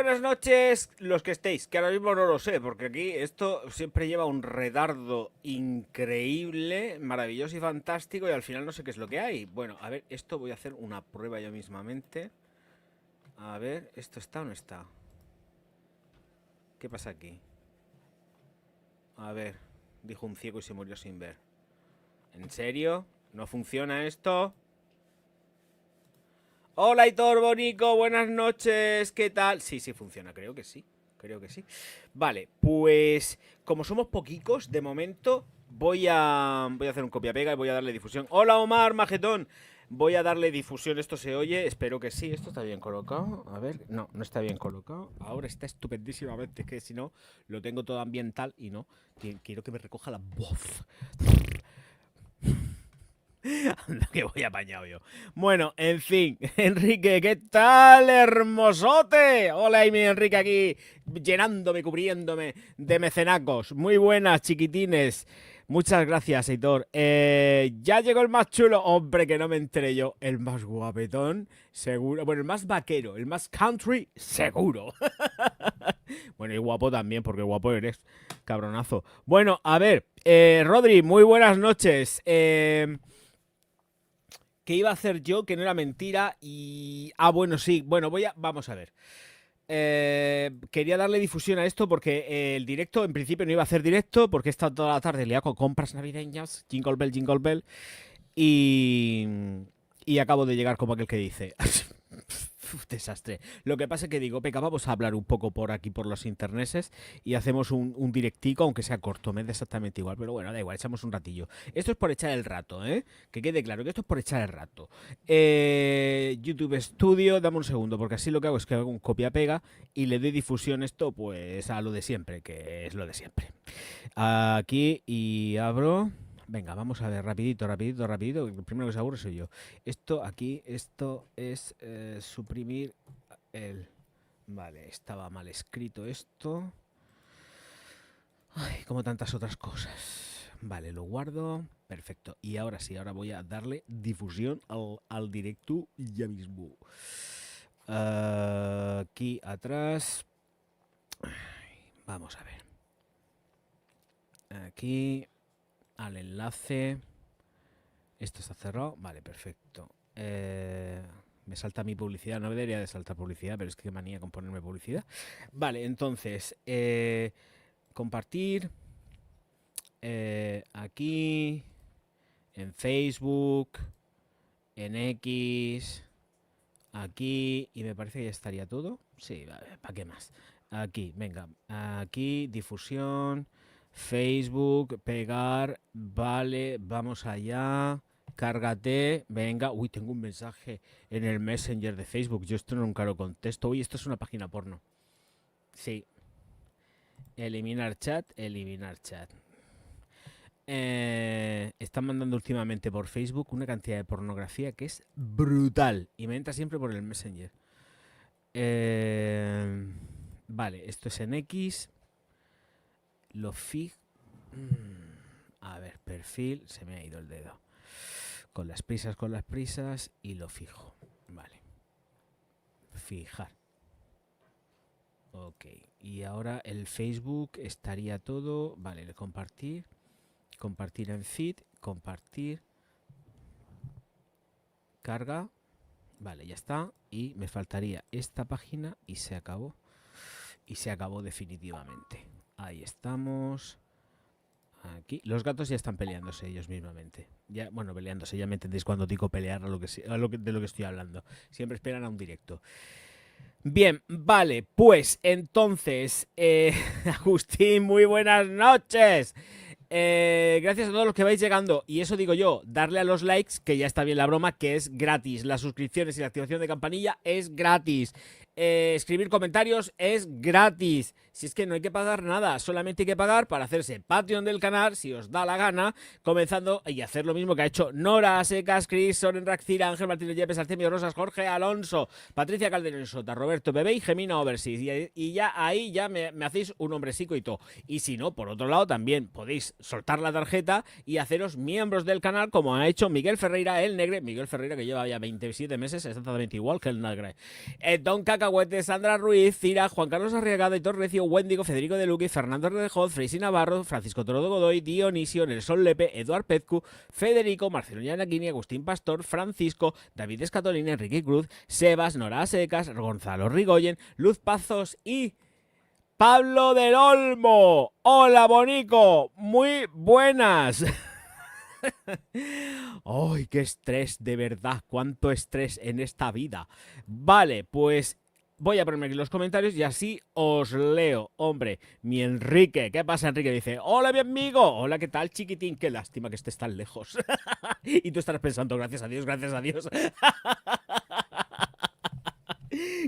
buenas noches los que estéis, que ahora mismo no lo sé, porque aquí esto siempre lleva un retardo increíble, maravilloso y fantástico, y al final no sé qué es lo que hay. Bueno, a ver, esto voy a hacer una prueba yo mismamente. A ver, ¿esto está o no está? ¿Qué pasa aquí? A ver, dijo un ciego y se murió sin ver. ¿En serio? ¿No funciona esto? Hola, Aitor Bonico, buenas noches, ¿qué tal? Sí, sí funciona, creo que sí, creo que sí. Vale, pues como somos poquicos, de momento voy a hacer un copia-pega y voy a darle difusión. Hola, Omar, majetón. Voy a darle difusión, esto se oye, espero que sí, esto está bien colocado. A ver, no, no está bien colocado. Ahora está estupendísimamente, es que si no, lo tengo todo ambiental y no, quiero que me recoja la voz. Anda, que voy apañado yo. Bueno, en fin, Enrique, ¿qué tal, hermosote? Hola, y mi Enrique aquí, llenándome, cubriéndome de mecenacos. Muy buenas, chiquitines. Muchas gracias, Heitor. Ya llegó el más chulo. Hombre, que no me enteré yo. El más guapetón, seguro. Bueno, el más vaquero, el más country, seguro. Bueno, y guapo también, porque guapo eres, cabronazo. Bueno, a ver, Rodri, muy buenas noches. ¿Qué iba a hacer yo que no era mentira? Y. Ah, bueno, sí. Bueno, vamos a ver. Quería darle difusión a esto porque el directo, en principio, no iba a hacer directo porque he estado toda la tarde liado con compras navideñas, Jingle Bell, y. Y acabo de llegar como aquel que dice. Desastre. Lo que pasa es que digo, venga, vamos a hablar un poco por aquí, por los interneses, y hacemos un directico, aunque sea corto, me da exactamente igual, pero bueno, da igual, echamos un ratillo. Esto es por echar el rato, ¿eh? Que quede claro que esto es por echar el rato. YouTube Studio, dame un segundo, porque así lo que hago es que hago un copia-pega y le doy difusión esto, pues, a lo de siempre, que es lo de siempre. Aquí y abro. Venga, vamos a ver, rapidito, rapidito, rapidito. El primero que se aburre soy yo. Esto aquí, esto es suprimir el... Vale, estaba mal escrito esto. Ay, como tantas otras cosas. Vale, lo guardo. Perfecto. Y ahora sí, ahora voy a darle difusión al directo ya mismo. Aquí atrás. Vamos a ver. Aquí al enlace. Esto está cerrado. Vale, perfecto. Me salta mi publicidad. No debería de saltar publicidad, pero es que qué manía con ponerme publicidad. Vale, entonces, compartir. Aquí, en Facebook, en X, aquí, y me parece que ya estaría todo. Sí, ¿para qué más? Aquí, venga, aquí, difusión, Facebook, pegar, vale, vamos allá, cárgate, venga, uy, tengo un mensaje en el Messenger de Facebook, yo esto nunca lo contesto, uy, esto es una página porno. Sí, eliminar chat, eliminar chat. Están mandando últimamente por Facebook una cantidad de pornografía que es brutal. Y me entra siempre por el Messenger. Vale, esto es en X. Lo fijo. A ver, perfil. Se me ha ido el dedo. Con las prisas. Y lo fijo. Vale. Fijar. Ok. Y ahora el Facebook estaría todo. Vale, el compartir. Compartir en feed, compartir, carga, vale, ya está. Y me faltaría esta página y se acabó. Y se acabó definitivamente. Ahí estamos. Aquí. Los gatos ya están peleándose ellos mismamente. Ya, bueno, peleándose, ya me entendéis cuando digo pelear de lo que estoy hablando. Siempre esperan a un directo. Bien, vale, pues entonces, Agustín, muy buenas noches. Gracias a todos los que vais llegando. Y eso digo yo, darle a los likes, que ya está bien la broma, que es gratis. Las suscripciones y la activación de campanilla es gratis. Escribir comentarios es gratis. Si es que no hay que pagar nada, solamente hay que pagar para hacerse Patreon del canal, si os da la gana, comenzando y hacer lo mismo que ha hecho Nora, Secas, Chris, Soren Raxira, Ángel Martínez Yepes, Artemio Rosas, Jorge Alonso, Patricia Calderón Sota, Roberto Bebé y Gemina Overseas. Y ya ahí ya me hacéis un hombrecico y todo. Y si no, por otro lado, también podéis soltar la tarjeta y haceros miembros del canal, como ha hecho Miguel Ferreira, el Negre. Miguel Ferreira, que lleva ya 27 meses, exactamente igual que el Negre. Don Caca Cacahuete, Sandra Ruiz, Cira, Juan Carlos Arriagada, Hitor Recio, Wendigo, Federico de Luque, Fernando Redejoz, Freisy Navarro, Francisco Torodo Godoy, Dionisio, Nelson Lepe, Eduard Pezcu, Federico, Marcelo Yanaquini, Agustín Pastor, Francisco, David Escatolina, Enrique Cruz, Sebas, Nora Secas, Gonzalo Rigoyen, Luz Pazos y Pablo del Olmo. Hola, Bonico, muy buenas. ¡Ay, qué estrés, de verdad! ¡Cuánto estrés en esta vida! Vale, pues voy a ponerme aquí los comentarios y así os leo. Hombre, mi Enrique, ¿qué pasa, Enrique? Dice, hola, mi amigo. Hola, ¿qué tal, chiquitín? Qué lástima que estés tan lejos. Y tú estarás pensando, gracias a Dios, gracias a Dios.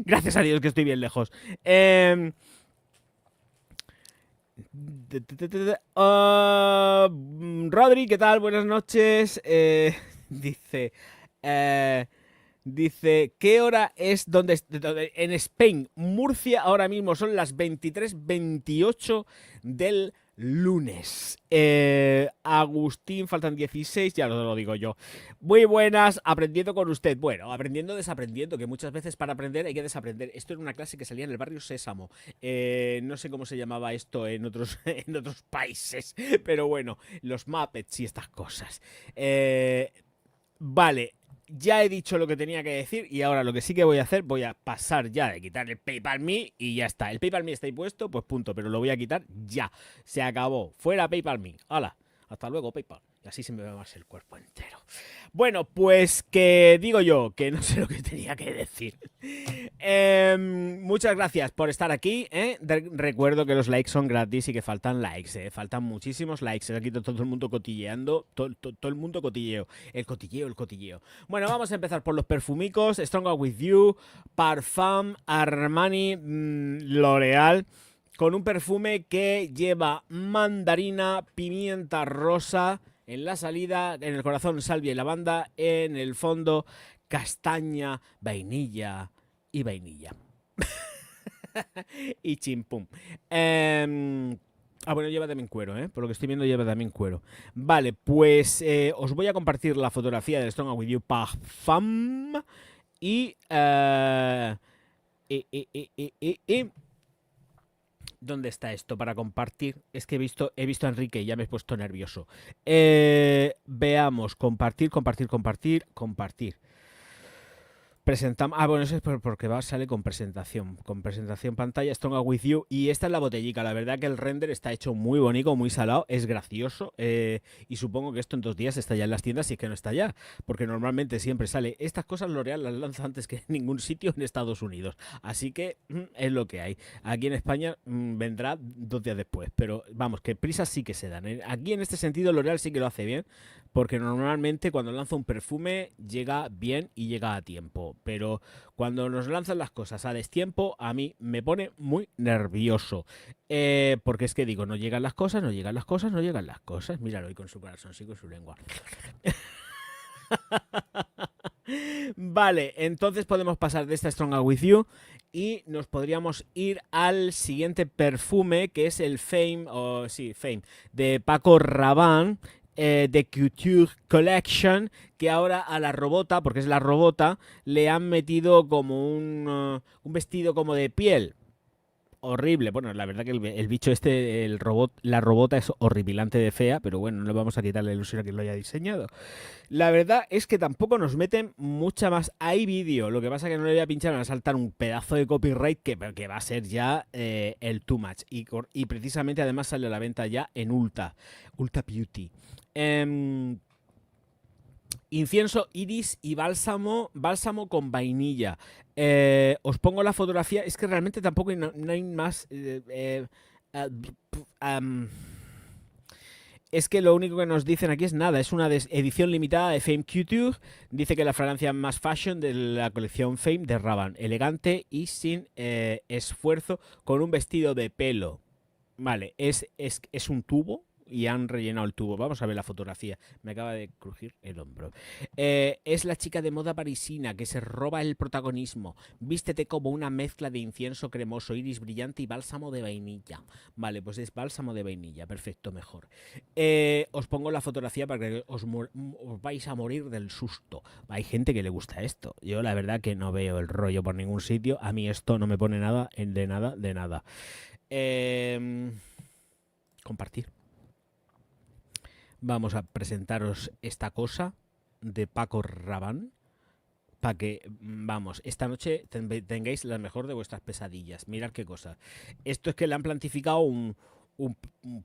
Gracias a Dios que estoy bien lejos. Rodri, ¿qué tal? Buenas noches. Dice, eh, dice, ¿qué hora es en Spain? Murcia ahora mismo son las 23:28 del lunes. Agustín, faltan 16, ya lo digo yo. Muy buenas, aprendiendo con usted. Bueno, aprendiendo, desaprendiendo, que muchas veces para aprender hay que desaprender. Esto era una clase que salía en el barrio Sésamo. No sé cómo se llamaba esto en otros, en otros países, pero bueno, los Muppets y estas cosas. Vale. Ya he dicho lo que tenía que decir y ahora lo que sí que voy a hacer, voy a pasar ya de quitar el PayPal Me y ya está. El PayPal Me está ahí puesto, pues punto, pero lo voy a quitar ya. Se acabó. Fuera PayPal Me. ¡Hala! Hasta luego, PayPal. Y así se me ve más el cuerpo entero. Bueno, pues que digo yo, que no sé lo que tenía que decir. Muchas gracias por estar aquí. Recuerdo que los likes son gratis y que faltan likes. Faltan muchísimos likes. Aquí todo el mundo cotilleando. Todo el mundo cotilleo. El cotilleo. Bueno, vamos a empezar por los perfumicos. Stronger With You, Parfum, Armani, L'Oreal. Con un perfume que lleva mandarina, pimienta rosa en la salida, en el corazón salvia y lavanda, en el fondo castaña, vainilla y vainilla. Y chimpum. Bueno, lleva también cuero, por lo que estoy viendo lleva también cuero. Vale, pues os voy a compartir la fotografía del Stronger With You Parfum y... ¿Dónde está esto para compartir? Es que he visto a Enrique y ya me he puesto nervioso. Veamos, compartir. Presentamos. Bueno, eso es porque sale con presentación. Con presentación pantalla, Stronger With You. Y esta es la botellica. La verdad que el render está hecho muy bonito, muy salado. Es gracioso. Y supongo que esto en 2 días está ya en las tiendas, si es que no está ya. Porque normalmente siempre sale. Estas cosas L'Oreal las lanza antes que en ningún sitio en Estados Unidos. Así que es lo que hay. Aquí en España vendrá 2 días después. Pero vamos, que prisas sí que se dan. Aquí en este sentido L'Oreal sí que lo hace bien. Porque normalmente cuando lanza un perfume llega bien y llega a tiempo. Pero cuando nos lanzan las cosas a destiempo, a mí me pone muy nervioso. Porque es que digo, no llegan las cosas. Míralo ahí con su corazón, sí, con su lengua. Vale, entonces podemos pasar de esta Stronger With You y nos podríamos ir al siguiente perfume, que es el Fame, Fame, de Paco Rabanne. De Couture Collection, que ahora a la robota, porque es la robota, le han metido como un vestido como de piel. Horrible. Bueno, la verdad que el bicho este, la robota es horripilante de fea, pero bueno, no le vamos a quitar la ilusión a quien lo haya diseñado. La verdad es que tampoco nos meten mucha más. Hay vídeo, lo que pasa es que no le voy a pinchar, van a saltar un pedazo de copyright que va a ser ya el too much. Y precisamente además sale a la venta ya en Ulta Beauty. Incienso, iris y bálsamo con vainilla. Os pongo la fotografía. Es que realmente tampoco no hay más. Es que lo único que nos dicen aquí es nada. Es una edición limitada de Fame Couture. Dice que la fragancia más fashion de la colección Fame de Rabanne. Elegante y sin esfuerzo, con un vestido de pelo. Vale, es un tubo. y han rellenado el tubo. Vamos a ver la fotografía. Me acaba de crujir el hombro. Es la chica de moda parisina que se roba el protagonismo. Vístete como una mezcla de incienso cremoso, iris brillante y bálsamo de vainilla. Vale, pues es bálsamo de vainilla. Perfecto, mejor. Os pongo la fotografía para que os vais a morir del susto. Hay gente que le gusta esto. Yo la verdad que no veo el rollo por ningún sitio. A mí esto no me pone nada, de nada, de nada. Compartir. Vamos a presentaros esta cosa de Paco Rabanne para que, vamos, esta noche tengáis la mejor de vuestras pesadillas. Mirad qué cosa. Esto es que le han plantificado un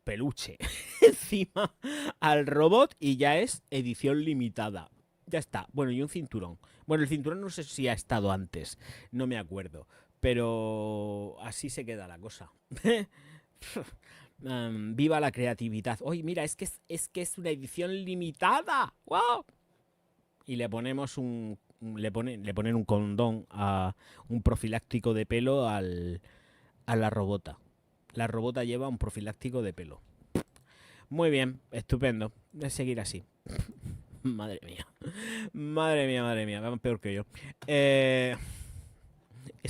peluche encima al robot y ya es edición limitada. Ya está. Bueno, y un cinturón. Bueno, el cinturón no sé si ha estado antes. No me acuerdo. Pero así se queda la cosa. Viva la creatividad. Oye, mira, es que es una edición limitada. ¡Wow! Y le ponemos le ponen un condón a un profiláctico de pelo a la robota. La robota lleva un profiláctico de pelo. Muy bien, estupendo. Es seguir así. Madre mía. Madre mía, madre mía. Van peor que yo. Es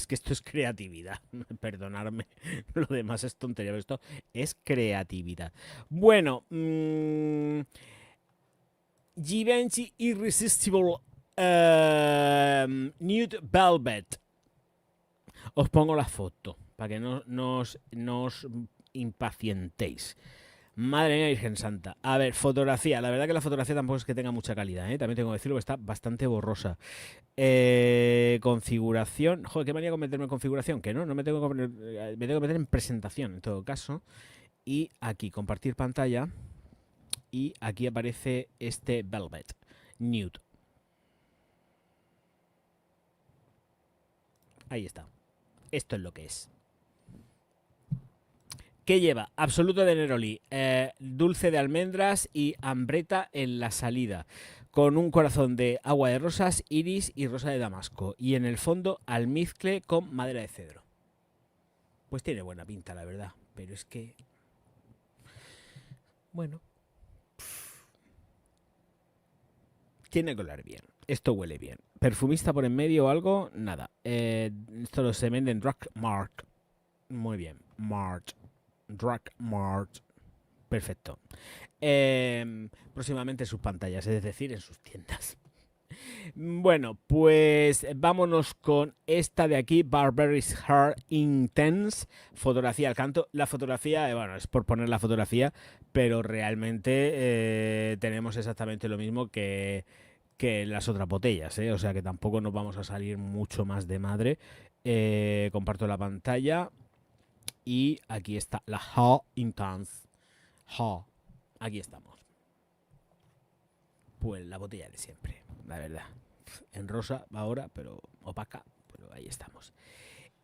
que esto es creatividad. Perdonadme. Lo demás es tontería, pero esto es creatividad. Bueno. Givenchy Irresistible Nude Velvet. Os pongo la foto para que no os impacientéis. Madre mía, Virgen Santa. A ver, fotografía. La verdad que la fotografía tampoco es que tenga mucha calidad, ¿eh? También tengo que decirlo que está bastante borrosa. Configuración. Joder, qué manía con meterme en configuración. Que no me tengo que meter en presentación, en todo caso. Y aquí, compartir pantalla. Y aquí aparece este Velvet Nude. Ahí está. Esto es lo que es. ¿Qué lleva? Absoluto de Neroli, dulce de almendras y ambreta en la salida, con un corazón de agua de rosas, iris y rosa de damasco. Y en el fondo almizcle con madera de cedro. Pues tiene buena pinta, la verdad. Pero es que... Bueno. Tiene que oler bien. Esto huele bien. ¿Perfumista por en medio o algo? Nada. Esto se vende en Drug Mart. Muy bien. Drug Mart. Perfecto. Próximamente en sus pantallas, es decir, en sus tiendas. Bueno, pues vámonos con esta de aquí, Barberry's Heart Intense, fotografía al canto. La fotografía, bueno, es por poner la fotografía, pero realmente tenemos exactamente lo mismo que las otras botellas, ¿eh? O sea que tampoco nos vamos a salir mucho más de madre. Comparto la pantalla y aquí está la Heart Intense. Aquí estamos. Pues la botella de siempre, la verdad. En rosa ahora, pero opaca, pero ahí estamos.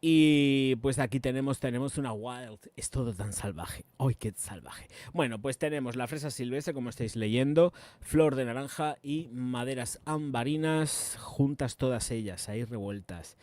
Y pues aquí tenemos una Wild. Es todo tan salvaje. ¡Ay, qué salvaje! Bueno, pues tenemos la fresa silvestre, como estáis leyendo, flor de naranja y maderas ambarinas, juntas todas ellas, ahí revueltas.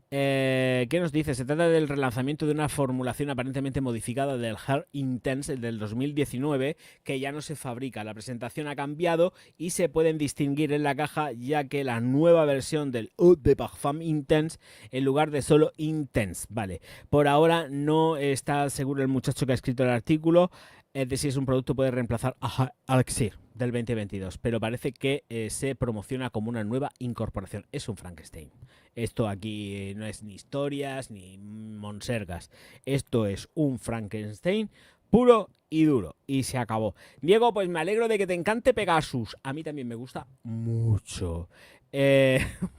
¿Qué nos dice? Se trata del relanzamiento de una formulación aparentemente modificada del Heart Intense, el del 2019, que ya no se fabrica. La presentación ha cambiado y se pueden distinguir en la caja, ya que la nueva versión del Eau de Parfum Intense, en lugar de solo Intense. Vale, por ahora no está seguro el muchacho que ha escrito el artículo de si es un producto puede reemplazar a Elixir del 2022, pero parece que se promociona como una nueva incorporación. Es un Frankenstein. Esto aquí no es ni historias ni monsergas. Esto es un Frankenstein puro y duro. Y se acabó. Diego, pues me alegro de que te encante Pegasus. A mí también me gusta mucho.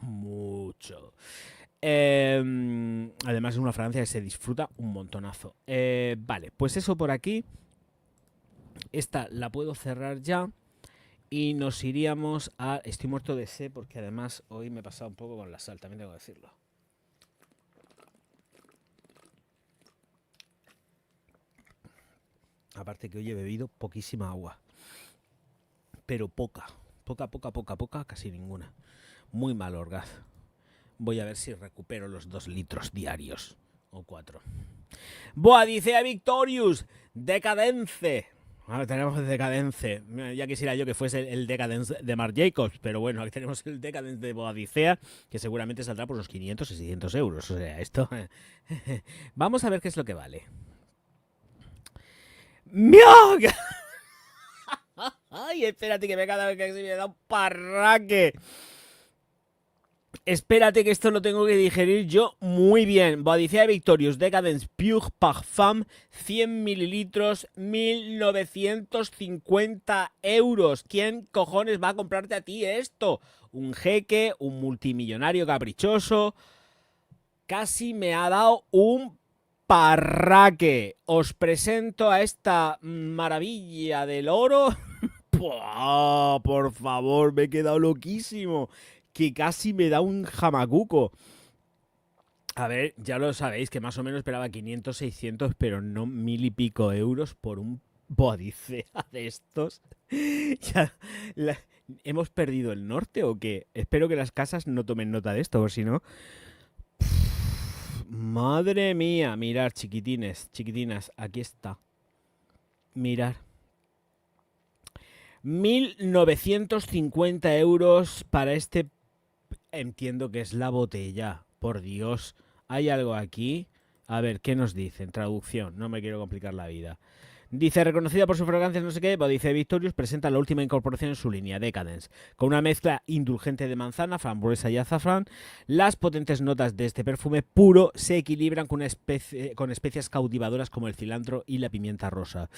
Mucho. Además es una fragancia que se disfruta un montonazo. Vale, pues eso por aquí. Esta la puedo cerrar ya. Y nos iríamos a... Estoy muerto de sed porque además hoy me he pasado un poco con la sal, también tengo que decirlo. Aparte que hoy he bebido poquísima agua. Pero poca, casi ninguna. Muy mal orgaz. Voy a ver si recupero los 2 litros diarios. O 4. Boa, dice a Victorious. Decadence. Ahora tenemos el Decadence. Ya quisiera yo que fuese el Decadence de Marc Jacobs, pero bueno, aquí tenemos el Decadence de Boadicea, que seguramente saldrá por los 500 y 600 euros. O sea, esto... Vamos a ver qué es lo que vale. ¡Miau! ¡Ay, espérate que me cada vez que se me da un parraque! Espérate que esto lo tengo que digerir yo muy bien. Boadicea Victorious Decadence Pure Parfum 100 mililitros, 1950 euros. ¿Quién cojones va a comprarte a ti esto? Un jeque, un multimillonario caprichoso. Casi me ha dado un parraque. Os presento a esta maravilla del oro. Por favor, me he quedado loquísimo. Que casi me da un jamacuco. A ver, ya lo sabéis que más o menos esperaba 500, 600, pero no 1000 y pico euros por un Boadicea de estos. Ya, ¿hemos perdido el norte o qué? Espero que las casas no tomen nota de esto, por si no... Madre mía, mirar, chiquitines, chiquitinas, aquí está. Mirar. 1950 euros para este. Entiendo que es la botella. Por Dios. ¿Hay algo aquí? A ver, ¿qué nos dicen? Traducción. No me quiero complicar la vida. Dice, reconocida por sus fragancias no sé qué, dice Victorious presenta la última incorporación en su línea, Decadence. Con una mezcla indulgente de manzana, frambuesa y azafrán, las potentes notas de este perfume puro se equilibran con especias cautivadoras como el cilantro y la pimienta rosa.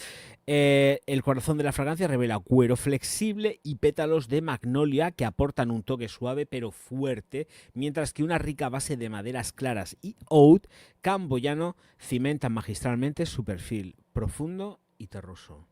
El corazón de la fragancia revela cuero flexible y pétalos de magnolia que aportan un toque suave pero fuerte, mientras que una rica base de maderas claras y oud camboyano cimentan magistralmente su perfil profundo y terroso.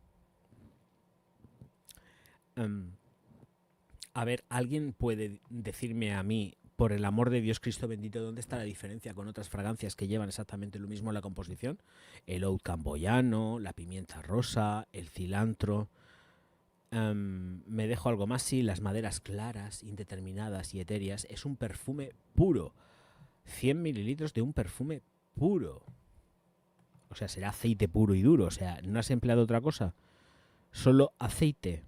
A ver, ¿alguien puede decirme a mí, por el amor de Dios Cristo bendito, dónde está la diferencia con otras fragancias que llevan exactamente lo mismo en la composición? El oud camboyano, la pimienta rosa, el cilantro. Me dejo algo más, sí, las maderas claras, indeterminadas y etéreas. Es un perfume puro. 100 mililitros de un perfume puro. O sea, será aceite puro y duro. O sea, ¿no has empleado otra cosa? Solo aceite.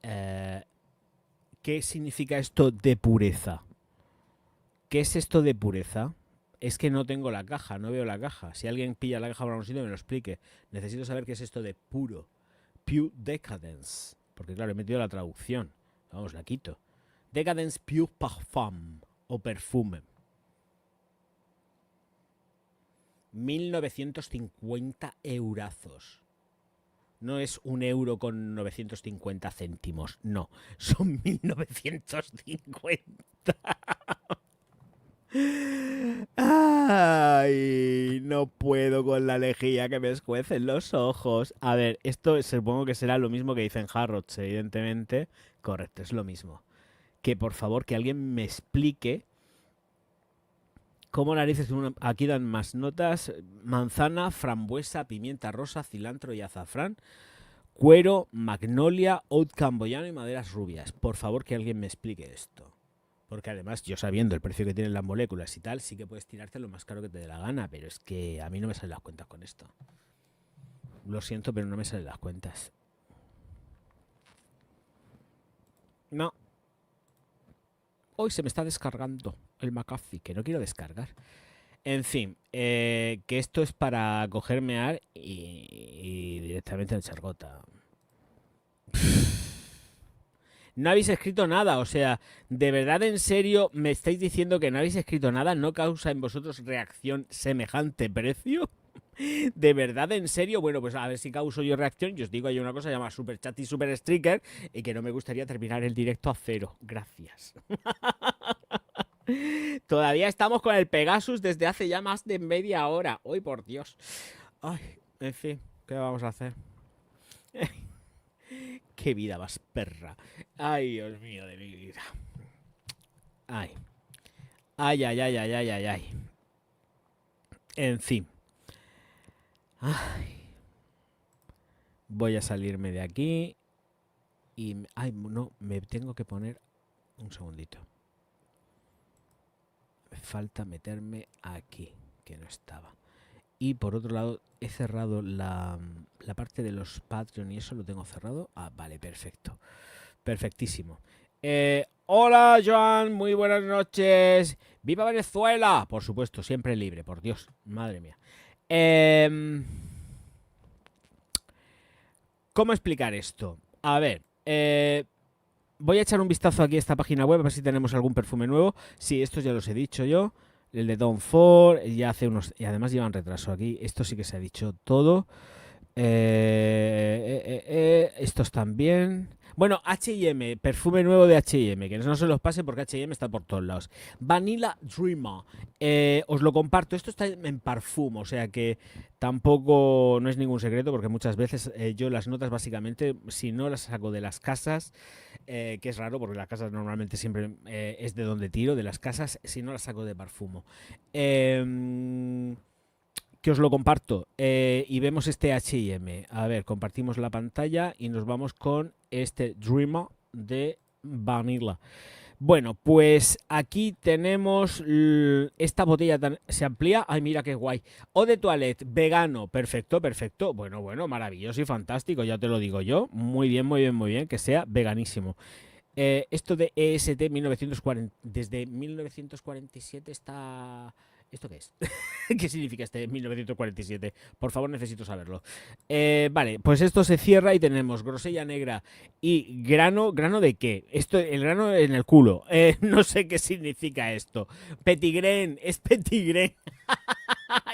¿Qué significa esto de pureza? ¿Qué es esto de pureza? Es que no tengo la caja, no veo la caja. Si alguien pilla la caja por algún sitio, me lo explique. Necesito saber qué es esto de puro. Pure Decadence. Porque claro, he metido la traducción. Vamos, la quito. Decadence Pure Parfum. O perfume. 1950 eurazos. No es 1 euro con 950 céntimos. No, son 1950. Ay, no puedo con la lejía que me escuecen los ojos. A ver, esto supongo que será lo mismo que dicen Harrods, evidentemente. Correcto, es lo mismo. Que por favor, que alguien me explique cómo narices. Aquí dan más notas: manzana, frambuesa, pimienta rosa, cilantro y azafrán. Cuero, magnolia, oud camboyano y maderas rubias. Por favor, que alguien me explique esto. Porque además, yo sabiendo el precio que tienen las moléculas y tal, sí que puedes tirarte lo más caro que te dé la gana, pero es que a mí no me salen las cuentas con esto. Lo siento, pero no me salen las cuentas. No. Hoy se me está descargando el McAfee, que no quiero descargar. En fin, que esto es para cogerme ar y directamente en chargota. No habéis escrito nada, o sea, ¿de verdad en serio me estáis diciendo que no habéis escrito nada? ¿No causa en vosotros reacción semejante precio? ¿De verdad en serio? Bueno, pues a ver si causo yo reacción. Yo os digo, hay una cosa llamada Super Chat y Super Striker y que no me gustaría terminar el directo a 0. Gracias. Todavía estamos con el Pegasus desde hace ya más de media hora. ¡Ay, por Dios! Ay, en fin, ¿qué vamos a hacer? ¡Qué vida más perra! ¡Ay, Dios mío de mi vida! ¡Ay! ¡Ay, ay, ay, ay, ay, ay, ay! En fin. ¡Ay! Voy a salirme de aquí y... ¡Ay, no! Me tengo que poner... Un segundito. Me falta meterme aquí, que no estaba. Y por otro lado, he cerrado la parte de los Patreon y eso lo tengo cerrado. Ah, vale, perfecto. Perfectísimo. Hola, Joan, muy buenas noches. ¡Viva Venezuela! Por supuesto, siempre libre, por Dios. Madre mía. ¿Cómo explicar esto? A ver, voy a echar un vistazo aquí a esta página web a ver si tenemos algún perfume nuevo. Sí, estos ya los he dicho yo. El de Don Ford, ya hace unos... Y además llevan retraso aquí. Esto sí que se ha dicho todo. Estos también. Bueno, H&M, perfume nuevo de H&M, que no se los pase porque H&M está por todos lados. Vanilla Dreamer, os lo comparto, esto está en Parfum, o sea que tampoco no es ningún secreto porque muchas veces yo las notas básicamente, si no las saco de las casas, que es raro porque las casas normalmente siempre es de donde tiro, de las casas, si no las saco de Parfumo. Que os lo comparto y vemos este H&M. A ver, compartimos la pantalla y nos vamos con este Dreamer de Vanilla. Bueno, pues aquí tenemos esta botella se amplía. Ay, mira qué guay. Eau de toilette vegano, perfecto, perfecto. Bueno, maravilloso y fantástico, ya te lo digo yo. Muy bien, muy bien, muy bien, que sea veganísimo. Esto de EST 1940, desde 1947 está... ¿Esto qué es? ¿Qué significa este 1947? Por favor, necesito saberlo. Vale, pues esto se cierra y tenemos grosella negra y grano. ¿Grano de qué? Esto, el grano en el culo. No sé qué significa esto. Petigren, es Petigren.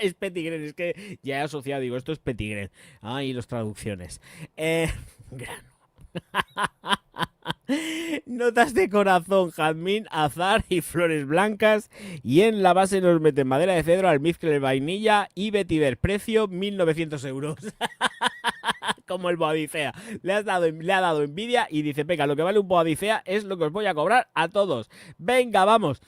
Es Petigren, es que ya he asociado, digo, esto es Petigren. Ay, las traducciones. Grano. Notas de corazón, jazmín, azar y flores blancas. Y en la base nos meten madera de cedro, almizcle, vainilla y vetiver. Precio 1.900 euros. Como el Boadicea. Le ha dado envidia y dice: venga, lo que vale un Boadicea es lo que os voy a cobrar a todos. Venga, vamos.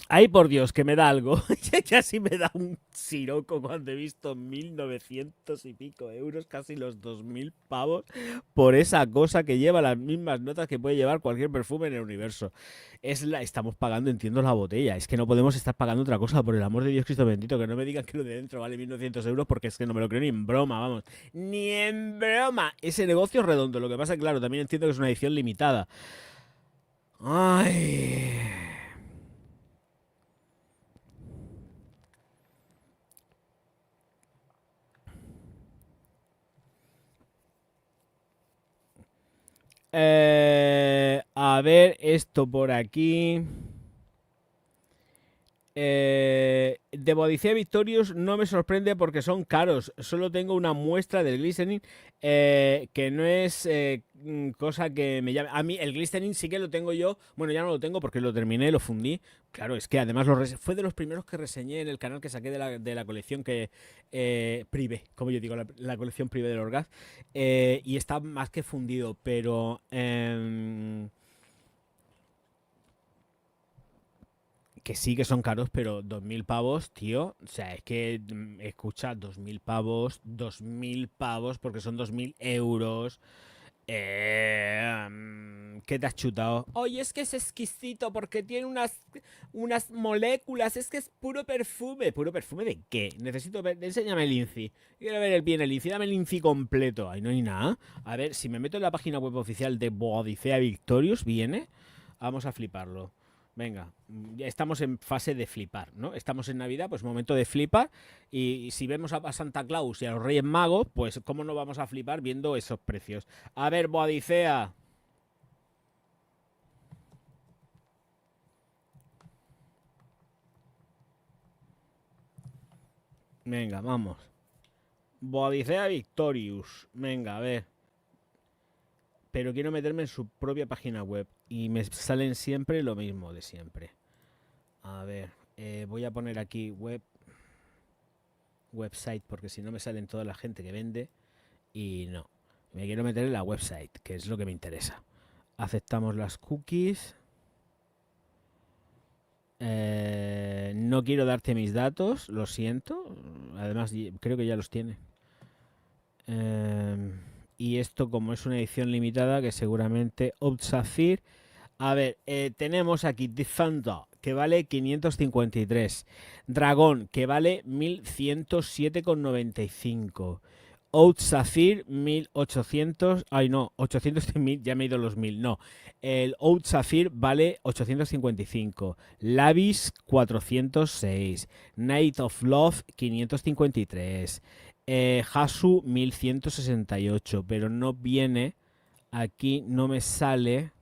Ay, por Dios, que me da algo. Casi me da un siroco cuando he visto 1.900 y pico euros, casi los 2.000 pavos, por esa cosa que lleva las mismas notas que puede llevar cualquier perfume en el universo. Estamos pagando, entiendo, la botella. Es que no podemos estar pagando otra cosa, por el amor de Dios Cristo bendito. Que no me digan que lo de dentro vale 1.900 euros porque es que no me lo creo ni en broma, vamos. Ni en broma. Ese negocio es redondo. Lo que pasa, claro, también entiendo que es una edición limitada. Ay... A ver, esto por aquí. De Boadicea Victorious no me sorprende porque son caros. Solo tengo una muestra del Glistening, que no es cosa que me llame. A mí el Glistening sí que lo tengo yo. Bueno, ya no lo tengo porque lo terminé, lo fundí. Claro, es que además fue de los primeros que reseñé en el canal que saqué de la colección que privé, como yo digo, la colección privé del Orgaz. Y está más que fundido, pero... que sí que son caros, pero 2.000 pavos, tío. O sea, es que escucha, 2.000 pavos, porque son 2.000 euros. ¿Qué te has chutado? Oye, es que es exquisito porque tiene unas moléculas. Es que es puro perfume. ¿Puro perfume de qué? Necesito ver. Enséñame el INCI. Quiero ver bien el INCI. Dame el INCI completo. Ahí no hay nada. A ver, si me meto en la página web oficial de Boadicea Victorious, viene. Vamos a fliparlo. Venga, ya estamos en fase de flipar, ¿no? Estamos en Navidad, pues momento de flipar. Y si vemos a Santa Claus y a los Reyes Magos, pues ¿cómo no vamos a flipar viendo esos precios? A ver, Boadicea. Venga, vamos. Boadicea Victorious. Venga, a ver. Pero quiero meterme en su propia página web. Y me salen siempre lo mismo de siempre. A ver, voy a poner aquí website, porque si no me salen toda la gente que vende. Y no, me quiero meter en la website, que es lo que me interesa. Aceptamos las cookies. No quiero darte mis datos, lo siento. Además, creo que ya los tiene. Y esto, como es una edición limitada, que seguramente Oud Safir. A ver, tenemos aquí Defender, que vale 553. Dragón, que vale 1107,95. Oud Zafir 1800, ay no, 800.000, ya me he ido los 1000, no. El Oud Zafir vale 855, Lavis 406, Night of Love 553, Hasu 1168, pero no viene, aquí no me sale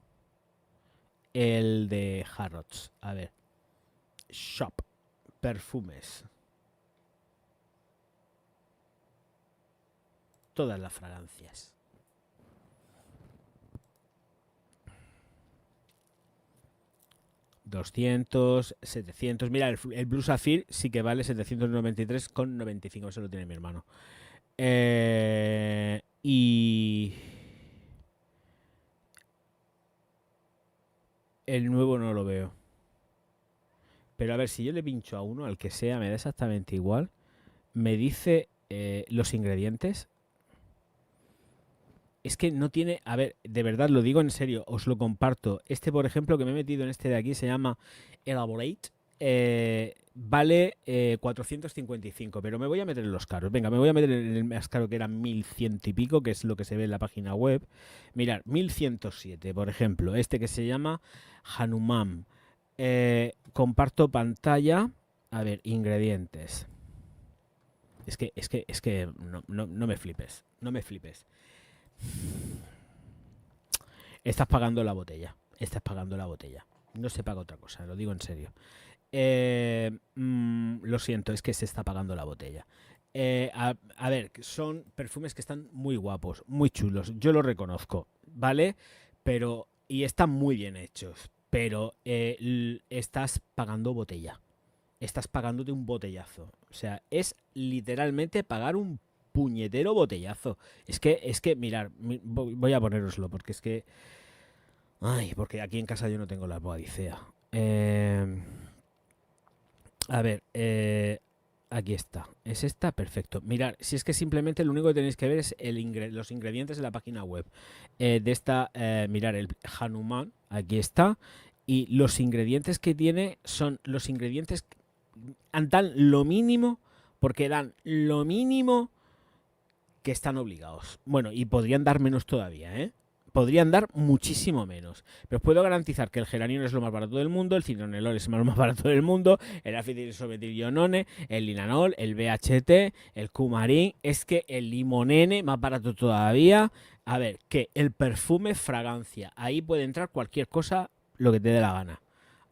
el de Harrods. A ver, Shop, perfumes. Todas las fragancias. $200, 700. Mira, el Blue Sapphire sí que vale 793,95. Eso lo tiene mi hermano. Y el nuevo no lo veo. Pero a ver, si yo le pincho a uno, al que sea, me da exactamente igual. Me dice los ingredientes. Es que no tiene... A ver, de verdad, lo digo en serio, os lo comparto. Este, por ejemplo, que me he metido en este de aquí, se llama Elaborate. Vale 455, pero me voy a meter en los caros. Venga, me voy a meter en el más caro, que era 1100 y pico, que es lo que se ve en la página web. Mirad, 1107, por ejemplo. Este que se llama Hanuman. Comparto pantalla. A ver, ingredientes. Es que no me flipes. No me flipes. Estás pagando la botella. Estás pagando la botella. No se paga otra cosa, lo digo en serio. Lo siento, es que se está pagando la botella. A ver, son perfumes que están muy guapos, muy chulos. Yo lo reconozco, ¿vale? Pero, y están muy bien hechos. Pero estás pagando botella. Estás pagándote un botellazo. O sea, es literalmente pagar un puñetero botellazo. Es que, mirar, voy a poneroslo, porque es que... Ay, porque aquí en casa yo no tengo la boadicea. A ver, aquí está. ¿Es esta? Perfecto. Mirad, si es que simplemente lo único que tenéis que ver es los ingredientes de la página web. De esta, mirad, el Hanuman, aquí está. Y los ingredientes que tiene son los ingredientes que dan lo mínimo, porque dan lo mínimo que están obligados. Bueno, y podrían dar menos todavía, ¿eh? Podrían dar muchísimo menos. Pero os puedo garantizar que el geranium es lo más barato del mundo, el citronelol es lo más barato del mundo, el anfetilsometilionone, el linanol, el BHT, el cumarín, es que el limonene, más barato todavía. A ver, que el perfume fragancia, ahí puede entrar cualquier cosa, lo que te dé la gana.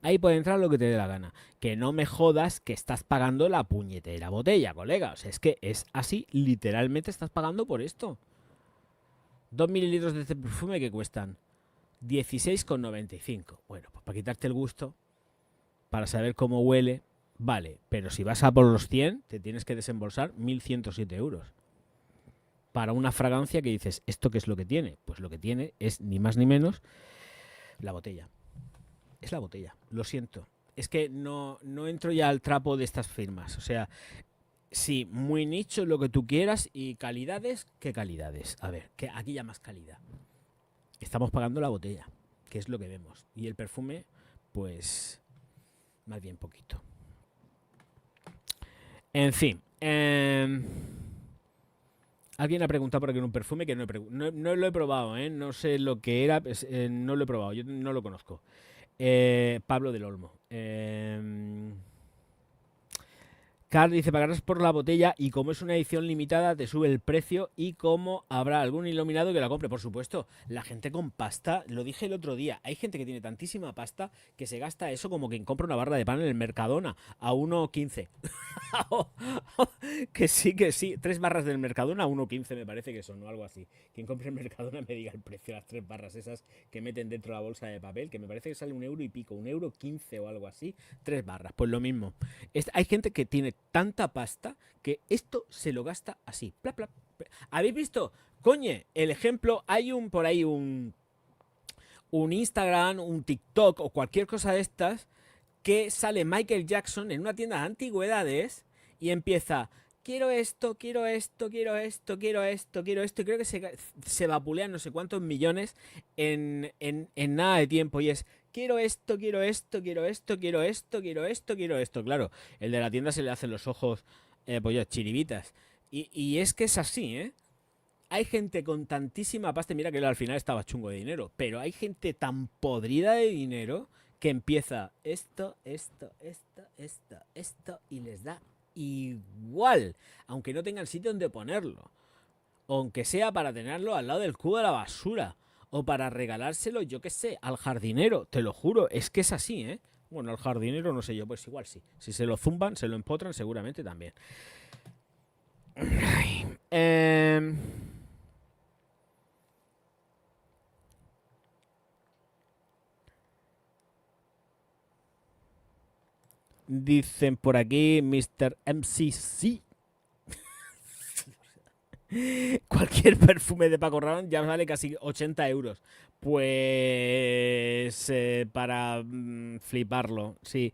Ahí puede entrar lo que te dé la gana. Que no me jodas que estás pagando la puñetera botella, colega. O sea, es que es así, literalmente estás pagando por esto. 2 mililitros de este perfume que cuestan 16,95. Bueno, pues para quitarte el gusto, para saber cómo huele, vale. Pero si vas a por los 100, te tienes que desembolsar 1.107 euros. Para una fragancia que dices, ¿esto qué es lo que tiene? Pues lo que tiene es ni más ni menos la botella. Es la botella, lo siento. Es que no entro ya al trapo de estas firmas. O sea, sí, muy nicho, lo que tú quieras. Y calidades, ¿qué calidades? A ver, que aquí ya más calidad. Estamos pagando la botella, que es lo que vemos. Y el perfume, pues, más bien poquito. En fin. Alguien ha preguntado por aquí un perfume que no lo he probado, ¿eh? No sé lo que era, no lo he probado, yo no lo conozco. Pablo del Olmo. Carl dice, pagarás por la botella y como es una edición limitada te sube el precio y como habrá algún iluminado que la compre. Por supuesto, la gente con pasta, lo dije el otro día, hay gente que tiene tantísima pasta que se gasta eso como quien compra una barra de pan en el Mercadona a 1,15. Que sí, 3 barras del Mercadona a 1,15 me parece que son o algo así. Quien compre en Mercadona me diga el precio de las 3 barras esas que meten dentro de la bolsa de papel, que me parece que sale 1 euro y pico, 1,15 o algo así, 3 barras, pues lo mismo. Hay gente que tiene tanta pasta que esto se lo gasta así. Plap, plap. ¿Habéis visto? Coñe, el ejemplo, hay por ahí un Instagram, un TikTok o cualquier cosa de estas que sale Michael Jackson en una tienda de antigüedades y empieza quiero esto, quiero esto, quiero esto, quiero esto, quiero esto. Y creo que se vapulean no sé cuántos millones en nada de tiempo. Y es, quiero esto, quiero esto, quiero esto, quiero esto, quiero esto, quiero esto. Claro, el de la tienda se le hacen los ojos, pues ya, chiribitas. Y es que es así, ¿eh? Hay gente con tantísima pasta, mira que él al final estaba chungo de dinero, pero hay gente tan podrida de dinero que empieza esto, y les da igual, aunque no tengan sitio donde ponerlo, aunque sea para tenerlo al lado del cubo de la basura, o para regalárselo, yo qué sé, al jardinero, te lo juro, es que es así, ¿eh? Bueno, al jardinero no sé yo, pues igual sí. Si se lo zumban, se lo empotran, seguramente también. Ay, dicen por aquí, Mr. MCC. Cualquier perfume de Paco Rabanne ya vale casi 80 euros. Pues para fliparlo, sí.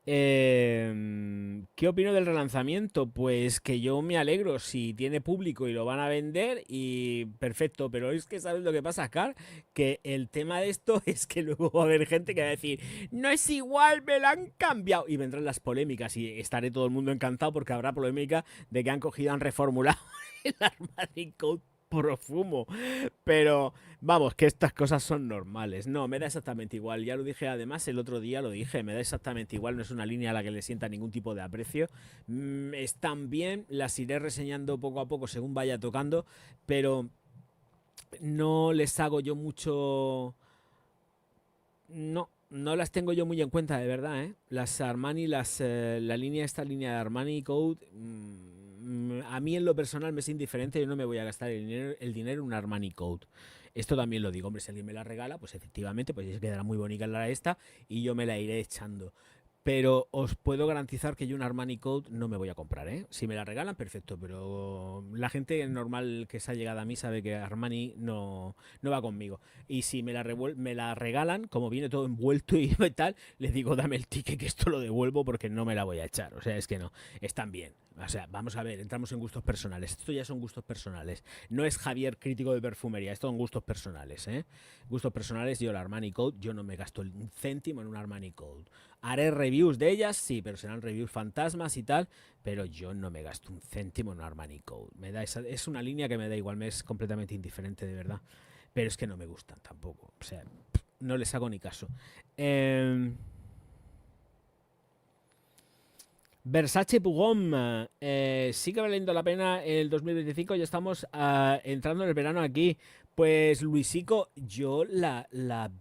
¿Qué opino del relanzamiento? Pues que yo me alegro si tiene público y lo van a vender y perfecto, pero es que ¿sabes lo que pasa, Car? Que el tema de esto es que luego va a haber gente que va a decir, no es igual, me la han cambiado. Y vendrán las polémicas y estaré todo el mundo encantado porque habrá polémica de que han cogido, han reformulado el Armani Code profumo. Pero vamos, que estas cosas son normales. No, me da exactamente igual. Ya lo dije además el otro día, lo dije, me da exactamente igual. No es una línea a la que le sienta ningún tipo de aprecio. Están bien, las iré reseñando poco a poco según vaya tocando, pero no les hago yo mucho... No, no las tengo yo muy en cuenta, de verdad, ¿eh? Las Armani, esta línea de Armani Code, a mí en lo personal me es indiferente, yo no me voy a gastar el dinero en un Armani Code. Esto también lo digo, hombre, si alguien me la regala, pues efectivamente, pues se quedará muy bonita la esta y yo me la iré echando. Pero os puedo garantizar que yo un Armani Code no me voy a comprar, ¿eh? Si me la regalan, perfecto, pero la gente normal que se ha llegado a mí sabe que Armani no va conmigo. Y si me la regalan, como viene todo envuelto y tal, les digo, dame el ticket que esto lo devuelvo porque no me la voy a echar. O sea, es que no, están bien. O sea, vamos a ver, entramos en gustos personales. Esto ya son gustos personales. No es Javier crítico de perfumería, esto son gustos personales, ¿eh? Gustos personales, yo el Armani Code, yo no me gasto un céntimo en un Armani Code. Haré reviews de ellas, sí, pero serán reviews fantasmas y tal, pero yo no me gasto un céntimo en un Armani Code. Es una línea que me da igual, me es completamente indiferente, de verdad. Pero es que no me gustan tampoco. O sea, no les hago ni caso. Versace Pugom, sigue valiendo la pena el 2025, ya estamos entrando en el verano aquí. Pues Luisico, yo la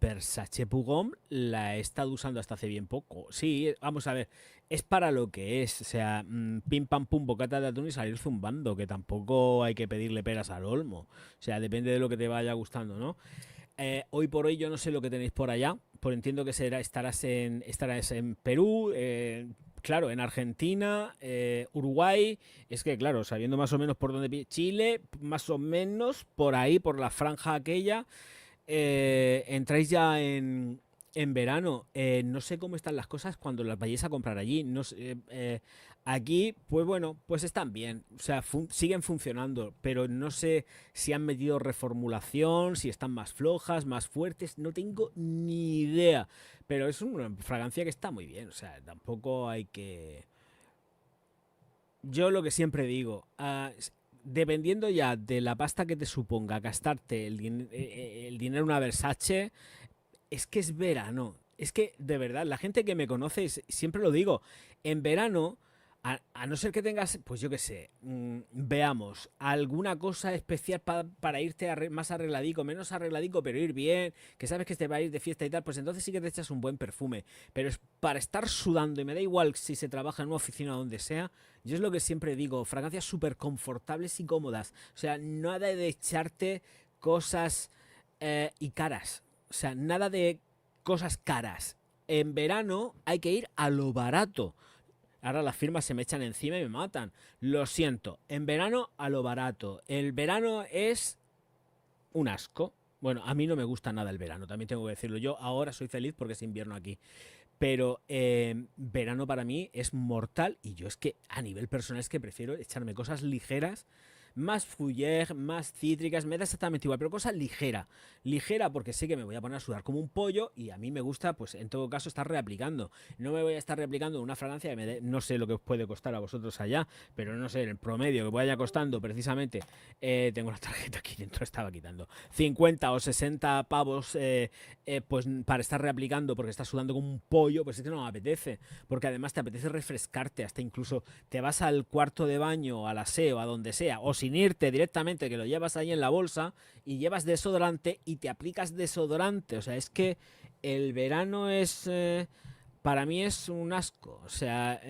Versace Pugom la he estado usando hasta hace bien poco. Sí, vamos a ver, es para lo que es, o sea, pim pam pum, bocata de atún y salir zumbando, que tampoco hay que pedirle peras al olmo. O sea, depende de lo que te vaya gustando, ¿no? Hoy por hoy yo no sé lo que tenéis por allá, por entiendo que estarás en Perú, claro, en Argentina, Uruguay, es que claro, sabiendo más o menos por dónde Chile, más o menos por ahí, por la franja aquella, entráis ya en verano. No sé cómo están las cosas cuando las vayáis a comprar allí. No sé, aquí, pues bueno, pues están bien. O sea, siguen funcionando, pero no sé si han metido reformulación, si están más flojas, más fuertes. No tengo ni idea. Pero es una fragancia que está muy bien. O sea, tampoco hay que... Yo lo que siempre digo, dependiendo ya de la pasta que te suponga gastarte el dinero en una Versace, es que es verano. Es que, de verdad, la gente que me conoce, siempre lo digo, en verano, a no ser que tengas, pues yo qué sé, veamos, alguna cosa especial para irte más arregladico, menos arregladico, pero ir bien, que sabes que te va a ir de fiesta y tal, pues entonces sí que te echas un buen perfume. Pero es para estar sudando, y me da igual si se trabaja en una oficina o donde sea, yo es lo que siempre digo, fragancias súper confortables y cómodas. O sea, nada de echarte cosas y caras. O sea, nada de cosas caras. En verano hay que ir a lo barato. Ahora las firmas se me echan encima y me matan. Lo siento. En verano a lo barato. El verano es un asco. Bueno, a mí no me gusta nada el verano, también tengo que decirlo. Yo ahora soy feliz porque es invierno aquí. Pero verano para mí es mortal y yo es que a nivel personal es que prefiero echarme cosas ligeras, más fougère, más cítricas, me da exactamente igual, pero cosa ligera. Ligera porque sé que me voy a poner a sudar como un pollo y a mí me gusta, pues en todo caso, estar reaplicando. No me voy a estar reaplicando una fragancia que no sé lo que os puede costar a vosotros allá, pero no sé, el promedio que vaya costando precisamente, tengo la tarjeta aquí dentro, estaba quitando, 50 o 60 pavos, pues para estar reaplicando porque estás sudando como un pollo, pues es que no me apetece, porque además te apetece refrescarte, hasta incluso te vas al cuarto de baño, al aseo, a donde sea, o sin irte directamente, que lo llevas ahí en la bolsa y llevas desodorante y te aplicas desodorante. O sea, es que el verano es, para mí es un asco. O sea,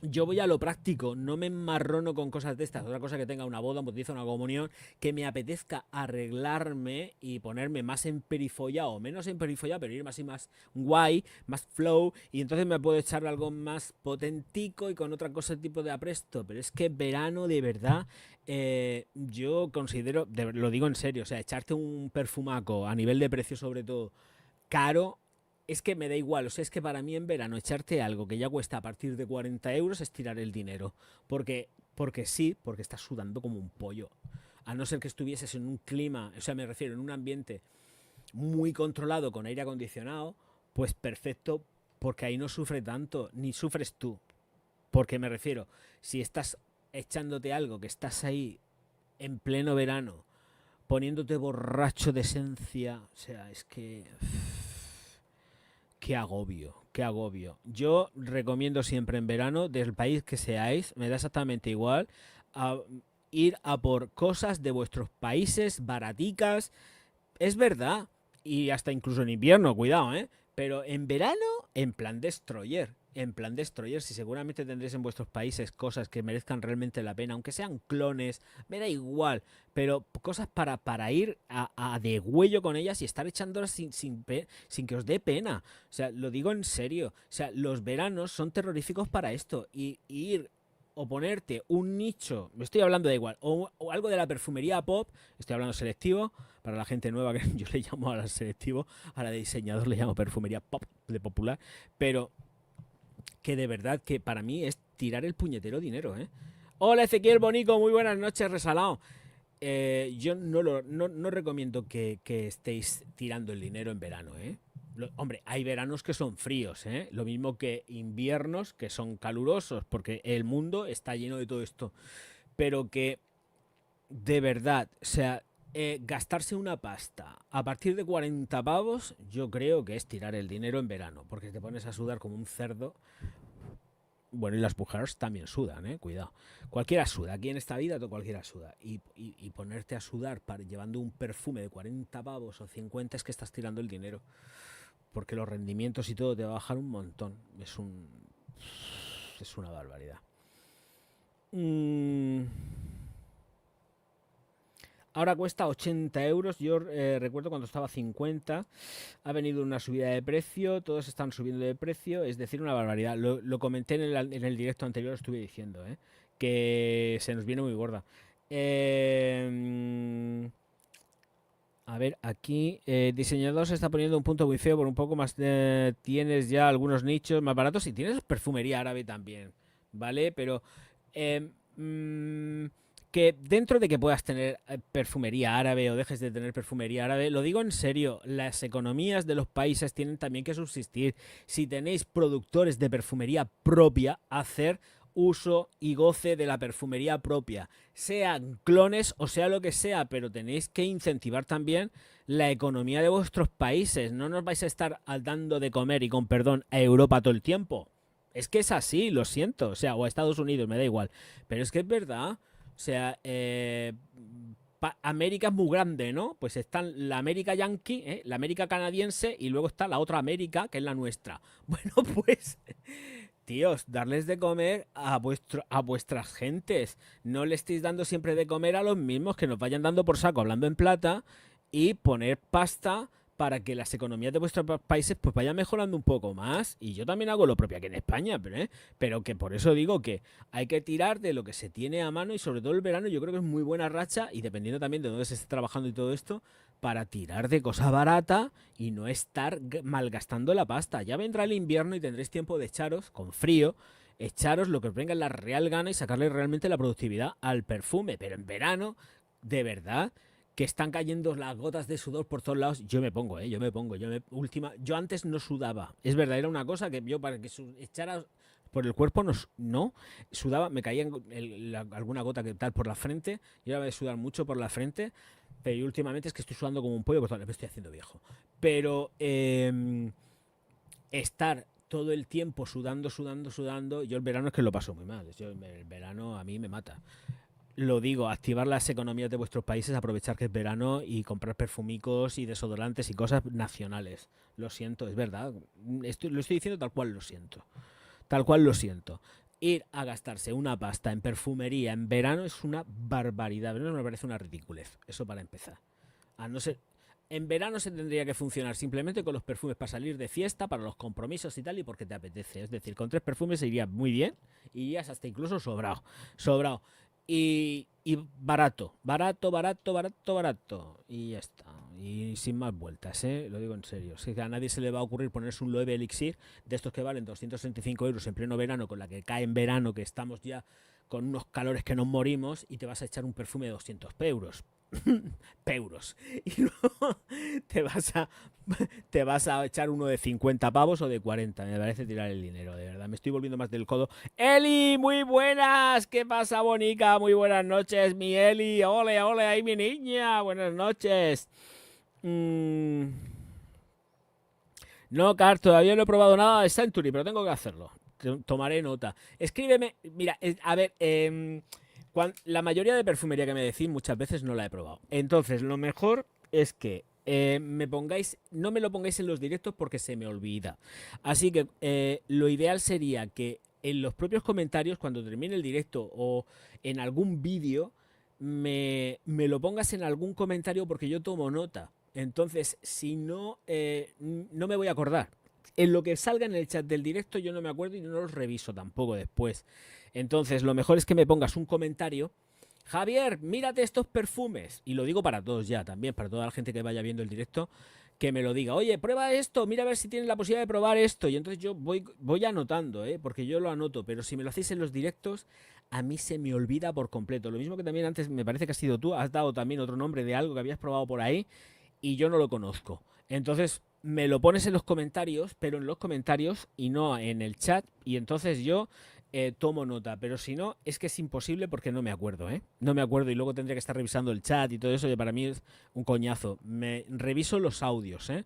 yo voy a lo práctico, no me enmarrono con cosas de estas. Otra cosa que tenga una boda, un bautizo, una comunión, que me apetezca arreglarme y ponerme más emperifollado o menos emperifollado, pero ir más y más guay, más flow, y entonces me puedo echar algo más potentico y con otra cosa tipo de apresto. Pero es que verano de verdad, yo considero, lo digo en serio, o sea, echarte un perfumaco a nivel de precio sobre todo caro, es que me da igual. O sea, es que para mí en verano echarte algo que ya cuesta a partir de 40 euros es tirar el dinero. Porque sí, porque estás sudando como un pollo. A no ser que estuvieses en un clima, o sea, me refiero en un ambiente muy controlado con aire acondicionado, pues perfecto, porque ahí no sufre tanto, ni sufres tú. Porque me refiero, si estás echándote algo que estás ahí en pleno verano, poniéndote borracho de esencia, o sea, es que qué agobio, qué agobio. Yo recomiendo siempre en verano, del país que seáis, me da exactamente igual, a ir a por cosas de vuestros países baraticas. Es verdad, y hasta incluso en invierno, cuidado, ¿eh? Pero en verano, en plan destroyer. En plan destroyer, si seguramente tendréis en vuestros países cosas que merezcan realmente la pena, aunque sean clones, me da igual, pero cosas para ir a degüello con ellas y estar echándolas sin que os dé pena. O sea, lo digo en serio. O sea, los veranos son terroríficos para esto. Y ir o ponerte un nicho, me estoy hablando de igual, o algo de la perfumería pop, estoy hablando selectivo, para la gente nueva que yo le llamo a la selectivo, a la de diseñador le llamo perfumería pop de popular, pero que de verdad que para mí es tirar el puñetero dinero, ¿eh? Hola Ezequiel Bonico, muy buenas noches, resalado. Yo no recomiendo que estéis tirando el dinero en verano, ¿eh? Hombre, hay veranos que son fríos, ¿eh? Lo mismo que inviernos que son calurosos, porque el mundo está lleno de todo esto. Pero que de verdad, o sea, gastarse una pasta a partir de 40 pavos, yo creo que es tirar el dinero en verano, porque te pones a sudar como un cerdo. Bueno, y las mujeres también sudan, cuidado. Cualquiera suda, aquí en esta vida cualquiera suda. Y ponerte a sudar llevando un perfume de 40 pavos o 50 es que estás tirando el dinero. Porque los rendimientos y todo te va a bajar un montón. Es una barbaridad. Ahora cuesta 80 euros. Yo recuerdo cuando estaba 50. Ha venido una subida de precio. Todos están subiendo de precio. Es decir, una barbaridad. Lo comenté en el directo anterior. Lo estuve diciendo. Que se nos viene muy gorda. A ver, aquí diseñador se está poniendo un punto muy feo por un poco más. Tienes ya algunos nichos más baratos y tienes perfumería árabe también, ¿vale? Pero eh, mm, que dentro de que puedas tener perfumería árabe o dejes de tener perfumería árabe, lo digo en serio, las economías de los países tienen también que subsistir. Si tenéis productores de perfumería propia, hacer uso y goce de la perfumería propia, sean clones o sea lo que sea, pero tenéis que incentivar también la economía de vuestros países. No nos vais a estar dando de comer, y con perdón, a Europa todo el tiempo. Es que es así, lo siento. O sea, o a Estados Unidos, me da igual. Pero es que es verdad. O sea, América es muy grande, ¿no? Pues está la América Yankee, la América canadiense y luego está la otra América, que es la nuestra. Bueno, pues tíos, darles de comer a vuestras gentes. No le estéis dando siempre de comer a los mismos, que nos vayan dando por saco hablando en plata, y poner pasta para que las economías de vuestros países pues vayan mejorando un poco más. Y yo también hago lo propio aquí en España, pero que por eso digo que hay que tirar de lo que se tiene a mano, y sobre todo el verano yo creo que es muy buena racha, y dependiendo también de dónde se esté trabajando y todo esto, para tirar de cosa barata y no estar malgastando la pasta. Ya vendrá el invierno y tendréis tiempo de echaros, con frío, echaros lo que os venga en la real gana y sacarle realmente la productividad al perfume. Pero en verano, de verdad, que están cayendo las gotas de sudor por todos lados, yo me pongo, yo antes no sudaba. Es verdad, era una cosa que yo para que echara por el cuerpo no sudaba, me caía alguna gota que tal por la frente, yo era de sudar mucho por la frente, pero yo últimamente es que estoy sudando como un pollo, pues me estoy haciendo viejo. Pero estar todo el tiempo sudando, yo el verano es que lo paso muy mal. El verano a mí me mata. Lo digo, activar las economías de vuestros países, aprovechar que es verano y comprar perfumicos y desodorantes y cosas nacionales. Lo siento, es verdad. Lo estoy diciendo tal cual lo siento. Tal cual lo siento. Ir a gastarse una pasta en perfumería en verano es una barbaridad. No me parece una ridiculez. Eso para empezar. A no ser... En verano se tendría que funcionar simplemente con los perfumes para salir de fiesta, para los compromisos y tal, y porque te apetece. Es decir, con 3 perfumes se iría muy bien y irías hasta incluso sobrado. Sobrado. Y barato. Y ya está. Y sin más vueltas, ¿eh? Lo digo en serio. Si a nadie se le va a ocurrir ponerse un Loewe Elixir de estos que valen 265 euros en pleno verano, con la que cae en verano, que estamos ya con unos calores que nos morimos, y te vas a echar un perfume de 200 euros. Peuros. Y luego te vas a echar uno de 50 pavos o de 40. Me parece tirar el dinero, de verdad. Me estoy volviendo más del codo. Eli, muy buenas. ¿Qué pasa, bonica? Muy buenas noches, mi Eli. Ole, ole, ahí mi niña. Buenas noches. No, Car, todavía no he probado nada de Century, pero tengo que hacerlo. Tomaré nota. Escríbeme. Mira, a ver, la mayoría de perfumería que me decís muchas veces no la he probado. Entonces, lo mejor es que no me lo pongáis en los directos porque se me olvida. Así que lo ideal sería que en los propios comentarios, cuando termine el directo o en algún vídeo, me lo pongas en algún comentario porque yo tomo nota. Entonces, si no, no me voy a acordar. En lo que salga en el chat del directo yo no me acuerdo y no los reviso tampoco después. Entonces, lo mejor es que me pongas un comentario. Javier, mírate estos perfumes. Y lo digo para todos ya, también, para toda la gente que vaya viendo el directo, que me lo diga. Oye, prueba esto, mira a ver si tienes la posibilidad de probar esto. Y entonces yo voy anotando, porque yo lo anoto. Pero si me lo hacéis en los directos, a mí se me olvida por completo. Lo mismo que también antes, me parece que has sido tú, has dado también otro nombre de algo que habías probado por ahí y yo no lo conozco. Entonces me lo pones en los comentarios, pero en los comentarios y no en el chat. Y entonces yo tomo nota, pero si no, es que es imposible porque no me acuerdo, ¿eh? No me acuerdo y luego tendría que estar revisando el chat y todo eso, y para mí es un coñazo. Me reviso los audios, ¿eh?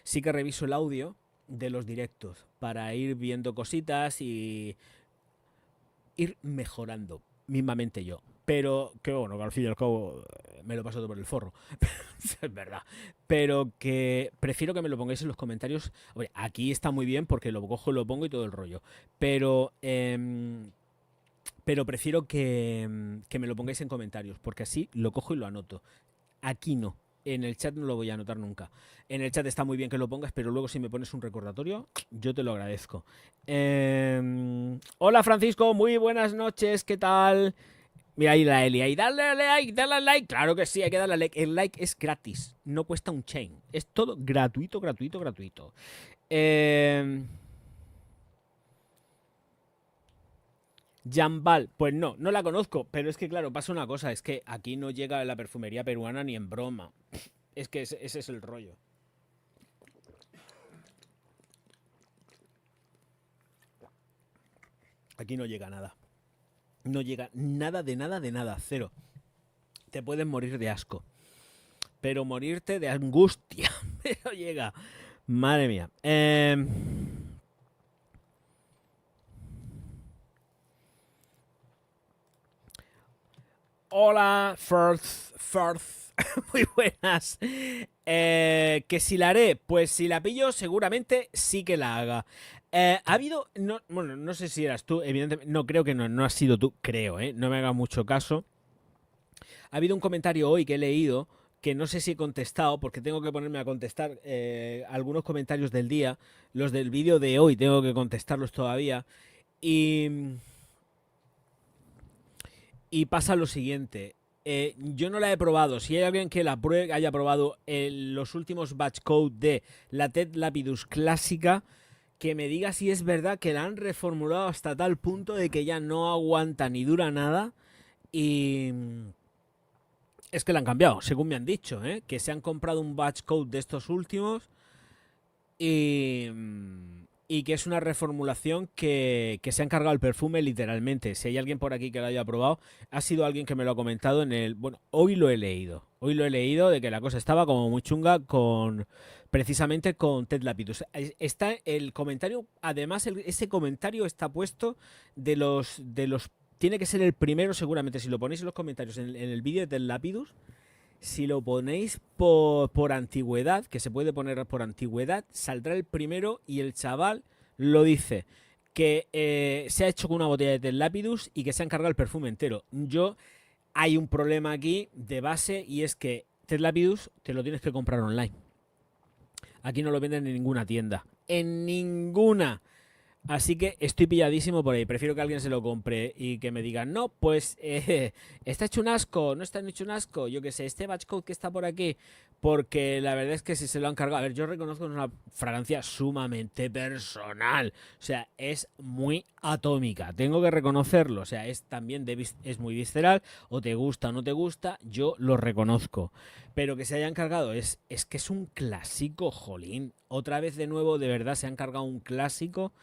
Sí que reviso el audio de los directos para ir viendo cositas y ir mejorando mismamente yo. Pero que bueno, que al fin y al cabo me lo paso todo por el forro. Es verdad. Pero que prefiero que me lo pongáis en los comentarios. Oye, aquí está muy bien porque lo cojo, lo pongo y todo el rollo. Pero prefiero que me lo pongáis en comentarios porque así lo cojo y lo anoto. Aquí no. En el chat no lo voy a anotar nunca. En el chat está muy bien que lo pongas, pero luego si me pones un recordatorio, yo te lo agradezco. Hola Francisco, muy buenas noches, ¿qué tal? Mira ahí la Eli, ahí dale like. Claro que sí, hay que darle like. El like es gratis, no cuesta un chain. Es todo gratuito. Jambal, pues no la conozco, pero es que claro, pasa una cosa, es que aquí no llega la perfumería peruana ni en broma. Es que ese es el rollo. Aquí no llega nada. No llega nada de nada, cero. Te puedes morir de asco. Pero morirte de angustia. Pero llega. Madre mía. Hola, Firth. Muy buenas. Que si la haré, pues si la pillo, seguramente sí que la haga. Ha habido. Bueno, no sé si eras tú, evidentemente. No, creo que no has sido tú, creo, no me hagas mucho caso. Ha habido un comentario hoy que he leído que no sé si he contestado, porque tengo que ponerme a contestar algunos comentarios del día. Los del vídeo de hoy tengo que contestarlos todavía. Y pasa lo siguiente. Yo no la he probado. Si hay alguien que la pruebe, haya probado los últimos batch code de la TED Lapidus clásica, que me diga si es verdad que la han reformulado hasta tal punto de que ya no aguanta ni dura nada. Y es que la han cambiado, según me han dicho, ¿eh? Que se han comprado un batch code de estos últimos y, y que es una reformulación que se ha encargado el perfume literalmente. Si hay alguien por aquí que lo haya probado, ha sido alguien que me lo ha comentado en el... Bueno, hoy lo he leído. Hoy lo he leído de que la cosa estaba como muy chunga con... Precisamente con Ted Lapidus. Está el comentario, además ese comentario está puesto de los tiene que ser el primero seguramente. Si lo ponéis en los comentarios en el vídeo de Ted Lapidus, si lo ponéis por antigüedad, que se puede poner por antigüedad, saldrá el primero y el chaval lo dice, que se ha hecho con una botella de Ted Lapidus y que se ha encargado el perfume entero. Hay un problema aquí de base y es que Ted Lapidus te lo tienes que comprar online. Aquí no lo venden en ninguna tienda. En ninguna. Así que estoy pilladísimo por ahí. Prefiero que alguien se lo compre y que me digan, no, pues está hecho un asco, no está hecho un asco. Yo qué sé, este batch code que está por aquí. Porque la verdad es que si se lo han cargado. A ver, yo reconozco que es una fragancia sumamente personal. O sea, es muy atómica. Tengo que reconocerlo. O sea, es también es muy visceral. O te gusta o no te gusta. Yo lo reconozco. Pero que se hayan cargado es que es un clásico, jolín. Otra vez de nuevo, de verdad, se han cargado un clásico.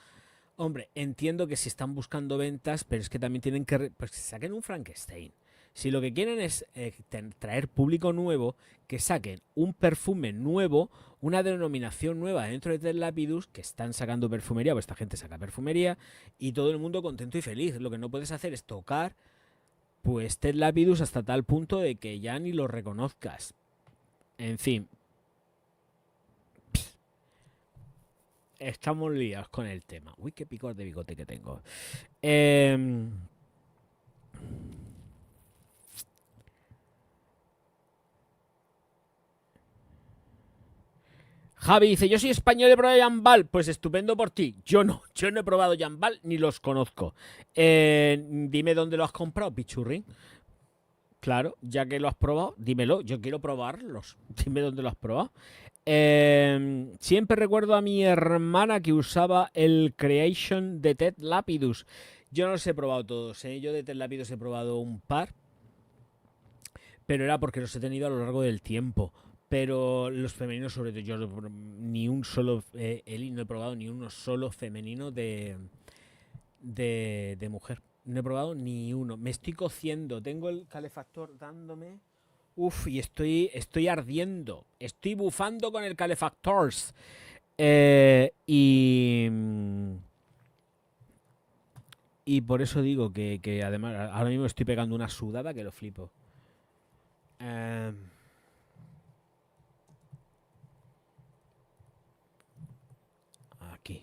Hombre, entiendo que si están buscando ventas, pero es que también tienen que... Pues que saquen un Frankenstein. Si lo que quieren es traer público nuevo, que saquen un perfume nuevo, una denominación nueva dentro de Ted Lapidus, que están sacando perfumería, pues esta gente saca perfumería, y todo el mundo contento y feliz. Lo que no puedes hacer es tocar, pues Ted Lapidus hasta tal punto de que ya ni lo reconozcas. En fin, estamos liados con el tema. Uy, qué picor de bigote que tengo. Javi dice, yo soy español y he probado Jambal. Pues estupendo por ti. Yo no he probado Jambal ni los conozco. Dime dónde lo has comprado, Pichurri. Claro, ya que lo has probado, dímelo. Yo quiero probarlos. Dime dónde lo has probado. Siempre recuerdo a mi hermana que usaba el Creation de Ted Lapidus. Yo no los he probado todos, ¿eh? Yo de Ted Lapidus he probado un par, pero era porque los he tenido a lo largo del tiempo. Pero los femeninos, sobre todo, yo ni un solo, Eli, no he probado ni uno solo femenino de mujer. No he probado ni uno. Me estoy cociendo, tengo el calefactor dándome... Uf, y estoy ardiendo. Estoy bufando con el calefactor. Y por eso digo que además ahora mismo estoy pegando una sudada que lo flipo. Aquí.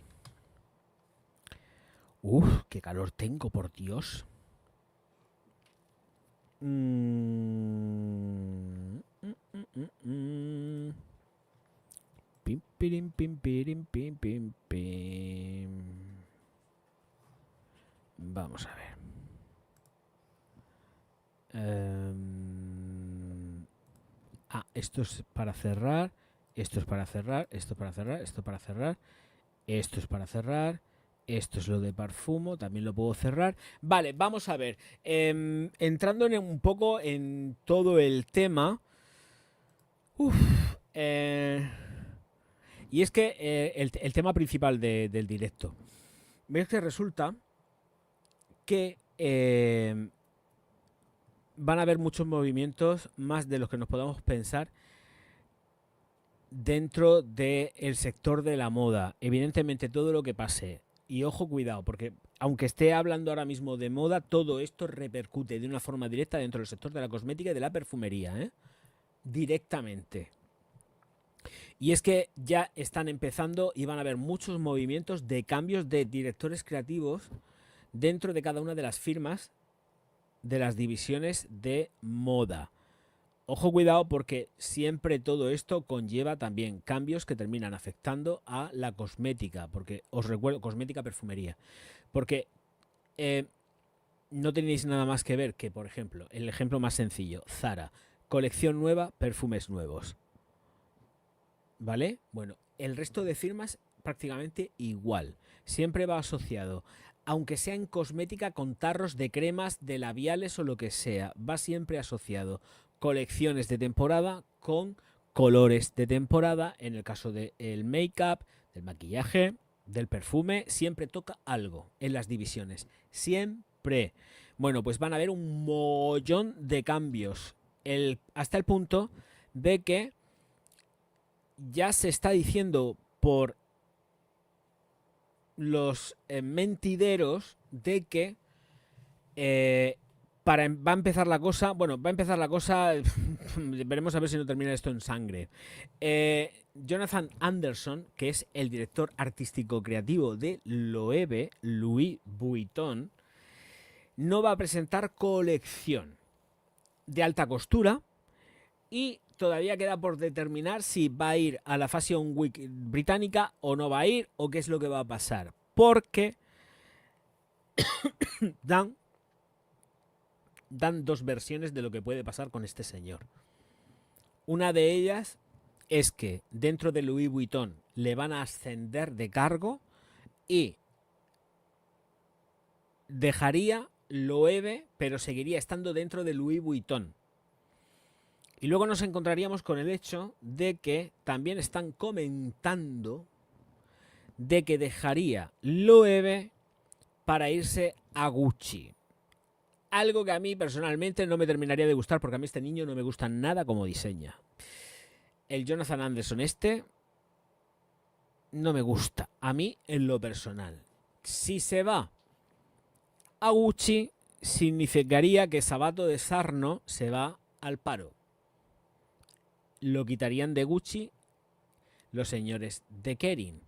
Uf, qué calor tengo, por Dios. Pim, pirim, pim, pirim, pim, pim, pim. Vamos a ver. Esto es para cerrar. Esto es para cerrar. Esto es para cerrar. Esto para cerrar. Esto es para cerrar. Esto es lo de parfumo. También lo puedo cerrar. Vale, vamos a ver. Entrando un poco en todo el tema. Y es que el tema principal del directo. Ves que resulta que van a haber muchos movimientos más de los que nos podamos pensar dentro del sector de la moda. Evidentemente todo lo que pase, y ojo, cuidado, porque aunque esté hablando ahora mismo de moda, todo esto repercute de una forma directa dentro del sector de la cosmética y de la perfumería, ¿eh? Directamente. Y es que ya están empezando y van a haber muchos movimientos de cambios de directores creativos dentro de cada una de las firmas de las divisiones de moda. Ojo, cuidado, porque siempre todo esto conlleva también cambios que terminan afectando a la cosmética, porque os recuerdo, cosmética, perfumería, porque no tenéis nada más que ver que, por ejemplo, el ejemplo más sencillo, Zara, colección nueva, perfumes nuevos. ¿Vale? Bueno, el resto de firmas prácticamente igual. Siempre va asociado, aunque sea en cosmética, con tarros de cremas, de labiales o lo que sea. Va siempre asociado colecciones de temporada con colores de temporada. En el caso del make-up, del maquillaje, del perfume, siempre toca algo en las divisiones. Siempre. Bueno, pues van a haber un mollón de cambios. Hasta el punto de que ya se está diciendo por los mentideros de que va a empezar la cosa, veremos a ver si no termina esto en sangre. Jonathan Anderson, que es el director artístico creativo de Loewe, Louis Vuitton, no va a presentar colección de alta costura y todavía queda por determinar si va a ir a la Fashion Week británica o no va a ir, o qué es lo que va a pasar. Porque dan dos versiones de lo que puede pasar con este señor. Una de ellas es que dentro de Louis Vuitton le van a ascender de cargo y dejaría Loewe, pero seguiría estando dentro de Louis Vuitton. Y luego nos encontraríamos con el hecho de que también están comentando de que dejaría Loewe para irse a Gucci. Algo que a mí personalmente no me terminaría de gustar, porque a mí este niño no me gusta nada como diseña. El Jonathan Anderson no me gusta, a mí en lo personal. Si se va a Gucci, significaría que Sabato de Sarno se va al paro. Lo quitarían de Gucci los señores de Kering,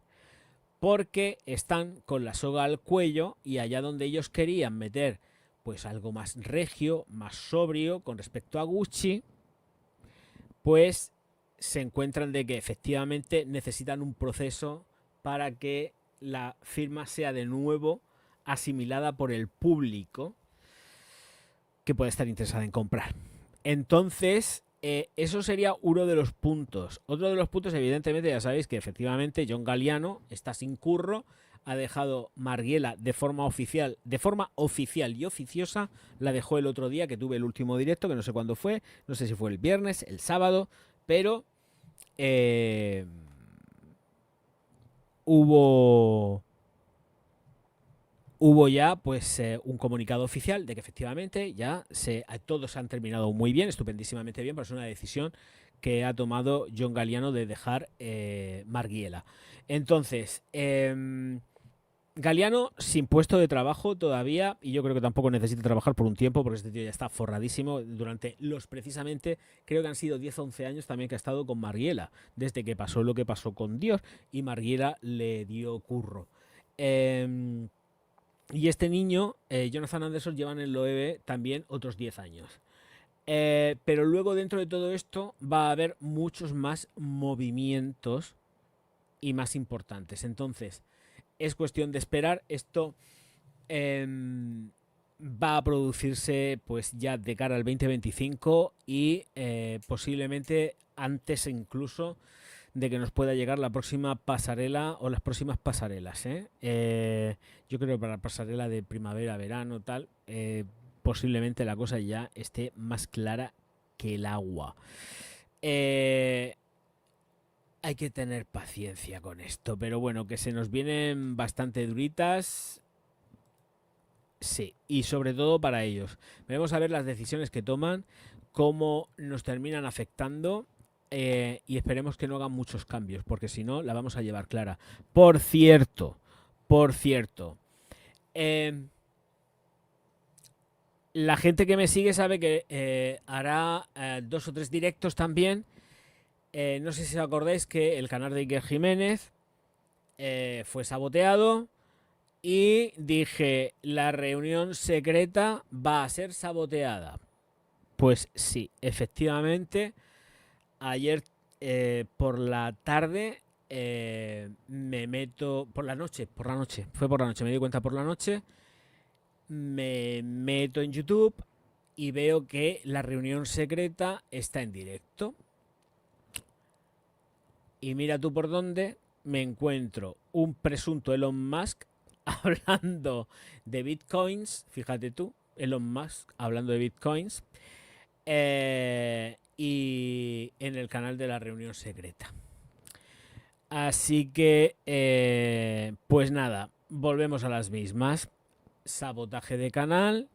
porque están con la soga al cuello y allá donde ellos querían meter pues algo más regio, más sobrio con respecto a Gucci, pues se encuentran de que efectivamente necesitan un proceso para que la firma sea de nuevo asimilada por el público que puede estar interesado en comprar. Entonces, eso sería uno de los puntos. Otro de los puntos, evidentemente, ya sabéis que efectivamente John Galliano está sin curro, ha dejado Margiela de forma oficial y oficiosa, la dejó el otro día que tuve el último directo, que no sé cuándo fue, no sé si fue el viernes, el sábado, pero hubo ya pues un comunicado oficial de que efectivamente ya todos han terminado muy bien, estupendísimamente bien, pero es una decisión que ha tomado John Galliano de dejar Margiela. Entonces, Galliano sin puesto de trabajo todavía, y yo creo que tampoco necesita trabajar por un tiempo, porque este tío ya está forradísimo durante precisamente, creo que han sido 10 o 11 años también que ha estado con Margiela, desde que pasó lo que pasó con Dios, y Margiela le dio curro. Y este niño, Jonathan Anderson, lleva en el Loewe también otros 10 años. Pero luego dentro de todo esto va a haber muchos más movimientos y más importantes. Entonces, es cuestión de esperar. Esto va a producirse pues ya de cara al 2025 y posiblemente antes incluso de que nos pueda llegar la próxima pasarela o las próximas pasarelas. Yo creo que para la pasarela de primavera-verano tal, posiblemente la cosa ya esté más clara que el agua. Hay que tener paciencia con esto, pero bueno, que se nos vienen bastante duritas. Sí, y sobre todo para ellos. Veremos a ver las decisiones que toman, cómo nos terminan afectando y esperemos que no hagan muchos cambios, porque si no, la vamos a llevar clara. Por cierto, la gente que me sigue sabe que hará 2 o 3 directos también. No sé si os acordáis que el canal de Iker Jiménez fue saboteado y dije, la reunión secreta va a ser saboteada. Pues sí, efectivamente, ayer por la tarde me meto, fue por la noche, me di cuenta por la noche me meto en YouTube y veo que la reunión secreta está en directo. Y mira tú por dónde me encuentro un presunto Elon Musk hablando de bitcoins. Fíjate tú, Elon Musk hablando de bitcoins. Y en el canal de la reunión secreta. Así que, pues nada, volvemos a las mismas. Sabotaje de canal.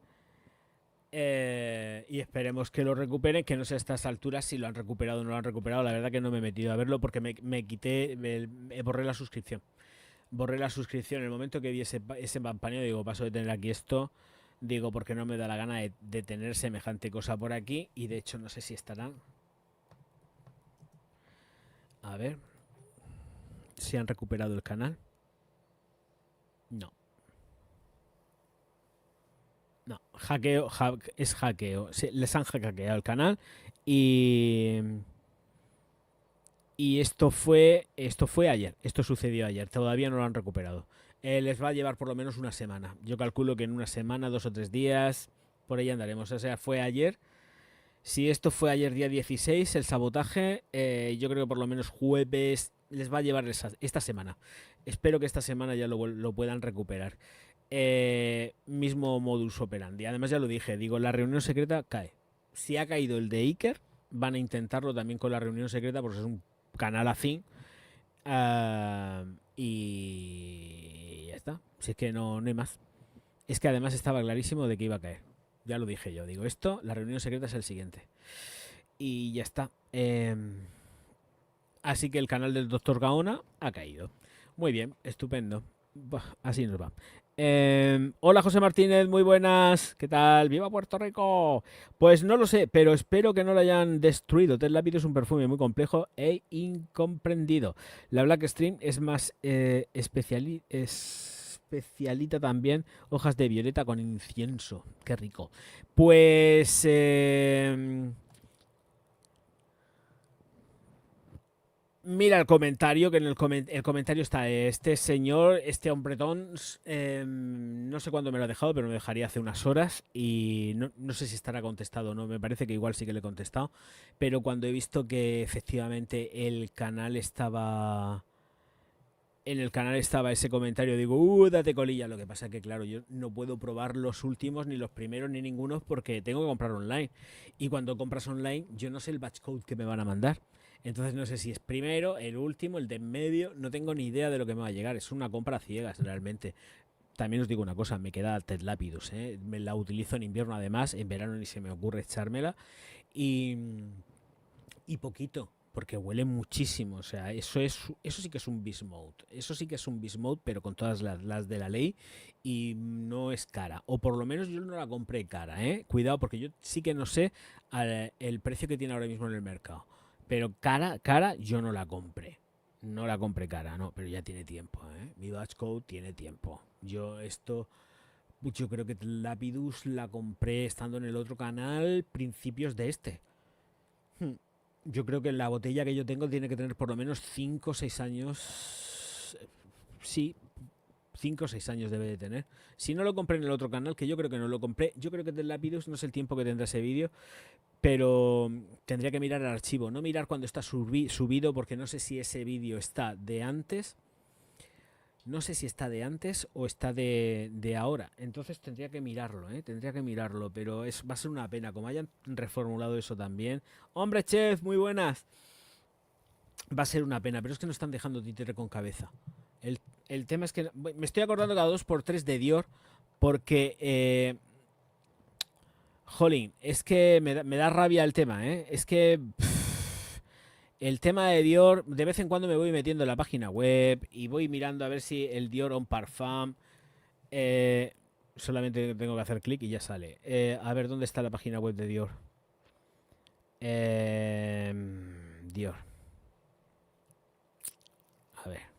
Y esperemos que lo recuperen, que no sé a estas alturas si lo han recuperado o no lo han recuperado. La verdad que no me he metido a verlo porque me quité, borré la suscripción. Borré la suscripción en el momento que vi ese pampaneo. Digo, paso de tener aquí esto. Digo, porque no me da la gana de tener semejante cosa por aquí. Y de hecho no sé si estarán. A ver si han recuperado el canal. No. No, hackeo, es hackeo. Les han hackeado el canal y esto fue ayer. Esto sucedió ayer. Todavía no lo han recuperado. Les va a llevar por lo menos una semana. Yo calculo que en una semana, 2 o 3 días, por ahí andaremos. O sea, fue ayer. Si esto fue ayer día 16, el sabotaje, yo creo que por lo menos jueves les va a llevar esta semana. Espero que esta semana ya lo puedan recuperar. Mismo modus operandi. Además ya lo dije, digo, la reunión secreta cae. Si ha caído el de Iker, van a intentarlo también con la reunión secreta porque es un canal afín. Y ya está. Si es que no hay más. Es que además estaba clarísimo de que iba a caer. Ya lo dije yo. Digo, la reunión secreta es el siguiente. Y ya está. Así que el canal del Dr. Gaona ha caído. Muy bien, estupendo. Así nos va. Hola José Martínez, muy buenas. ¿Qué tal? ¡Viva Puerto Rico! Pues no lo sé, pero espero que no lo hayan destruido. Ted Lápido es un perfume muy complejo e incomprendido. La Black Stream es más especialita también. Hojas de violeta con incienso. Qué rico. Pues... mira el comentario, que en el comentario está este señor, este hombretón, no sé cuándo me lo ha dejado, pero me dejaría hace unas horas y no sé si estará contestado o no, me parece que igual sí que le he contestado, pero cuando he visto que efectivamente en el canal estaba ese comentario, digo, date colilla. Lo que pasa es que, claro, yo no puedo probar los últimos, ni los primeros, ni ninguno, porque tengo que comprar online. Y cuando compras online, yo no sé el batch code que me van a mandar. Entonces no sé si es primero, el último, el de en medio, no tengo ni idea de lo que me va a llegar. Es una compra a ciegas, realmente. También os digo una cosa, me queda Ted Lapidus, ¿eh? Me la utilizo en invierno además, en verano ni se me ocurre echármela. Y, y poquito, porque huele muchísimo. O sea, eso sí que es un beast mode. Eso sí que es un beast mode, pero con todas las de la ley. Y no es cara. O por lo menos yo no la compré cara, ¿eh? Cuidado, porque yo sí que no sé el precio que tiene ahora mismo en el mercado. Pero cara, yo no la compré. No la compré cara, no, pero ya tiene tiempo, ¿eh? Mi batch code tiene tiempo. Yo creo que Lapidus la compré estando en el otro canal principios de este. Hmm. Yo creo que la botella que yo tengo tiene que tener por lo menos 5 o 6 años. Sí, 5 o 6 años debe de tener. Si no lo compré en el otro canal, que yo creo que no lo compré, yo creo que del Lapidus no sé el tiempo que tendrá ese vídeo, pero tendría que mirar el archivo, no mirar cuando está subido, porque no sé si ese vídeo está de antes. No sé si está de antes o está de ahora. Entonces tendría que mirarlo, ¿eh? Tendría que mirarlo, pero va a ser una pena. Como hayan reformulado eso también. Hombre, chef, muy buenas. Va a ser una pena, pero es que no están dejando títere con cabeza. El tema es que me estoy acordando cada 2 por 3 de Dior, porque... jolín, es que me da rabia el tema, ¿eh? Es que... el tema de Dior, de vez en cuando me voy metiendo en la página web y voy mirando a ver si el Dior On Parfum... solamente tengo que hacer clic y ya sale. A ver, ¿dónde está la página web de Dior? Dior. A ver.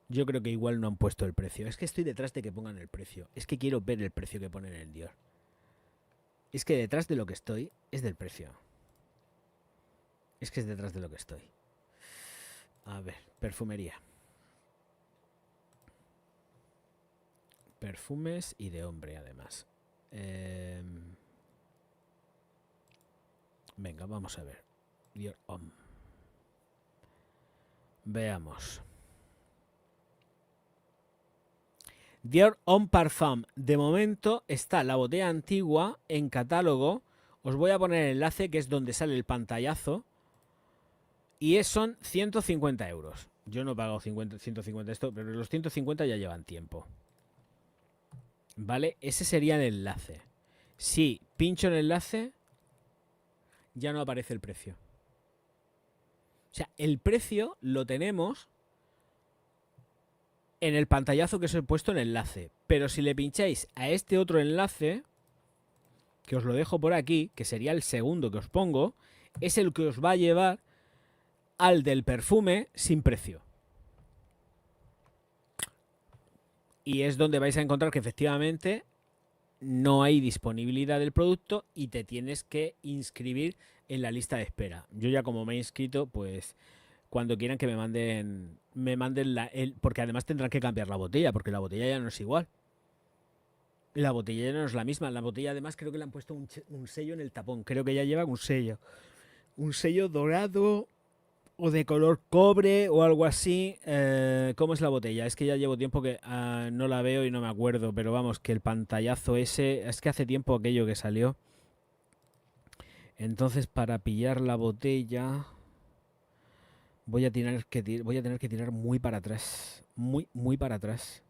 Yo creo que igual no han puesto el precio. Es que estoy detrás de que pongan el precio. Es que quiero ver el precio que ponen en Dior. Es que detrás de lo que estoy es del precio. Es que es detrás de lo que estoy. A ver, perfumería. Perfumes y de hombre, además. Venga, vamos a ver. Dior Homme. Veamos. Dior Homme Parfum. De momento está la botella antigua en catálogo. Os voy a poner el enlace, que es donde sale el pantallazo. Y son 150 euros. Yo no he pagado 150 esto, pero los 150 ya llevan tiempo. ¿Vale? Ese sería el enlace. Si pincho el enlace, ya no aparece el precio. O sea, el precio lo tenemos en el pantallazo que os he puesto en el enlace. Pero si le pincháis a este otro enlace, que os lo dejo por aquí, que sería el segundo que os pongo, es el que os va a llevar al del perfume sin precio. Y es donde vais a encontrar que efectivamente no hay disponibilidad del producto y te tienes que inscribir en la lista de espera. Yo ya como me he inscrito, pues cuando quieran que me manden porque además tendrán que cambiar la botella, porque la botella ya no es igual. La botella ya no es la misma. La botella además creo que le han puesto un sello en el tapón. Creo que ya lleva un sello. Un sello dorado o de color cobre o algo así. ¿Cómo es la botella? Es que ya llevo tiempo que no la veo y no me acuerdo, pero vamos, que el pantallazo ese, es que hace tiempo aquello que salió. Entonces, para pillar la botella voy a tener que tirar muy para atrás, muy para atrás.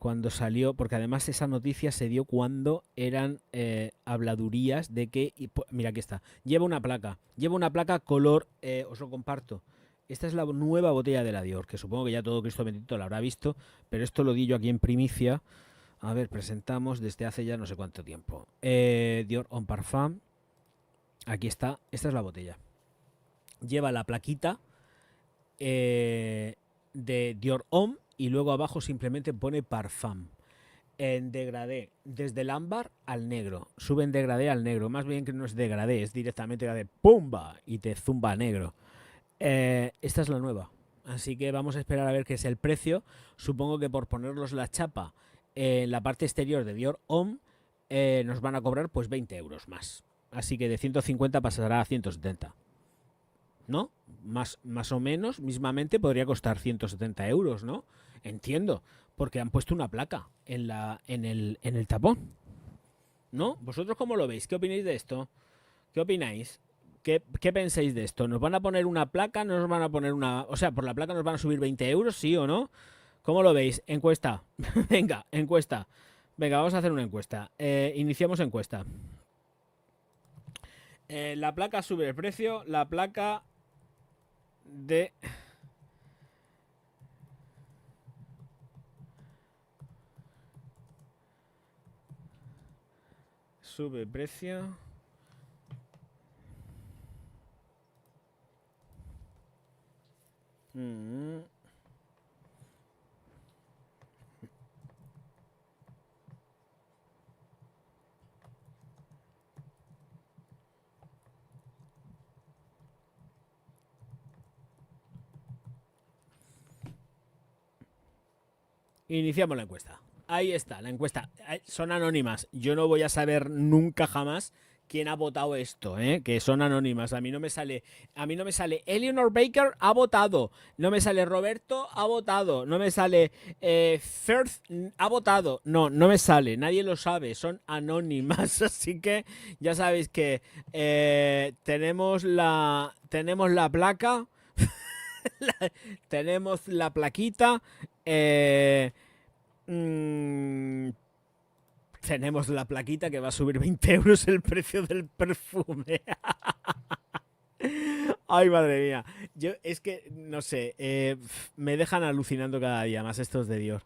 Cuando salió, porque además esa noticia se dio cuando eran habladurías de que, mira, aquí está, lleva una placa color, os lo comparto. Esta es la nueva botella de la Dior, que supongo que ya todo Cristo bendito la habrá visto, pero esto lo di yo aquí en primicia. A ver, presentamos desde hace ya no sé cuánto tiempo. Dior Homme Parfum. Aquí está, esta es la botella. Lleva la plaquita de Dior Homme y luego abajo simplemente pone Parfum. En degradé, desde el ámbar al negro. Sube en degradé al negro. Más bien que no es degradé, es directamente de ¡pumba! Y te zumba a negro. Esta es la nueva. Así que vamos a esperar a ver qué es el precio. Supongo que por ponerlos la chapa en la parte exterior de Dior Homme nos van a cobrar pues 20 euros más. Así que de 150 pasará a 170. ¿No? Más o menos, mismamente podría costar 170 euros, ¿no? Entiendo, porque han puesto una placa en el tapón, ¿no? ¿Vosotros cómo lo veis? ¿Qué opináis de esto? ¿Qué opináis? ¿Qué pensáis de esto? ¿Nos van a poner una placa? ¿No nos van a poner una...? O sea, por la placa nos van a subir 20 euros, ¿sí o no? ¿Cómo lo veis? Encuesta. Venga, encuesta. Venga, vamos a hacer una encuesta. Iniciamos encuesta. La placa sube el precio. La placa de... Sube precio. Iniciamos la encuesta. Ahí está, la encuesta. Son anónimas. Yo no voy a saber nunca jamás quién ha votado esto, que son anónimas. A mí no me sale Eleanor Baker ha votado, no me sale Roberto ha votado, no me sale Firth ha votado, no me sale, nadie lo sabe, son anónimas. Así que ya sabéis que tenemos la placa, tenemos la plaquita. Tenemos la plaquita que va a subir 20 euros el precio del perfume. Ay, madre mía. Yo es que, no sé, me dejan alucinando cada día más estos de Dior.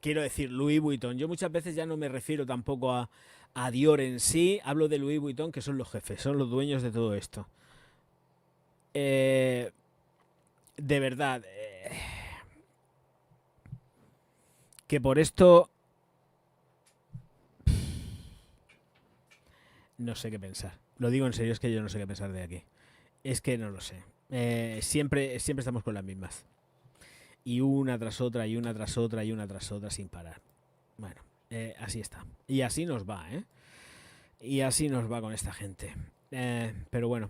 Quiero decir, Louis Vuitton. Yo muchas veces ya no me refiero tampoco a Dior en sí. Hablo de Louis Vuitton, que son los jefes, son los dueños de todo esto. De verdad. Que por esto... No sé qué pensar. Lo digo en serio, es que yo no sé qué pensar de aquí. Es que no lo sé. Siempre estamos con las mismas. y una tras otra, y una tras otra, y una tras otra sin parar. Bueno, así está. Y así nos va, ¿eh? Y así nos va con esta gente. Pero bueno.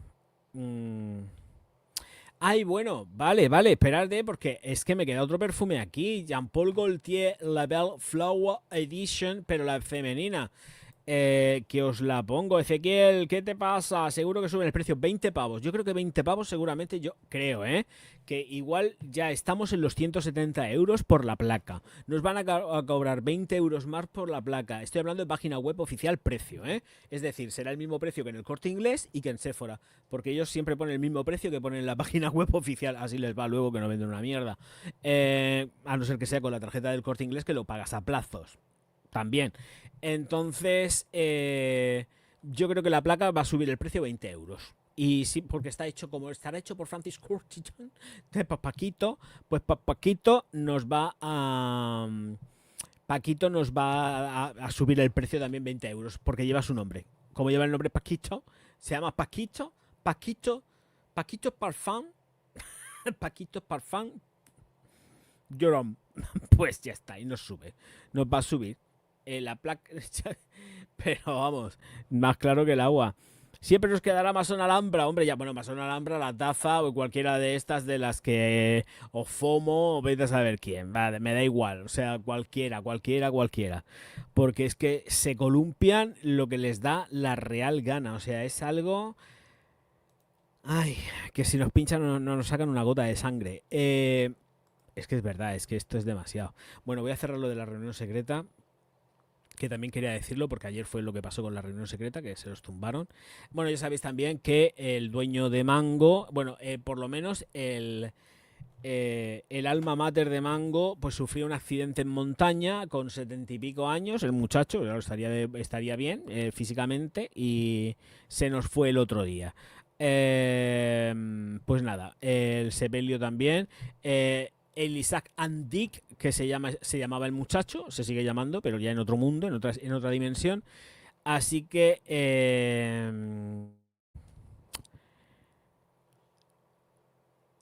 Ay, bueno, vale, espérate, porque es que me queda otro perfume aquí. Jean Paul Gaultier La Belle Flower Edition, pero la femenina. Que os la pongo. Ezequiel, ¿qué te pasa? Seguro que suben el precio. 20 pavos. Yo creo que 20 pavos seguramente, yo creo, que igual ya estamos en los 170 euros por la placa. Nos van a cobrar 20 euros más por la placa. Estoy hablando de página web oficial precio, Es decir, será el mismo precio que en el Corte Inglés y que en Sephora. Porque ellos siempre ponen el mismo precio que ponen en la página web oficial. Así les va luego, que no venden una mierda. A no ser que sea con la tarjeta del Corte Inglés, que lo pagas a plazos. También. Entonces, yo creo que la placa va a subir el precio 20 euros. Y sí, porque está hecho como estará hecho por Francis Curtiton de Paquito, pues Paquito nos va a. Paquito nos va a subir el precio también 20 euros, porque lleva su nombre. Como lleva el nombre Paquito, se llama Paquito Parfum, Paquito Parfum Jerome. Pues ya está, y nos sube. Nos va a subir la placa. Pero vamos, más claro que el agua. Siempre nos quedará Mason Alhambra. Hombre, ya, bueno, Mason Alhambra, la taza o cualquiera de estas de las que. O FOMO, o vete a saber quién. Vale, me da igual. O sea, cualquiera. Porque es que se columpian lo que les da la real gana. O sea, es algo. Ay, que si nos pinchan no nos sacan una gota de sangre. Es que es verdad, es que esto es demasiado. Bueno, voy a cerrar lo de la reunión secreta, que también quería decirlo porque ayer fue lo que pasó con la reunión secreta, que se los tumbaron. Bueno, ya sabéis también que el dueño de Mango, bueno, por lo menos el alma mater de Mango, pues sufrió un accidente en montaña con 70 y pico años, el muchacho, claro, estaría bien físicamente, y se nos fue el otro día. Pues nada, el sepelio también. El Isaac Andic, que se llamaba el muchacho, se sigue llamando, pero ya en otro mundo, en otra dimensión. Así que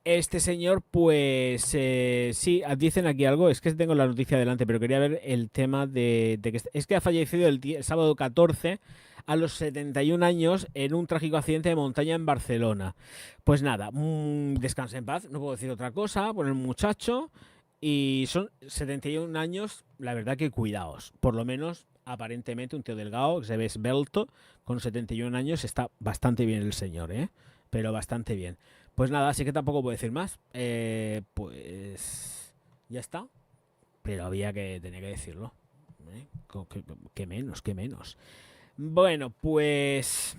este señor, pues sí, dicen aquí algo, es que tengo la noticia delante, pero quería ver el tema de que es que ha fallecido el sábado 14 a los 71 años en un trágico accidente de montaña en Barcelona. Pues nada, descanse en paz, no puedo decir otra cosa, por el muchacho. Y son 71 años, la verdad que cuidaos. Por lo menos, aparentemente, un tío delgado, que se ve esbelto, con 71 años, está bastante bien el señor, pero bastante bien. Pues nada, así que tampoco puedo decir más. Pues ya está. Pero tenía que decirlo. ¿Qué menos? Bueno, pues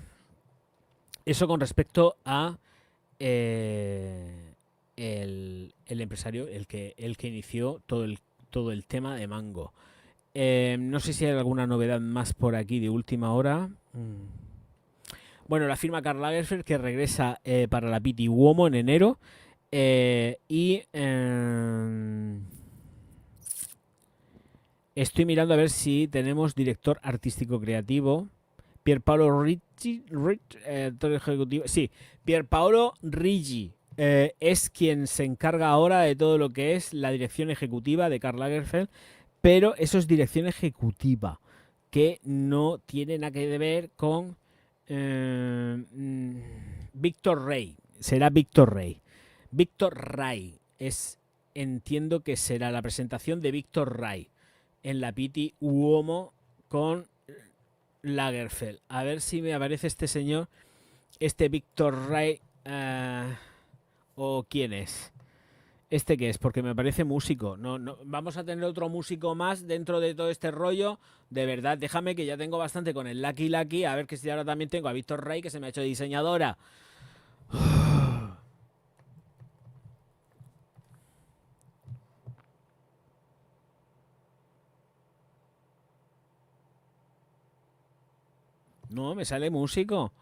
eso con respecto a el empresario, el que inició todo el tema de Mango. No sé si hay alguna novedad más por aquí de última hora. Bueno, la firma Karl Lagerfeld, que regresa para la Pitti Uomo en enero. Estoy mirando a ver si tenemos director artístico creativo. Pierpaolo Ricci, director ejecutivo. Sí, Pierpaolo Ricci es quien se encarga ahora de todo lo que es la dirección ejecutiva de Karl Lagerfeld, pero eso es dirección ejecutiva, que no tiene nada que ver con Víctor Rey. Será Víctor Rey. Víctor Ray entiendo que será la presentación de Víctor Ray en la Pitti Uomo con Lagerfeld. A ver si me aparece este señor, este Víctor Ray, o quién es. ¿Este qué es? Porque me parece músico. No, vamos a tener otro músico más dentro de todo este rollo. De verdad, déjame, que ya tengo bastante con el Lucky Lucky. A ver que si ahora también tengo a Víctor Ray, que se me ha hecho diseñadora. No, me sale músico.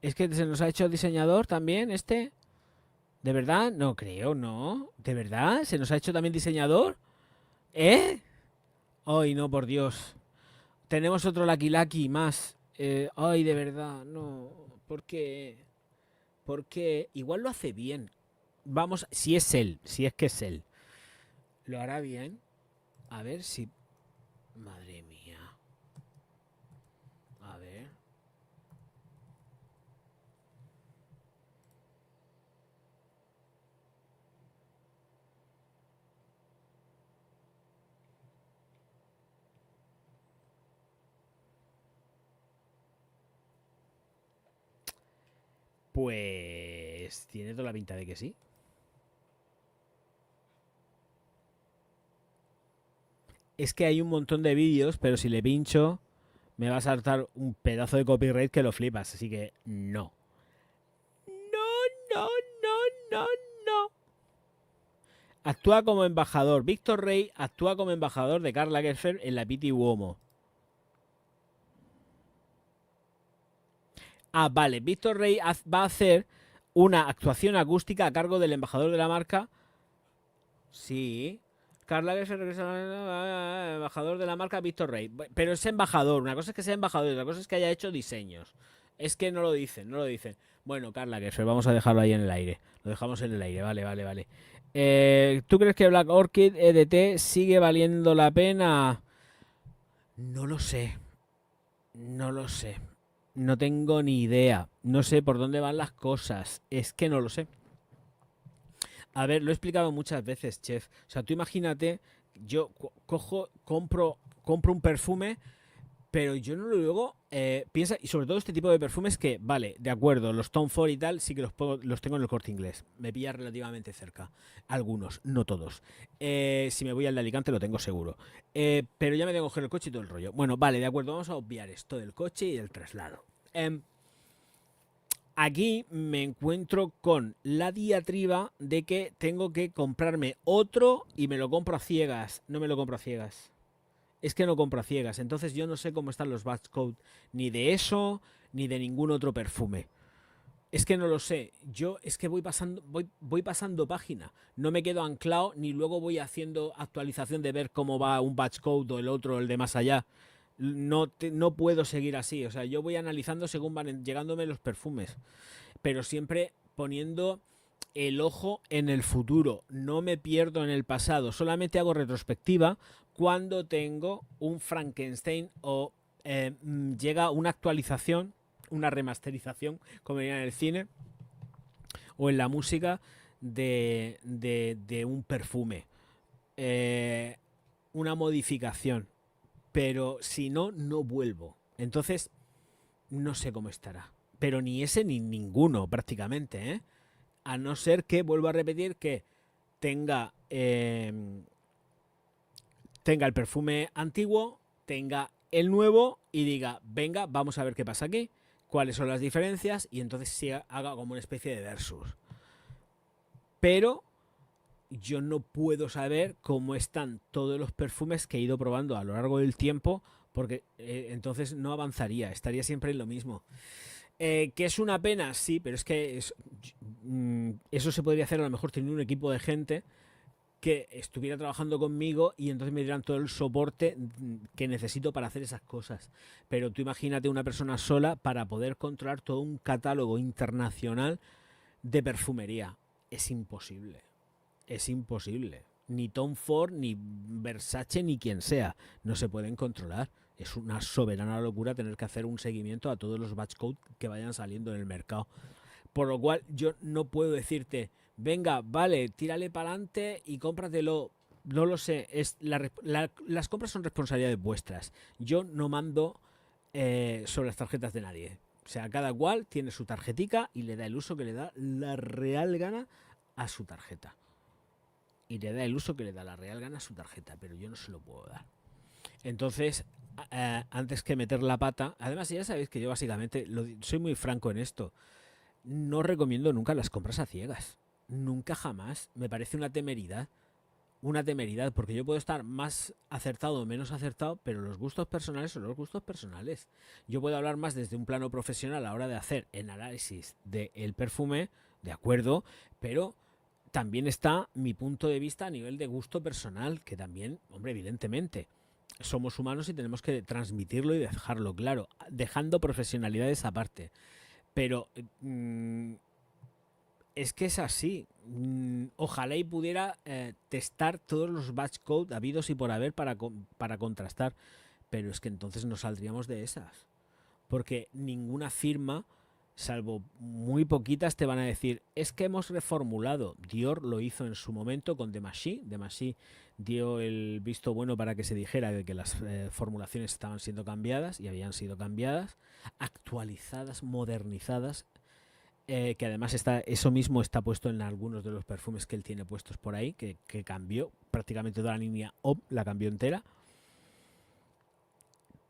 Es que se nos ha hecho diseñador también este. ¿De verdad? No creo, no. ¿De verdad? ¿Se nos ha hecho también diseñador? ¿Eh? Ay, no, por Dios. Tenemos otro Lucky Lucky más. Ay, de verdad, no. ¿Por qué? Porque igual lo hace bien. Vamos, si es él, si es que es él. Lo hará bien. A ver si... Madre mía. A ver. Pues tiene toda la pinta de que sí. Es que hay un montón de vídeos, pero si le pincho me va a saltar un pedazo de copyright que lo flipas. Así que no. No, no, no, no, no. Actúa como embajador. Víctor Rey actúa como embajador de Karl Lagerfeld en la Pitti Uomo. Ah, vale. Víctor Rey va a hacer una actuación acústica a cargo del embajador de la marca. Sí. Karl Lagerfeld regresa embajador de la marca Víctor Rey. Pero es embajador. Una cosa es que sea embajador y otra cosa es que haya hecho diseños. Es que no lo dicen, no lo dicen. Bueno, Karl Lagerfeld, vamos a dejarlo ahí en el aire. Lo dejamos en el aire, vale, vale, vale. ¿Tú crees que Black Orchid EDT sigue valiendo la pena? No lo sé. No lo sé. No tengo ni idea. No sé por dónde van las cosas. Es que no lo sé. A ver, lo he explicado muchas veces, chef. O sea, tú imagínate, yo compro un perfume, pero yo no luego piensa, y sobre todo este tipo de perfumes que, vale, de acuerdo, los Tom Ford y tal, sí que los tengo en el Corte Inglés. Me pilla relativamente cerca. Algunos, no todos. Si me voy al de Alicante lo tengo seguro. Pero ya me tengo que coger el coche y todo el rollo. Bueno, vale, de acuerdo, vamos a obviar esto del coche y del traslado. Aquí me encuentro con la diatriba de que tengo que comprarme otro y me lo compro a ciegas. No me lo compro a ciegas. Es que no compro a ciegas. Entonces yo no sé cómo están los batch code ni de eso ni de ningún otro perfume. Es que no lo sé. Yo es que voy pasando página. No me quedo anclado ni luego voy haciendo actualización de ver cómo va un batch code o el otro, el de más allá. No puedo seguir así. O sea, yo voy analizando según van llegándome los perfumes. Pero siempre poniendo el ojo en el futuro. No me pierdo en el pasado. Solamente hago retrospectiva cuando tengo un Frankenstein o llega una actualización, una remasterización, como dirían en el cine o en la música, de un perfume. Una modificación. Pero si no, no vuelvo. Entonces, no sé cómo estará. Pero ni ese ni ninguno prácticamente, ¿eh? A no ser que, vuelvo a repetir, que tenga tenga el perfume antiguo, tenga el nuevo y diga, venga, vamos a ver qué pasa aquí, cuáles son las diferencias y entonces sí haga como una especie de versus. Pero yo no puedo saber cómo están todos los perfumes que he ido probando a lo largo del tiempo porque entonces no avanzaría, estaría siempre en lo mismo. Que es una pena, sí, pero es que eso se podría hacer a lo mejor teniendo un equipo de gente que estuviera trabajando conmigo y entonces me dieran todo el soporte que necesito para hacer esas cosas. Pero tú imagínate una persona sola para poder controlar todo un catálogo internacional de perfumería. Es imposible. Es imposible. Ni Tom Ford, ni Versace, ni quien sea. No se pueden controlar. Es una soberana locura tener que hacer un seguimiento a todos los batch code que vayan saliendo en el mercado. Por lo cual yo no puedo decirte, venga, vale, tírale para adelante y cómpratelo. No lo sé, las compras son responsabilidades vuestras. Yo no mando sobre las tarjetas de nadie. O sea, cada cual tiene su tarjetica y le da el uso que le da la real gana a su tarjeta. Y le da el uso que le da la real gana a su tarjeta, pero yo no se lo puedo dar. Entonces, antes que meter la pata, además ya sabéis que yo básicamente soy muy franco en esto. No recomiendo nunca las compras a ciegas. Nunca jamás. Me parece una temeridad. Una temeridad, porque yo puedo estar más acertado o menos acertado, pero los gustos personales son los gustos personales. Yo puedo hablar más desde un plano profesional a la hora de hacer el análisis del perfume, de acuerdo, pero también está mi punto de vista a nivel de gusto personal, que también, hombre, evidentemente, somos humanos y tenemos que transmitirlo y dejarlo claro, dejando profesionalidades aparte. Pero es que es así. Ojalá y pudiera testar todos los batch code habidos y por haber para contrastar. Pero es que entonces no saldríamos de esas. Porque ninguna firma, salvo muy poquitas, te van a decir, es que hemos reformulado. Dior lo hizo en su momento con Demacy. Demacy dio el visto bueno para que se dijera de que las formulaciones estaban siendo cambiadas y habían sido cambiadas, actualizadas, modernizadas, que además eso mismo está puesto en algunos de los perfumes que él tiene puestos por ahí, que cambió prácticamente toda la línea OM, la cambió entera.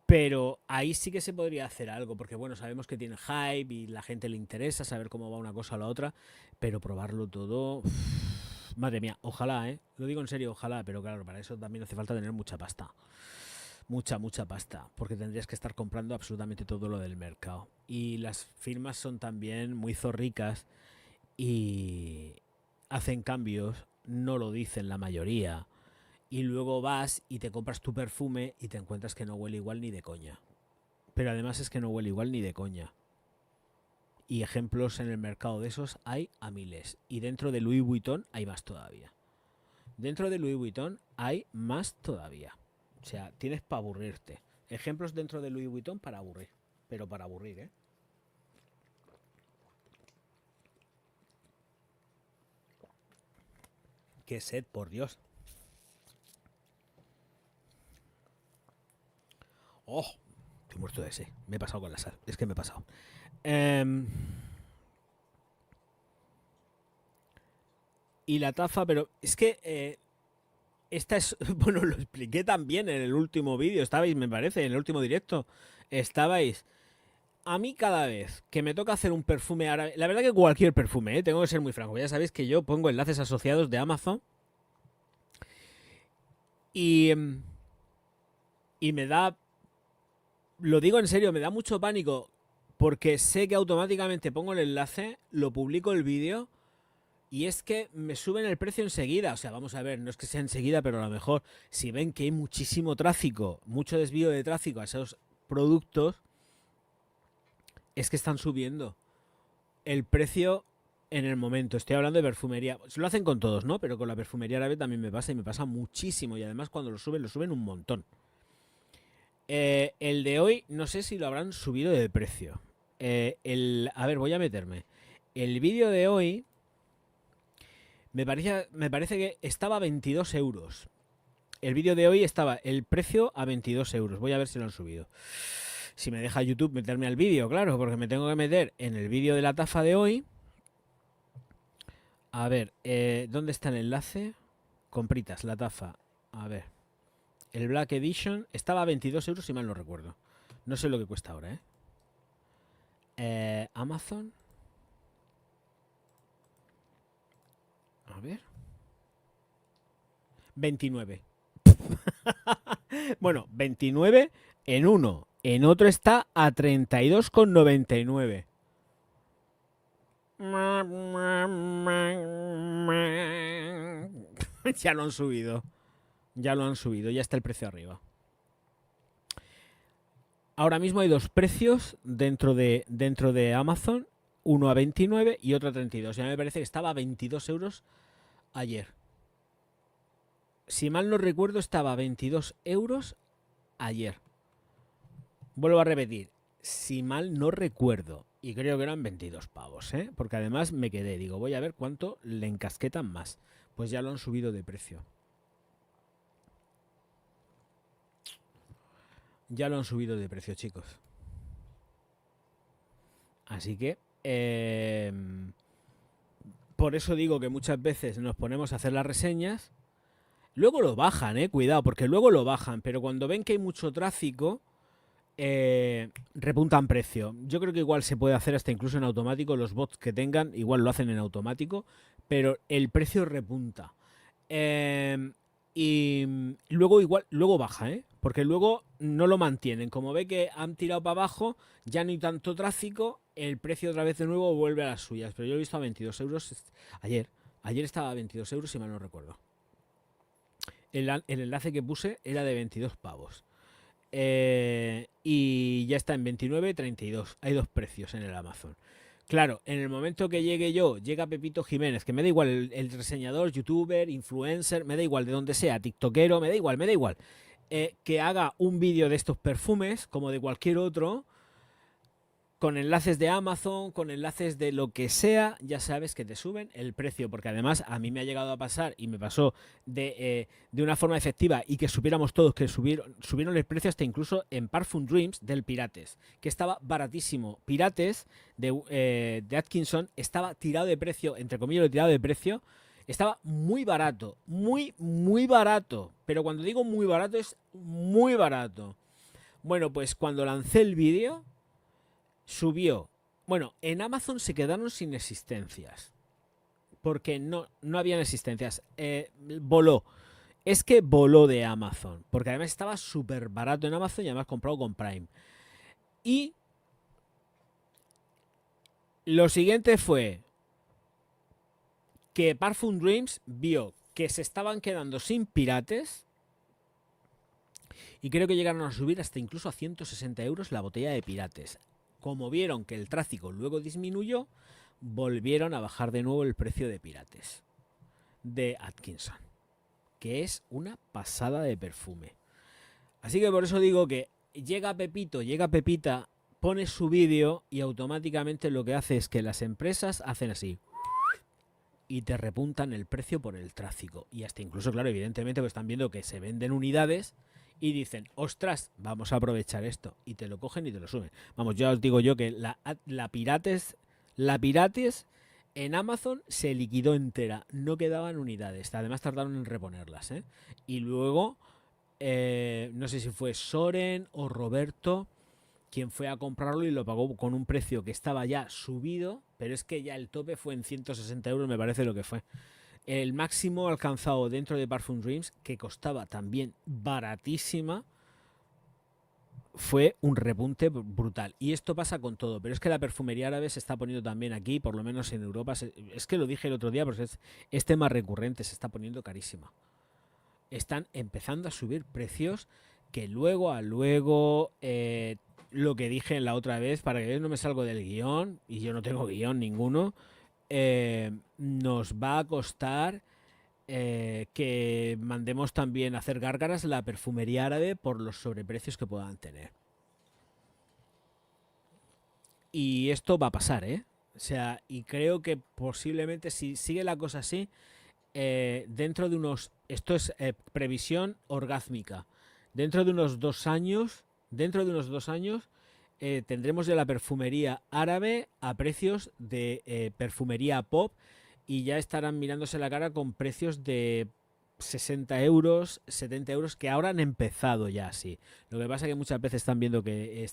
Pero ahí sí que se podría hacer algo, porque bueno, sabemos que tiene hype y la gente le interesa saber cómo va una cosa o la otra, pero probarlo todo, madre mía, ojalá, lo digo en serio, ojalá, pero claro, para eso también hace falta tener mucha pasta. Mucha pasta, porque tendrías que estar comprando absolutamente todo lo del mercado. Y las firmas son también muy zorricas y hacen cambios, no lo dicen la mayoría. Y luego vas y te compras tu perfume y te encuentras que no huele igual ni de coña. Pero además es que no huele igual ni de coña. Y ejemplos en el mercado de esos hay a miles. Y dentro de Louis Vuitton hay más todavía. Dentro de Louis Vuitton hay más todavía. O sea, tienes para aburrirte. Ejemplos dentro de Louis Vuitton para aburrir. Pero para aburrir, ¿eh? Qué sed, por Dios. ¡Oh! Estoy muerto de sed. Me he pasado con la sal. Es que me he pasado. Y la taza, pero es que esta es, bueno, lo expliqué también en el último vídeo, estabais, me parece, en el último directo, estabais. A mí cada vez que me toca hacer un perfume árabe, la verdad que cualquier perfume, tengo que ser muy franco, ya sabéis que yo pongo enlaces asociados de Amazon y me da, lo digo en serio, me da mucho pánico porque sé que automáticamente pongo el enlace, lo publico el vídeo y es que me suben el precio enseguida. O sea, vamos a ver, no es que sea enseguida, pero a lo mejor si ven que hay muchísimo tráfico, mucho desvío de tráfico a esos productos, es que están subiendo el precio en el momento. Estoy hablando de perfumería. Lo hacen con todos, ¿no? Pero con la perfumería árabe también me pasa y me pasa muchísimo. Y además cuando lo suben un montón. El de hoy, no sé si lo habrán subido de precio. A ver, voy a meterme. El vídeo de hoy me parece que estaba a 22 euros. El vídeo de hoy estaba el precio a 22 euros. Voy a ver si lo han subido. Si me deja YouTube meterme al vídeo, claro, porque me tengo que meter en el vídeo de la taza de hoy. A ver, ¿dónde está el enlace? Compritas, la taza. A ver. El Black Edition estaba a 22 euros, si mal no recuerdo. No sé lo que cuesta ahora, Amazon. A ver. 29. Bueno, 29 en uno. En otro está a 32,99. Ya lo han subido. Ya lo han subido. Ya está el precio arriba. Ahora mismo hay dos precios dentro de Amazon. Uno a 29 y otro a 32. Ya me parece que estaba a 22 euros ayer. Si mal no recuerdo, estaba a 22 euros ayer. Vuelvo a repetir. Si mal no recuerdo. Y creo que eran 22 pavos, ¿eh? Porque además me quedé. Digo, voy a ver cuánto le encasquetan más. Pues ya lo han subido de precio. Ya lo han subido de precio, chicos. Así que... por eso digo que muchas veces nos ponemos a hacer las reseñas. Luego lo bajan, cuidado, porque luego lo bajan. Pero cuando ven que hay mucho tráfico, repuntan precio. Yo creo que igual se puede hacer hasta incluso en automático. Los bots que tengan igual lo hacen en automático. Pero el precio repunta. Y luego baja, porque luego no lo mantienen. Como ve que han tirado para abajo, ya no hay tanto tráfico, el precio otra vez de nuevo vuelve a las suyas. Pero yo lo he visto a 22 euros ayer. Ayer estaba a 22 euros, si mal no recuerdo. El enlace que puse era de 22 pavos. Y ya está en 29, 32. Hay dos precios en el Amazon. Claro, en el momento que llegue yo, llega Pepito Jiménez, que me da igual el reseñador, youtuber, influencer, me da igual de donde sea, tiktokero, me da igual. Que haga un vídeo de estos perfumes, como de cualquier otro, con enlaces de Amazon, con enlaces de lo que sea, ya sabes que te suben el precio, porque además a mí me ha llegado a pasar y me pasó de una forma efectiva y que supiéramos todos que subieron el precio hasta incluso en Parfum Dreams del Pirates, que estaba baratísimo. Pirates de Atkinson estaba tirado de precio, entre comillas, tirado de precio, estaba muy barato, muy barato, pero cuando digo muy barato es muy barato. Bueno, pues cuando lancé el vídeo subió. Bueno, en Amazon se quedaron sin existencias. Porque no habían existencias. Voló. Es que voló de Amazon. Porque además estaba súper barato en Amazon y además comprado con Prime. Y lo siguiente fue que Parfum Dreams vio que se estaban quedando sin pirates. Y creo que llegaron a subir hasta incluso a 160 euros la botella de pirates. Como vieron que el tráfico luego disminuyó, volvieron a bajar de nuevo el precio de pirates de Atkinson, que es una pasada de perfume. Así que por eso digo que llega Pepito, llega Pepita, pone su vídeo y automáticamente lo que hace es que las empresas hacen así y te repuntan el precio por el tráfico. Y hasta incluso, claro, evidentemente pues están viendo que se venden unidades y dicen, ostras, vamos a aprovechar esto. Y te lo cogen y te lo suben. Vamos, ya os digo yo que la Pirates en Amazon se liquidó entera. No quedaban unidades. Además tardaron en reponerlas, ¿eh? Y luego, no sé si fue Soren o Roberto quien fue a comprarlo y lo pagó con un precio que estaba ya subido, pero es que ya el tope fue en 160 euros, me parece lo que fue. El máximo alcanzado dentro de Parfum Dreams, que costaba también baratísima, fue un repunte brutal. Y esto pasa con todo, pero es que la perfumería árabe se está poniendo también aquí, por lo menos en Europa. Es que lo dije el otro día, porque es tema recurrente, se está poniendo carísima. Están empezando a subir precios que luego lo que dije la otra vez, para que no me salgo del guión, y yo no tengo guión ninguno, nos va a costar que mandemos también a hacer gárgaras la perfumería árabe por los sobreprecios que puedan tener. Y esto va a pasar, ¿eh? O sea, y creo que posiblemente si sigue la cosa así, dentro de unos... Esto es previsión orgásmica. Dentro de unos 2 años, tendremos ya la perfumería árabe a precios de perfumería pop y ya estarán mirándose la cara con precios de 60 euros, 70 euros, que ahora han empezado ya así. Lo que pasa es que muchas veces están viendo que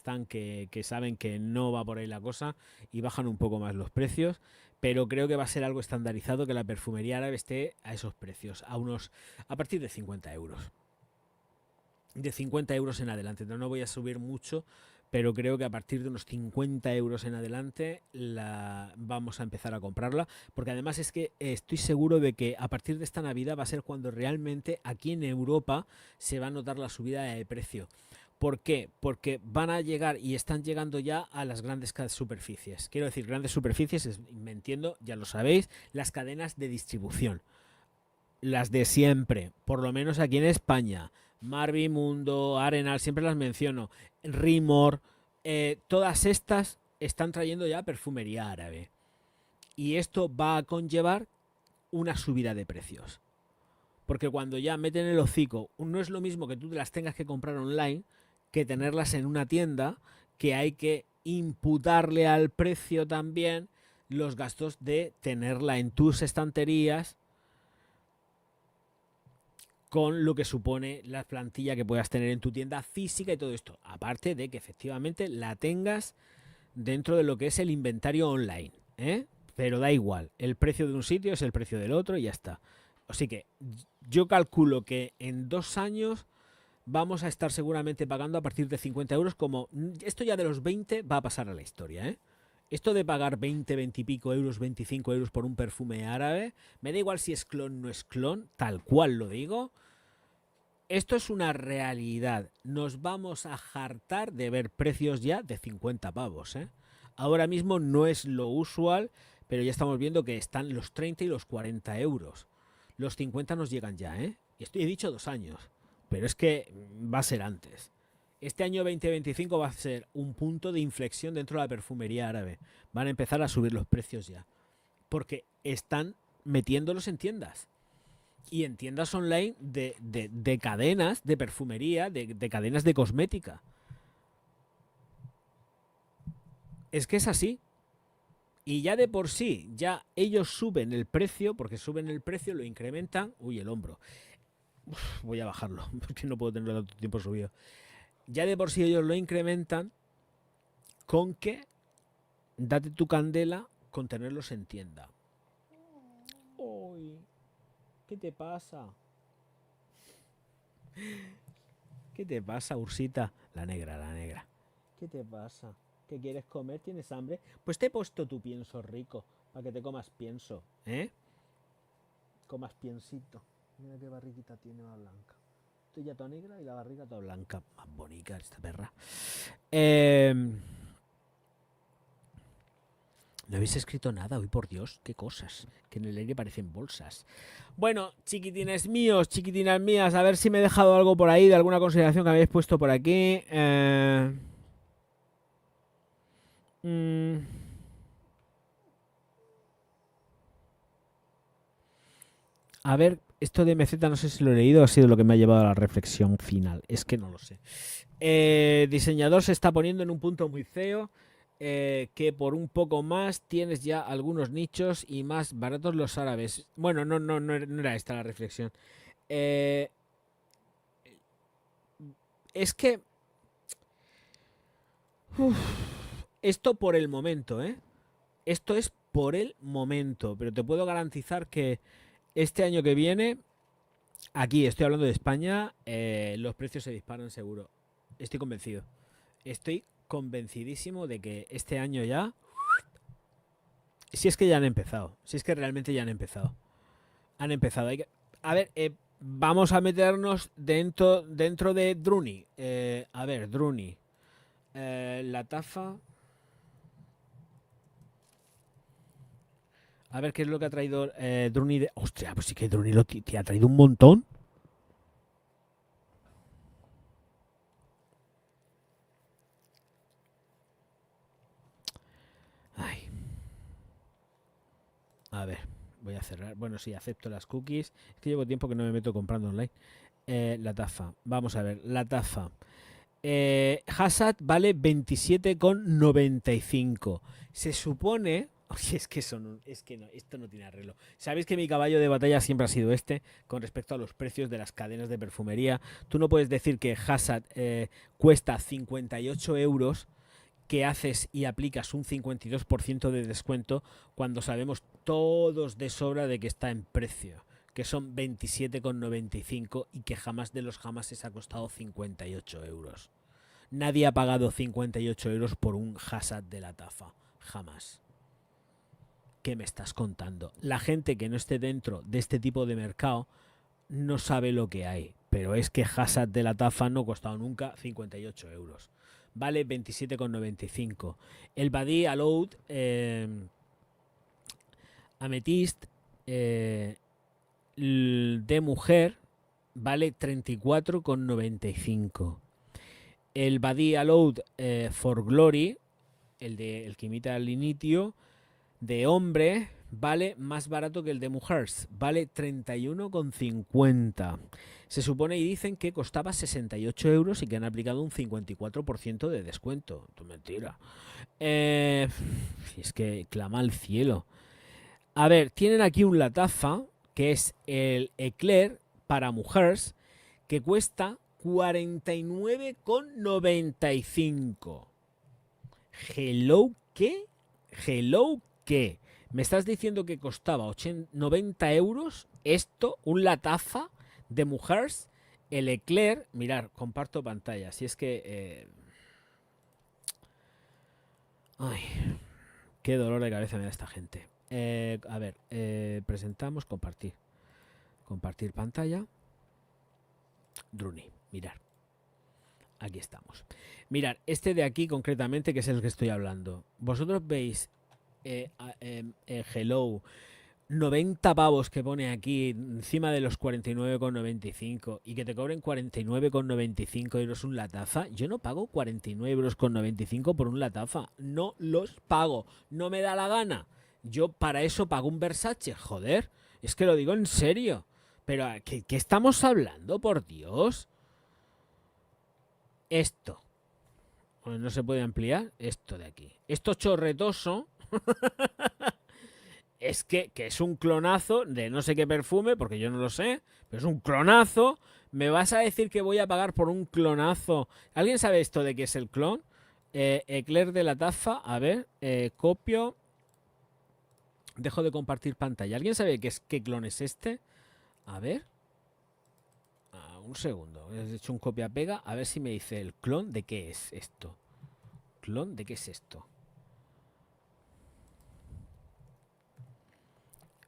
saben que no va por ahí la cosa y bajan un poco más los precios, pero creo que va a ser algo estandarizado que la perfumería árabe esté a esos precios, a partir de 50 euros. De 50 euros en adelante. No voy a subir mucho, pero creo que a partir de unos 50 euros en adelante vamos a empezar a comprarla, porque además es que estoy seguro de que a partir de esta Navidad va a ser cuando realmente aquí en Europa se va a notar la subida de precio. ¿Por qué? Porque van a llegar y están llegando ya a las grandes superficies. Quiero decir, grandes superficies, me entiendo, ya lo sabéis, las cadenas de distribución. Las de siempre, por lo menos aquí en España. Marvi Mundo, Arenal, siempre las menciono. Rimor, todas estas están trayendo ya perfumería árabe. Y esto va a conllevar una subida de precios. Porque cuando ya meten el hocico, no es lo mismo que tú te las tengas que comprar online que tenerlas en una tienda, que hay que imputarle al precio también los gastos de tenerla en tus estanterías, con lo que supone la plantilla que puedas tener en tu tienda física y todo esto. Aparte de que efectivamente la tengas dentro de lo que es el inventario online, ¿eh? Pero da igual, el precio de un sitio es el precio del otro y ya está. Así que yo calculo que en 2 años vamos a estar seguramente pagando a partir de 50 euros, como esto ya de los 20 va a pasar a la historia, ¿eh? Esto de pagar 20, 20 y pico euros, 25 euros por un perfume árabe, me da igual si es clon o no es clon, tal cual lo digo. Esto es una realidad. Nos vamos a hartar de ver precios ya de 50 pavos, ¿eh? Ahora mismo no es lo usual, pero ya estamos viendo que están los 30 y los 40 euros. Los 50 nos llegan ya, ¿eh? Y esto he dicho 2 años, pero es que va a ser antes. Este año 2025 va a ser un punto de inflexión dentro de la perfumería árabe. Van a empezar a subir los precios ya, porque están metiéndolos en tiendas. Y en tiendas online de cadenas de perfumería, de cadenas de cosmética. Es que es así. Y ya de por sí, ya ellos suben el precio, porque suben el precio, lo incrementan. Uy, el hombro. Uf, voy a bajarlo, porque no puedo tenerlo tanto tiempo subido. Ya de por sí ellos lo incrementan con que date tu candela con tenerlos en tienda. Uy, ¿qué te pasa? ¿Qué te pasa, Ursita? La negra, la negra. ¿Qué te pasa? ¿Qué quieres comer? ¿Tienes hambre? Pues te he puesto tu pienso rico, para que te comas pienso, ¿eh? Comas piensito. Mira qué barriguita tiene la blanca. Estoy ya toda negra y la barriga toda blanca. Más bonita esta perra. No habéis escrito nada hoy, por Dios. Qué cosas. Que en el aire parecen bolsas. Bueno, chiquitines míos, chiquitinas mías. A ver si me he dejado algo por ahí de alguna consideración que habéis puesto por aquí. A ver, esto de MZ no sé si lo he leído o ha sido lo que me ha llevado a la reflexión final. Es que no lo sé. Diseñador se está poniendo en un punto muy feo. Que por un poco más tienes ya algunos nichos y más baratos los árabes. Bueno, no era esta la reflexión. Es que uf, esto por el momento, ¿eh? Esto es por el momento, pero te puedo garantizar que este año que viene, aquí estoy hablando de España, los precios se disparan seguro. Estoy convencido. Estoy convencidísimo de que este año ya, si es que ya han empezado, si es que realmente ya han empezado. Han empezado. A ver, vamos a meternos dentro de Druni. A ver, Druni. La tafa. A ver qué es lo que ha traído Druni. Hostia, pues sí que Druni te ha traído un montón. Ay. A ver, voy a cerrar. Bueno, sí, acepto las cookies. Es que llevo tiempo que no me meto comprando online. La tafa. Vamos a ver, la tafa. Hassad vale 27,95. Se supone. Oye, es que es que no, esto no tiene arreglo. Sabéis que mi caballo de batalla siempre ha sido este con respecto a los precios de las cadenas de perfumería. Tú no puedes decir que Hassad cuesta 58 euros, que haces y aplicas un 52% de descuento cuando sabemos todos de sobra de que está en precio, que son 27,95 y que jamás de los jamases ha costado 58 euros. Nadie ha pagado 58 euros por un Hassad de la tafa. Jamás. ¿Qué me estás contando? La gente que no esté dentro de este tipo de mercado no sabe lo que hay. Pero es que Hassad de la tafa no ha costado nunca 58 euros. Vale 27,95. El Badi Aloud Amethyst de mujer vale 34,95. El Badi Aloud for Glory, el que imita el linitio, de hombre, vale más barato que el de mujeres. Vale 31,50. Se supone y dicen que costaba 68 euros y que han aplicado un 54% de descuento. Esto es mentira. Es que clama al cielo. A ver, tienen aquí un latafa, que es el Eclair para mujeres, que cuesta 49,95. Hello, ¿qué? Hello, ¿qué? ¿Me estás diciendo que costaba 90 euros esto, un latafa de mujeres? El Eclair, mirar, comparto pantalla. Si es que... Ay, qué dolor de cabeza me da esta gente. A ver, presentamos, compartir. Compartir pantalla. Druni, mirar. Aquí estamos. Mirad, este de aquí concretamente, que es el que estoy hablando. Vosotros veis Hello, 90 pavos que pone aquí encima de los 49,95 y que te cobren 49,95 euros un lataza. Yo no pago 49,95 euros por un lataza. No los pago. No me da la gana. Yo para eso pago un Versace. Joder. Es que lo digo en serio. Pero ¿qué estamos hablando, por Dios? Esto. No se puede ampliar. Esto de aquí. Esto chorretoso. Es que es un clonazo de no sé qué perfume, porque yo no lo sé, pero es un clonazo. ¿Me vas a decir que voy a pagar por un clonazo? ¿Alguien sabe esto de qué es el clon? Eclair de la taza, a ver, copio. Dejo de compartir pantalla. ¿Alguien sabe qué clon es este? A ver. Un segundo. He hecho un copia-pega. A ver si me dice el clon de qué es esto. ¿Clon de qué es esto?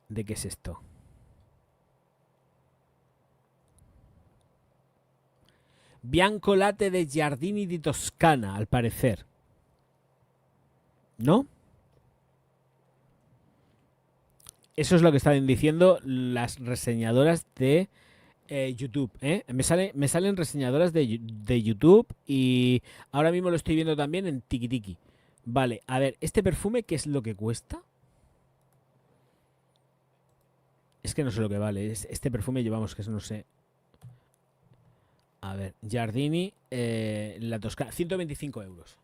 ¿De qué es esto? Bianco Latte de Giardini di Toscana, al parecer. ¿No? Eso es lo que estaban diciendo las reseñadoras de YouTube. Me salen reseñadoras de YouTube y ahora mismo lo estoy viendo también en Tiki Tiki. Vale, a ver, ¿este perfume qué es lo que cuesta? Es que no sé lo que vale. Este perfume llevamos, que no sé. A ver, Giardini, la Toscana, 125 euros.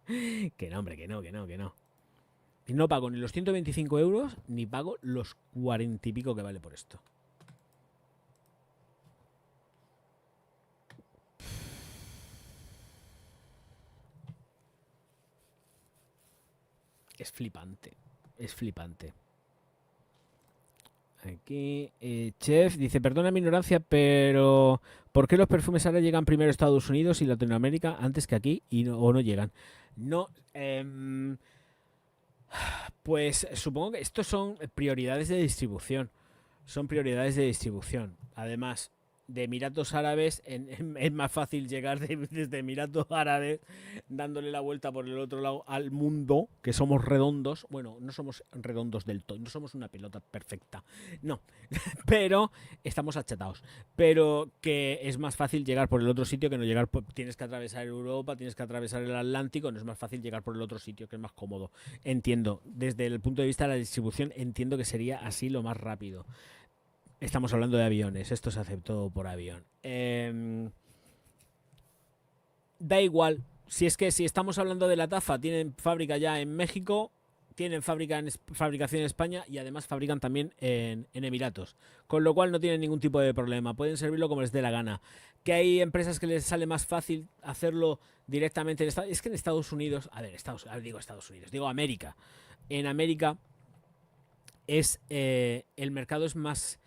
Que no, hombre, que no. No pago ni los 125 euros, ni pago los 40 y pico que vale por esto. Es flipante. Es flipante. Aquí, Chef dice, perdona mi ignorancia, pero ¿por qué los perfumes ahora llegan primero a Estados Unidos y Latinoamérica antes que aquí o no llegan? No, pues supongo que estos son prioridades de distribución. Son prioridades de distribución. Además, de Emiratos Árabes es más fácil llegar desde Emiratos Árabes dándole la vuelta por el otro lado al mundo, que somos redondos. Bueno, no somos redondos del todo, no somos una pelota perfecta. No, pero estamos achatados. Pero que es más fácil llegar por el otro sitio que no llegar tienes que atravesar Europa, tienes que atravesar el Atlántico, no es más fácil llegar por el otro sitio, que es más cómodo. Entiendo, desde el punto de vista de la distribución, entiendo que sería así lo más rápido. Estamos hablando de aviones, esto se hace todo por avión. Da igual, si estamos hablando de la taza, tienen fábrica ya en México, tienen fabricación en España y además fabrican también en Emiratos. Con lo cual no tienen ningún tipo de problema, pueden servirlo como les dé la gana. Que hay empresas que les sale más fácil hacerlo directamente en Estados Unidos. Es que en Estados Unidos, digo América. En América el mercado es más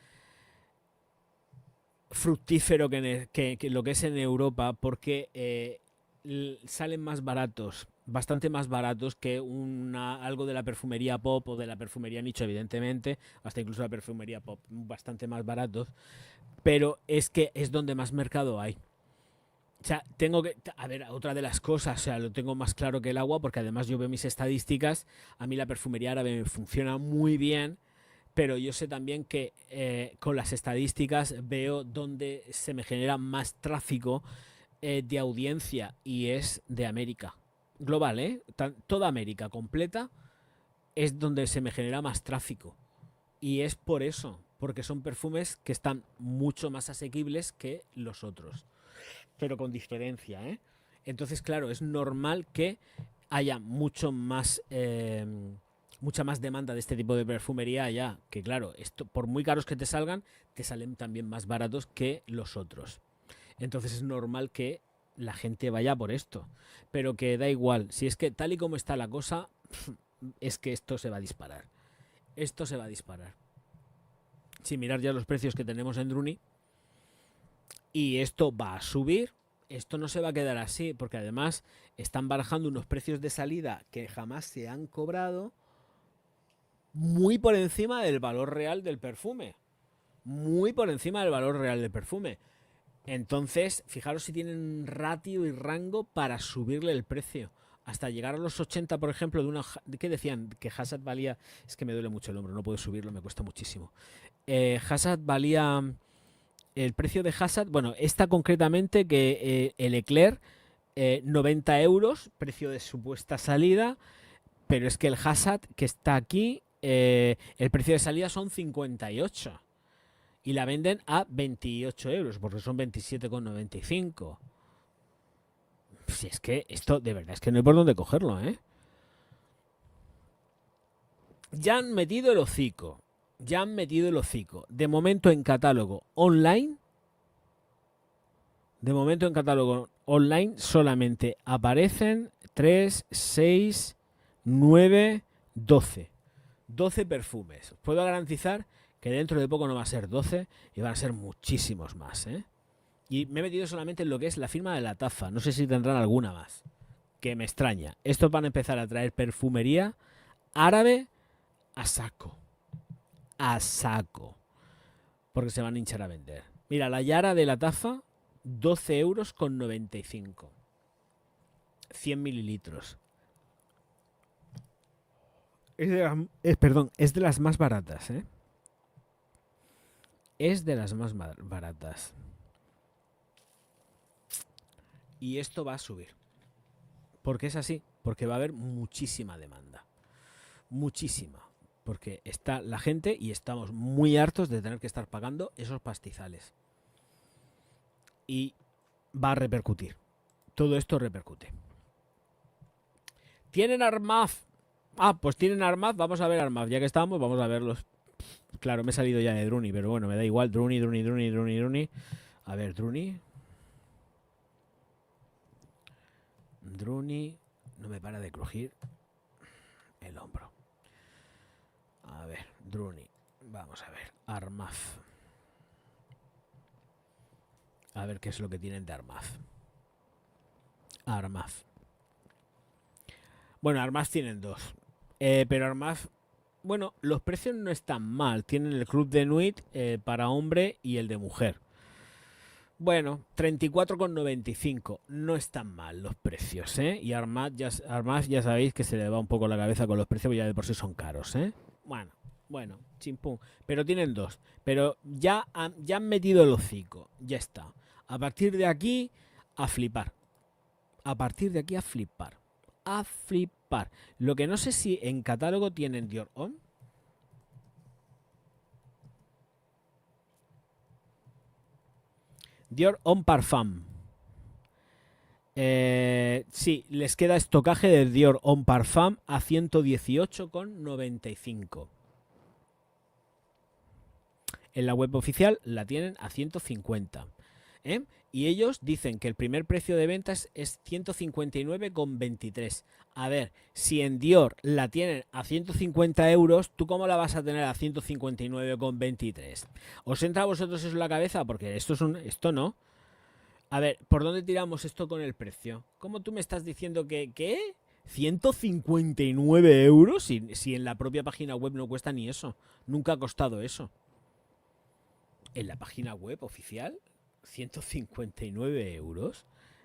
fructífero que lo que es en Europa, porque salen más baratos, bastante más baratos que algo de la perfumería pop o de la perfumería nicho, evidentemente, hasta incluso la perfumería pop, bastante más baratos, pero es que es donde más mercado hay. O sea, a ver, otra de las cosas, o sea, lo tengo más claro que el agua, porque además yo veo mis estadísticas, a mí la perfumería árabe me funciona muy bien, pero yo sé también que con las estadísticas veo dónde se me genera más tráfico de audiencia y es de América. Global, ¿eh? Toda América completa es donde se me genera más tráfico. Y es por eso, porque son perfumes que están mucho más asequibles que los otros. Pero con diferencia, ¿eh? Entonces, claro, es normal que haya mucha más demanda de este tipo de perfumería allá. Que claro, esto, por muy caros que te salgan, te salen también más baratos que los otros. Entonces es normal que la gente vaya por esto. Pero que da igual. Si es que tal y como está la cosa, es que esto se va a disparar. Esto se va a disparar. Sin mirar ya los precios que tenemos en Druni. Y esto va a subir. Esto no se va a quedar así, porque además están barajando unos precios de salida que jamás se han cobrado, muy por encima del valor real del perfume. Muy por encima del valor real del perfume. Entonces, fijaros si tienen ratio y rango para subirle el precio. Hasta llegar a los 80, por ejemplo, de una... ¿Qué decían? Que Hazard valía... Es que me duele mucho el hombro, no puedo subirlo, me cuesta muchísimo. Hazard valía... El precio de Hazard, bueno, esta concretamente que el Eclair, 90 euros, precio de supuesta salida, pero es que el Hazard que está aquí, el precio de salida son 58 y la venden a 28 euros, porque son 27,95. Si es que esto de verdad es que no hay por dónde cogerlo, ¿eh? Ya han metido el hocico. Ya han metido el hocico. De momento en catálogo online. De momento en catálogo online solamente aparecen 3, 6, 9, 12. 12 perfumes. Os puedo garantizar que dentro de poco no va a ser 12 y van a ser muchísimos más, ¿eh? Y me he metido solamente en lo que es la firma de la taza. No sé si tendrán alguna más. Que me extraña. Estos van a empezar a traer perfumería árabe a saco. A saco. Porque se van a hinchar a vender. Mira, la Yara de la taza, 12 euros con 95. 100 mililitros. Es de las más baratas, ¿eh? Es de las más baratas. Y esto va a subir. Porque es así. Porque va a haber muchísima demanda. Muchísima. Porque está la gente y estamos muy hartos de tener que estar pagando esos pastizales. Y va a repercutir. Todo esto repercute. ¿Tienen Armaf? Ah, pues tienen Armaf. Vamos a ver Armaf. Ya que estamos, vamos a verlos. Claro, me he salido ya de Druni, pero bueno, me da igual. Druni. A ver, Druni. Druni. No me para de crujir el hombro. A ver, Druni. Vamos a ver. Armaf. A ver qué es lo que tienen de Armaf. Armaf. Bueno, Armaf tienen dos. Pero Armaf, bueno, los precios no están mal. Tienen el club de Nuit para hombre y el de mujer. Bueno, 34,95. No están mal los precios, ¿eh? Y Armaf ya sabéis que se le va un poco la cabeza con los precios, porque ya de por sí son caros, ¿eh? Bueno, chimpum. Pero tienen dos. Pero ya han metido el hocico. Ya está. A partir de aquí, a flipar. A partir de aquí, a flipar. A flipar. Lo que no sé si en catálogo tienen Dior Homme. Dior Homme Parfum. Sí, les queda estocaje de Dior Homme Parfum a 118,95. En la web oficial la tienen a 150. ¿Eh? Y ellos dicen que el primer precio de ventas es 159,23. A ver, si en Dior la tienen a 150 euros, ¿tú cómo la vas a tener a 159,23? ¿Os entra a vosotros eso en la cabeza? Porque esto no. A ver, ¿por dónde tiramos esto con el precio? ¿Cómo tú me estás diciendo que... ¿Qué? ¿159 euros? Si en la propia página web no cuesta ni eso. Nunca ha costado eso. En la página web oficial, 159 euros.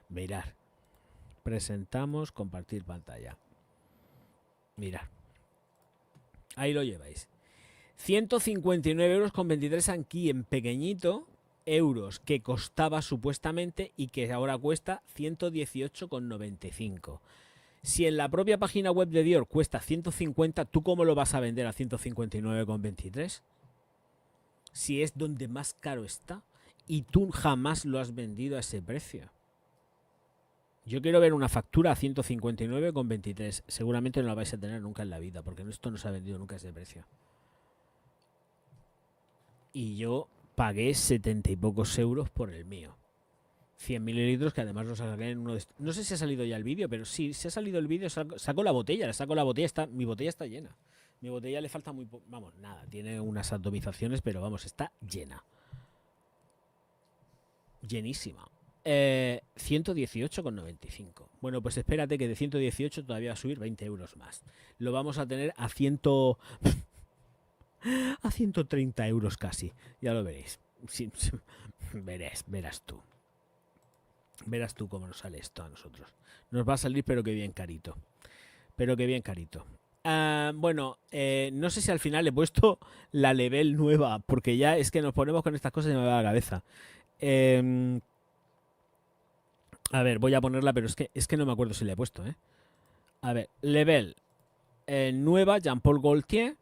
Mirar. Presentamos, compartir pantalla. Mirar. Ahí lo lleváis. 159 euros con 23 aquí en pequeñito. Euros que costaba supuestamente y que ahora cuesta 118,95. Si en la propia página web de Dior cuesta 150, ¿tú cómo lo vas a vender a 159,23? Si es donde más caro está y tú jamás lo has vendido a ese precio. Yo quiero ver una factura a 159,23. Seguramente no la vais a tener nunca en la vida, porque esto no se ha vendido nunca a ese precio. Y yo pagué 70 y pocos euros por el mío. 100 mililitros, que además lo saqué en uno de... No sé si ha salido ya el vídeo, pero sí, si ha salido el vídeo, saco la botella, mi botella está llena. Mi botella le falta muy poco, vamos, nada, tiene unas atomizaciones, pero vamos, está llena. Llenísima. 118,95. Bueno, pues espérate que de 118 todavía va a subir 20 euros más. Lo vamos a tener a 130 euros casi. Ya lo veréis. Sí, verás tú. Verás tú cómo nos sale esto a nosotros. Nos va a salir, pero que bien carito. Pero que bien carito. Bueno, no sé si al final he puesto la level nueva, porque ya es que nos ponemos con estas cosas y me va a la cabeza. A ver, voy a ponerla, pero es que no me acuerdo si la he puesto, ¿eh? A ver, level nueva, Jean-Paul Gaultier.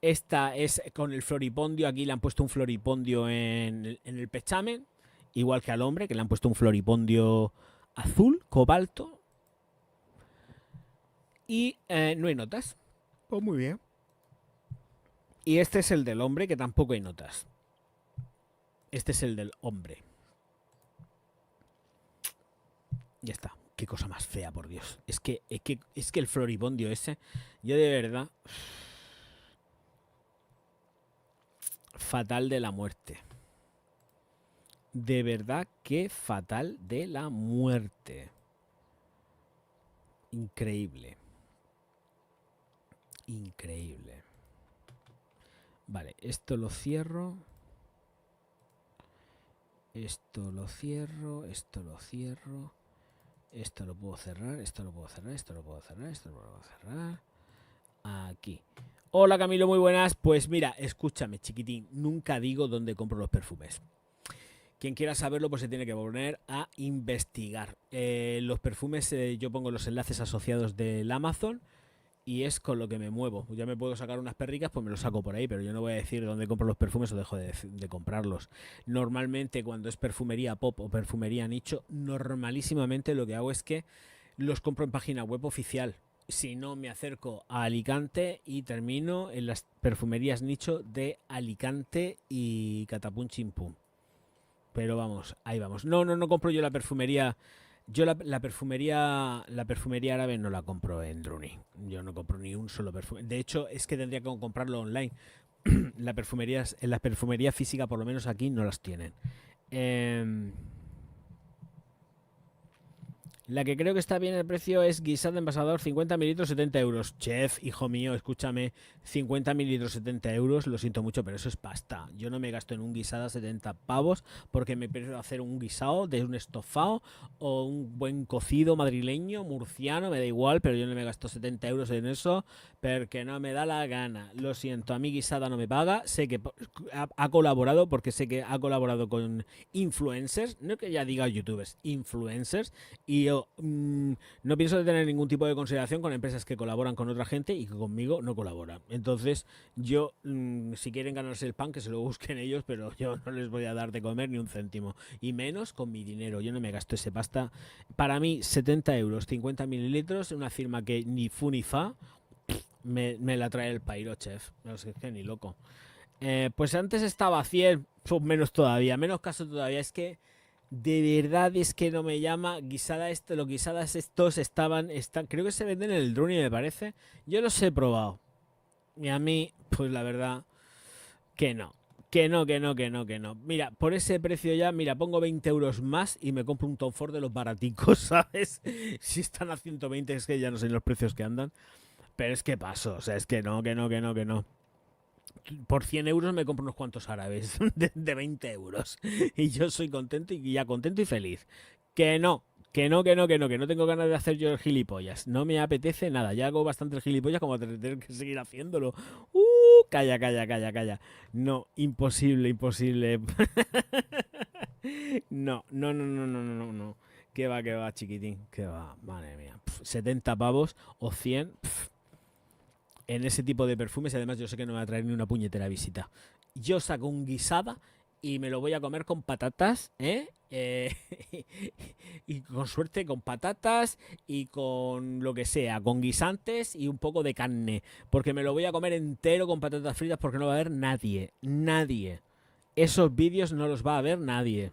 Esta es con el floripondio. Aquí le han puesto un floripondio en el pechamen, igual que al hombre, que le han puesto un floripondio azul, cobalto. Y no hay notas. Pues muy bien. Y este es el del hombre, que tampoco hay notas. Este es el del hombre. Ya está. Qué cosa más fea, por Dios. Es que el floripondio ese, yo de verdad... Fatal de la muerte. De verdad que fatal de la muerte. Increíble. Increíble. Vale, esto lo cierro. Esto lo cierro. Esto lo cierro. Esto lo puedo cerrar. Esto lo puedo cerrar. Esto lo puedo cerrar. Esto lo puedo cerrar. Aquí. Hola Camilo, muy buenas. Pues mira, escúchame, chiquitín. Nunca digo dónde compro los perfumes. Quien quiera saberlo, pues se tiene que poner a investigar. Los perfumes, yo pongo los enlaces asociados del Amazon y es con lo que me muevo. Ya me puedo sacar unas perricas, pues me los saco por ahí, pero yo no voy a decir dónde compro los perfumes o dejo de comprarlos. Normalmente, cuando es perfumería pop o perfumería nicho, normalísimamente lo que hago es que los compro en página web oficial. Si no, me acerco a Alicante y termino en las perfumerías nicho de Alicante y Catapum Chimpum. Pero vamos, ahí vamos. No compro yo la perfumería. Yo la perfumería árabe no la compro en Druni. Yo no compro ni un solo perfume. De hecho, es que tendría que comprarlo online. En la perfumería física, por lo menos aquí, no las tienen. La que creo que está bien el precio es guisada de envasador, 50 mililitros, 70 euros. Chef, hijo mío, escúchame, 50 mililitros, 70 euros, lo siento mucho, pero eso es pasta. Yo no me gasto en un guisado 70 pavos porque me prefiero hacer un guisado de un estofado o un buen cocido madrileño, murciano, me da igual, pero yo no me gasto 70 euros en eso porque no me da la gana. Lo siento, a mí guisada no me paga. Sé que ha colaborado, porque sé que ha colaborado con influencers, no que ya diga youtubers, influencers, y yo no pienso tener ningún tipo de consideración con empresas que colaboran con otra gente y que conmigo no colaboran. Entonces, yo, si quieren ganarse el pan, que se lo busquen ellos, pero yo no les voy a dar de comer ni un céntimo. Y menos con mi dinero. Yo no me gasto ese pasta. Para mí, 70 euros, 50 mililitros, una firma que ni fu ni fa, me la trae el Pairo, chef. No sé, es que ni loco. Pues antes estaba a 100, pues menos todavía, menos caso todavía. Es que de verdad es que no me llama. Guisada los guisadas estos están, creo que se venden en el Druni, me parece. Yo los he probado. Y a mí, pues la verdad, que no. Que no, que no, que no, que no. Mira, por ese precio ya, mira, pongo 20 euros más y me compro un Tom Ford de los baraticos, ¿sabes? Si están a 120, es que ya no sé los precios que andan. Pero es que paso, o sea, es que no, que no, que no, que no. Por 100 euros me compro unos cuantos árabes de 20 euros. Y yo soy contento y ya contento y feliz. Que no, que no, que no, que no, que no tengo ganas de hacer yo el gilipollas. No me apetece nada. Ya hago bastante el gilipollas como tener que seguir haciéndolo. Calla, calla, calla, calla. No, imposible, imposible. No, no, no, no, no, no, no. Que va, chiquitín. Que va, madre mía. 70 pavos o 100. En ese tipo de perfumes, y además yo sé que no me va a traer ni una puñetera visita. Yo saco un guisada y me lo voy a comer con patatas, y con suerte con patatas y con lo que sea, con guisantes y un poco de carne, porque me lo voy a comer entero con patatas fritas porque no va a haber nadie, nadie. Esos vídeos no los va a ver nadie.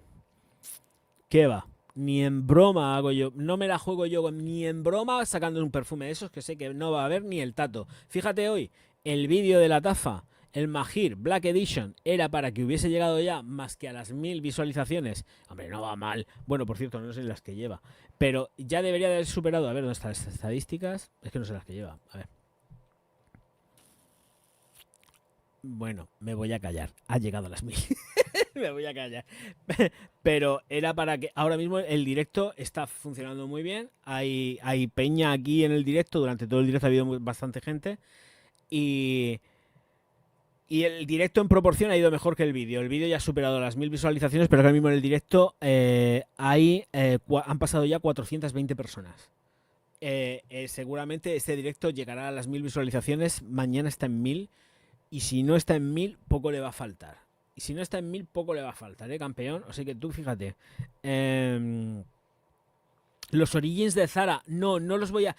¿Qué va? Ni en broma hago yo, no me la juego yo ni en broma sacando un perfume de esos que sé que no va a haber ni el tato. Fíjate hoy, el vídeo de la tafa, el Mahir Black Edition, era para que hubiese llegado ya más que a las 1000 visualizaciones. Hombre, no va mal. Bueno, por cierto, no sé las que lleva. Pero ya debería de haber superado. A ver, ¿dónde están las estadísticas? Es que no sé las que lleva. A ver. Bueno, me voy a callar. Ha llegado a las 1000. Me voy a callar. Pero era para que ahora mismo el directo está funcionando muy bien. Hay peña aquí en el directo. Durante todo el directo ha habido bastante gente. Y, y el directo en proporción ha ido mejor que el vídeo. El vídeo ya ha superado las 1000 visualizaciones, pero ahora mismo en el directo han pasado ya 420 personas. Seguramente este directo llegará a las 1000 visualizaciones. Mañana está en 1000. Y si no está en 1000, poco le va a faltar. Y si no está en 1000, poco le va a faltar, campeón? O sea que tú fíjate. Los Origins de Zara, no los voy a...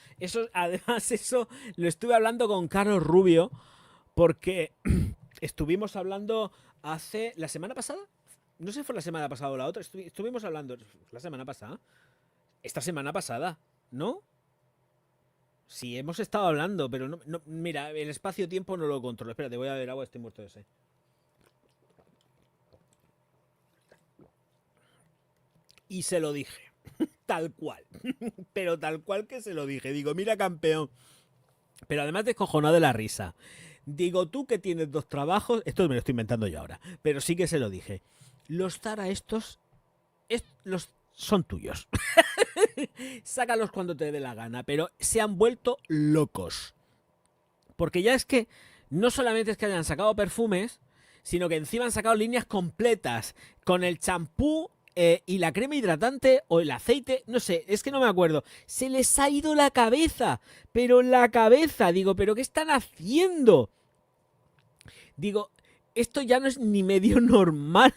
Además, eso lo estuve hablando con Carlos Rubio, porque estuvimos hablando la semana pasada. No sé si fue la semana pasada o la otra. Estuvimos hablando la semana pasada. Esta semana pasada, ¿no? Sí, hemos estado hablando, pero no, mira, el espacio-tiempo no lo controlo. Espérate, voy a ver agua, estoy muerto de sed. Y se lo dije, tal cual. Pero tal cual que se lo dije. Digo, mira, campeón. Pero además descojonado de la risa. Digo, tú que tienes 2 trabajos. Esto me lo estoy inventando yo ahora. Pero sí que se lo dije. Los Zara estos son tuyos. Sácalos cuando te dé la gana. Pero se han vuelto locos. Porque ya es que no solamente es que hayan sacado perfumes, sino que encima han sacado líneas completas con el champú y la crema hidratante o el aceite, no sé, es que no me acuerdo. Se les ha ido la cabeza, pero la cabeza, digo, ¿pero qué están haciendo? Digo, esto ya no es ni medio normal.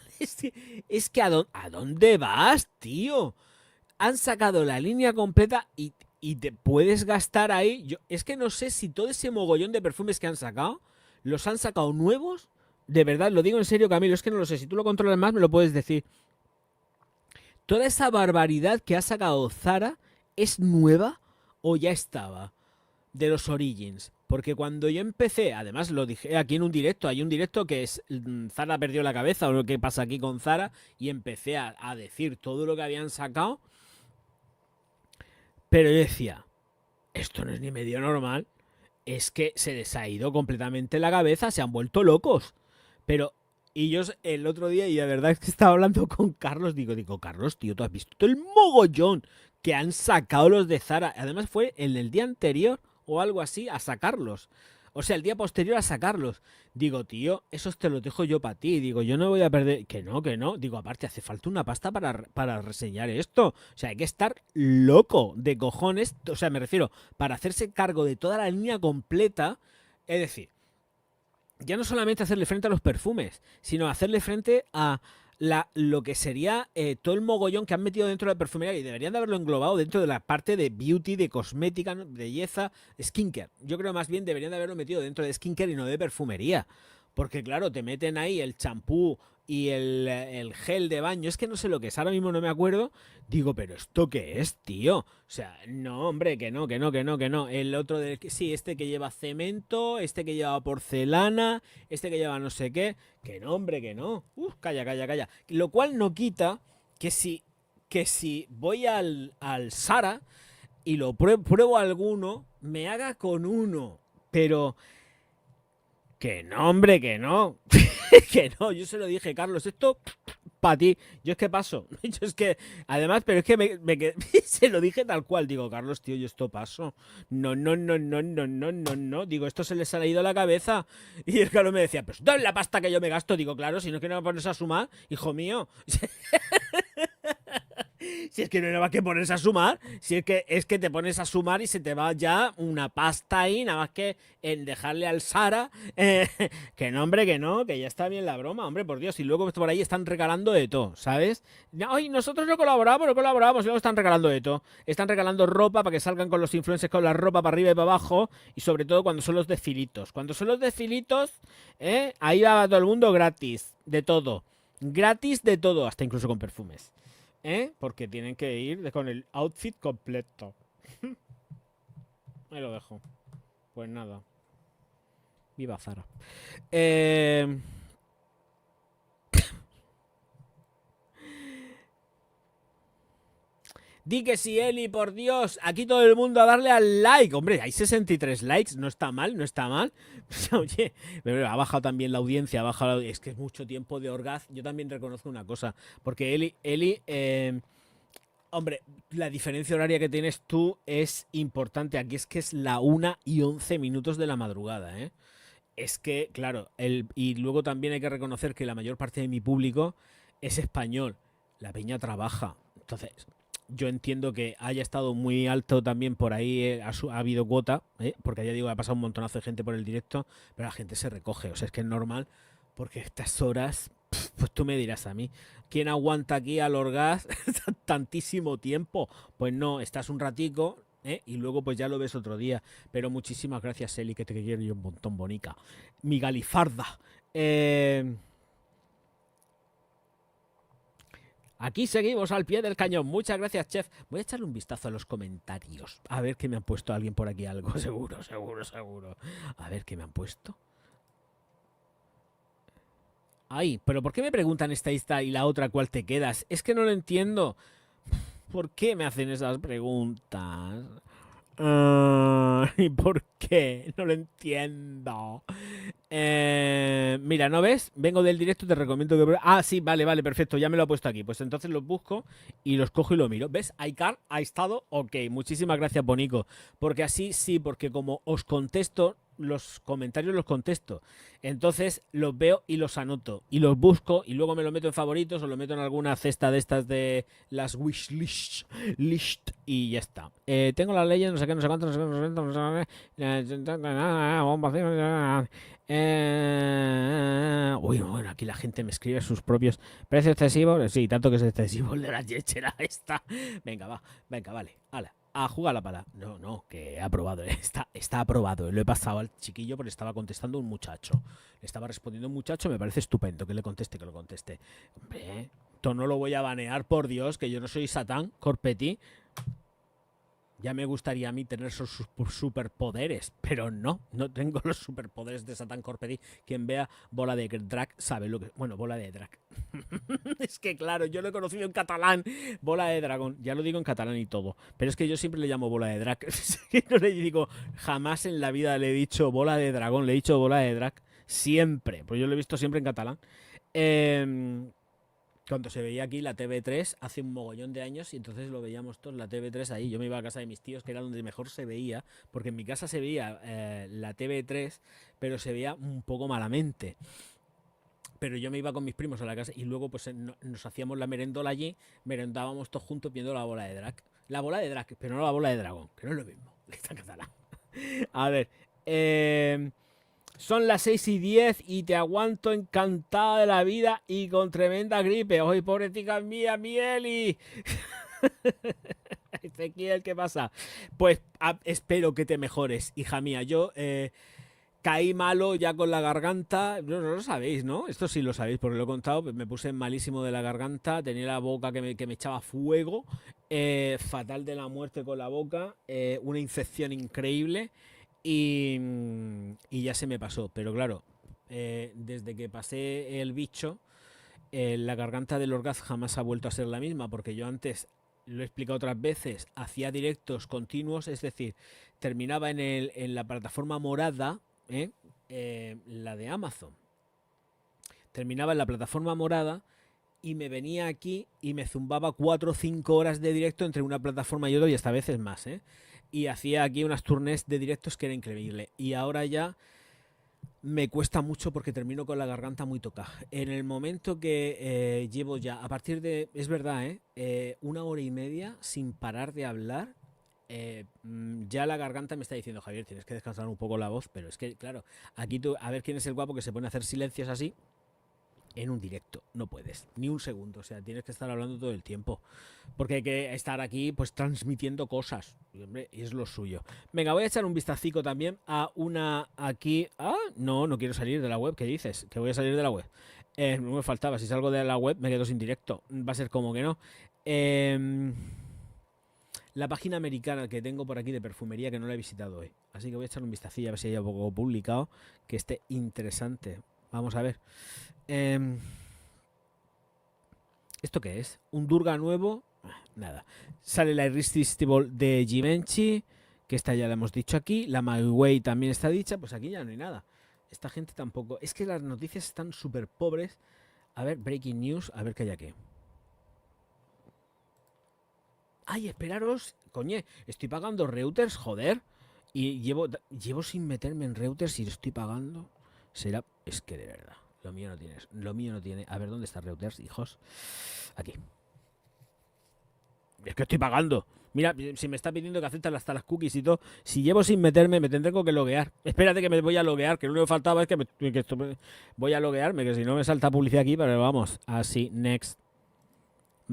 Es que ¿a dónde vas, tío? Han sacado la línea completa y te puedes gastar ahí. Es que no sé si todo ese mogollón de perfumes que han sacado, los han sacado nuevos. De verdad, lo digo en serio, Camilo, es que no lo sé. Si tú lo controlas más, me lo puedes decir. ¿Toda esa barbaridad que ha sacado Zara es nueva o ya estaba? De los Origins. Porque cuando yo empecé, además lo dije aquí en un directo, hay un directo que es Zara perdió la cabeza o lo que pasa aquí con Zara, y empecé a decir todo lo que habían sacado. Pero yo decía, esto no es ni medio normal. Es que se les ha ido completamente la cabeza, se han vuelto locos. Pero, y yo el otro día, y la verdad es que estaba hablando con Carlos, digo, Carlos, tío, ¿tú has visto el mogollón que han sacado los de Zara? Además fue en el día anterior o algo así a sacarlos. O sea, el día posterior a sacarlos. Digo, tío, esos te los dejo yo para ti. Digo, yo no voy a perder... Que no, que no. Digo, aparte, hace falta una pasta para reseñar esto. O sea, hay que estar loco de cojones. O sea, me refiero, para hacerse cargo de toda la línea completa. Es decir, ya no solamente hacerle frente a los perfumes, sino hacerle frente a lo que sería todo el mogollón que han metido dentro de la perfumería, y deberían de haberlo englobado dentro de la parte de beauty, de cosmética, ¿no? Belleza, skincare. Yo creo más bien deberían de haberlo metido dentro de skincare y no de perfumería. Porque claro, te meten ahí el champú y el gel de baño. Es que no sé lo que es, ahora mismo no me acuerdo. Digo, pero ¿esto qué es, tío? O sea, no, hombre, que no, que no, que no, que no. El otro sí, este que lleva cemento, este que lleva porcelana, este que lleva no sé qué. Que no, hombre, que no. Calla, calla, calla. Lo cual no quita que si voy al Zara y lo pruebo alguno, me haga con uno. Pero que no, hombre, que no. Que no, yo se lo dije, Carlos, esto para ti. Yo es que paso. Yo es que, además, pero es que se lo dije tal cual. Digo, Carlos, tío, yo esto paso. No, no, no, no, no, no, no, no. Digo, esto se les ha ido a la cabeza. Y el Carlos me decía, pues dale la pasta que yo me gasto. Digo, claro, si no es que no me pones a sumar, hijo mío. Si es que no hay nada más que ponerse a sumar, si es que te pones a sumar y se te va ya una pasta ahí, nada más que en dejarle al Zara, que no, hombre, que no, que ya está bien la broma, hombre, por Dios, y luego por ahí están regalando de todo, ¿sabes? Ay, nosotros no colaboramos, y luego están regalando de todo, están regalando ropa para que salgan con los influencers con la ropa para arriba y para abajo, y sobre todo cuando son los desfilitos, ahí va todo el mundo gratis, de todo, hasta incluso con perfumes. Porque tienen que ir con el outfit completo. Ahí lo dejo. Pues nada. Viva Zara. Di que sí, Eli, por Dios. Aquí todo el mundo a darle al like. Hombre, hay 63 likes. No está mal, no está mal. Oye, pero ha bajado también la audiencia. Ha bajado es que es mucho tiempo de Orgaz. Yo también reconozco una cosa. Porque Eli, hombre, la diferencia horaria que tienes tú es importante. Aquí es que es la 1:11 de la madrugada, ¿eh? Es que, claro, y luego también hay que reconocer que la mayor parte de mi público es español. La peña trabaja. Entonces, yo entiendo que haya estado muy alto también por ahí, ha habido cuota, porque ya digo, ha pasado un montonazo de gente por el directo, pero la gente se recoge. O sea, es que es normal, porque estas horas, pues tú me dirás a mí, ¿quién aguanta aquí al Orgaz tantísimo tiempo? Pues no, estás un ratico, y luego pues ya lo ves otro día. Pero muchísimas gracias, Eli, que te quiero yo un montón, bonica. Mi galifarda. Aquí seguimos al pie del cañón. Muchas gracias, chef. Voy a echarle un vistazo a los comentarios. A ver qué me han puesto alguien por aquí algo. Seguro, seguro, seguro. A ver qué me han puesto. Ay, pero ¿por qué me preguntan esta y la otra cuál te quedas? Es que no lo entiendo. ¿Por qué me hacen esas preguntas? ¿Y por qué? No lo entiendo. Mira, ¿no ves? Vengo del directo, te recomiendo que... Ah, sí, vale, vale, perfecto, ya me lo ha puesto aquí. Pues entonces los busco y los cojo y lo miro. ¿Ves? iCar ha estado ok. Muchísimas gracias, Bonico. Porque así sí, porque como os contesto, los comentarios los contesto. Entonces los veo y los anoto. Y los busco y luego me lo meto en favoritos o lo meto en alguna cesta de estas de las wishlist y ya está. Tengo las leyes, no sé qué, no sé cuánto, no sé qué, no sé qué. Uy, bueno, aquí la gente me escribe sus propios precios excesivos. Sí, tanto que es excesivo el de la yechera esta. Venga, va, venga, vale. Hala, a jugar la pala. No, no, que he aprobado. Está aprobado. Lo he pasado al chiquillo porque estaba contestando un muchacho. Le estaba respondiendo un muchacho, me parece estupendo que le conteste, que lo conteste. Hombre, esto no lo voy a banear, por Dios, que yo no soy Satán, Corpetti. Ya me gustaría a mí tener esos superpoderes, pero no tengo los superpoderes de Satán Corpedi. Quien vea Bola de Drag sabe lo que... Bueno, Bola de Drag. Es que claro, yo lo he conocido en catalán. Bola de dragón, ya lo digo en catalán y todo. Pero es que yo siempre le llamo Bola de Drag. No le digo, jamás en la vida le he dicho Bola de dragón, le he dicho Bola de Drag. Siempre, pues yo lo he visto siempre en catalán. Cuando se veía aquí la TV3 hace un mogollón de años y entonces lo veíamos todos, la TV3 ahí. Yo me iba a casa de mis tíos, que era donde mejor se veía, porque en mi casa se veía la TV3, pero se veía un poco malamente. Pero yo me iba con mis primos a la casa y luego pues nos hacíamos la merendola allí, merendábamos todos juntos viendo la bola de drag. La bola de drag, pero no la bola de dragón, que no es lo mismo. Está catalán. A ver, son las 6:10 y te aguanto encantada de la vida y con tremenda gripe. ¡Ay, pobrecita mía, Mieli! Ezequiel, ¿qué pasa? Pues espero que te mejores, hija mía. Yo caí malo ya con la garganta. No lo sabéis, ¿no? Esto sí lo sabéis porque lo he contado. Me puse malísimo de la garganta. Tenía la boca que me echaba fuego. Fatal de la muerte con la boca. Una infección increíble. Y ya se me pasó. Pero claro, desde que pasé el bicho, la garganta del Orgaz jamás ha vuelto a ser la misma. Porque yo antes, lo he explicado otras veces, hacía directos continuos. Es decir, terminaba en la plataforma morada, la de Amazon. Terminaba en la plataforma morada y me venía aquí y me zumbaba 4 o 5 horas de directo entre una plataforma y otra y hasta veces más, y hacía aquí unas tournés de directos que era increíble. Y ahora ya me cuesta mucho porque termino con la garganta muy tocada. En el momento que llevo ya, a partir de, es verdad, 1 hora y media sin parar de hablar, ya la garganta me está diciendo, Javier, tienes que descansar un poco la voz, pero es que, claro, aquí tú, a ver quién es el guapo que se pone a hacer silencios así en un directo. No puedes, ni un segundo, o sea, tienes que estar hablando todo el tiempo, porque hay que estar aquí, pues, transmitiendo cosas, y, hombre, es lo suyo. Venga, voy a echar un vistacico también a una aquí... no quiero salir de la web, ¿qué dices? Que voy a salir de la web. No me faltaba, si salgo de la web me quedo sin directo, va a ser como que no. La página americana que tengo por aquí de perfumería que no la he visitado hoy. Así que voy a echar un vistacillo a ver si hay algo publicado que esté interesante. Vamos a ver. ¿Esto qué es? ¿Un Durga nuevo? Nada. Sale la Irresistible de Givenchy, que esta ya la hemos dicho aquí. La My Way también está dicha. Pues aquí ya no hay nada. Esta gente tampoco. Es que las noticias están súper pobres. A ver, Breaking News. A ver qué hay aquí. Ay, esperaros. Coñe, estoy pagando Reuters, joder. Y llevo sin meterme en Reuters y lo estoy pagando. Será... Es que de verdad. Lo mío no tiene. Lo mío no tiene. A ver, ¿dónde está Reuters, hijos? Aquí. Es que estoy pagando. Mira, si me está pidiendo que acepten hasta las cookies y todo, si llevo sin meterme, me tendré que loguear. Espérate que me voy a loguear, que lo único que faltaba es que voy a loguearme, que si no me salta publicidad aquí, pero vamos, así, next,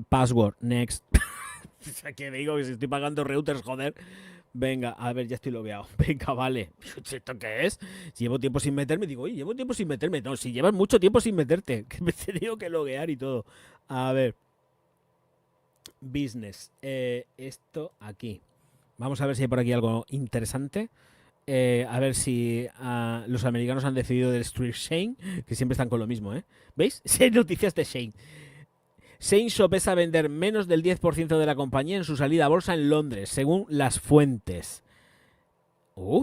password, next. O sea, que digo que si estoy pagando Reuters, joder. Venga, a ver, ya estoy logueado. Venga, vale. ¿Esto qué es? Si llevo tiempo sin meterme, digo, oye, llevo tiempo sin meterme. No, si llevas mucho tiempo sin meterte, que me he tenido que loguear y todo. A ver. Business. Esto aquí. Vamos a ver si hay por aquí algo interesante. A ver si los americanos han decidido destruir Shane, que siempre están con lo mismo, ¿eh? ¿Veis? Si hay noticias de Shane. Shane sopesa vender menos del 10% de la compañía en su salida a bolsa en Londres, según las fuentes.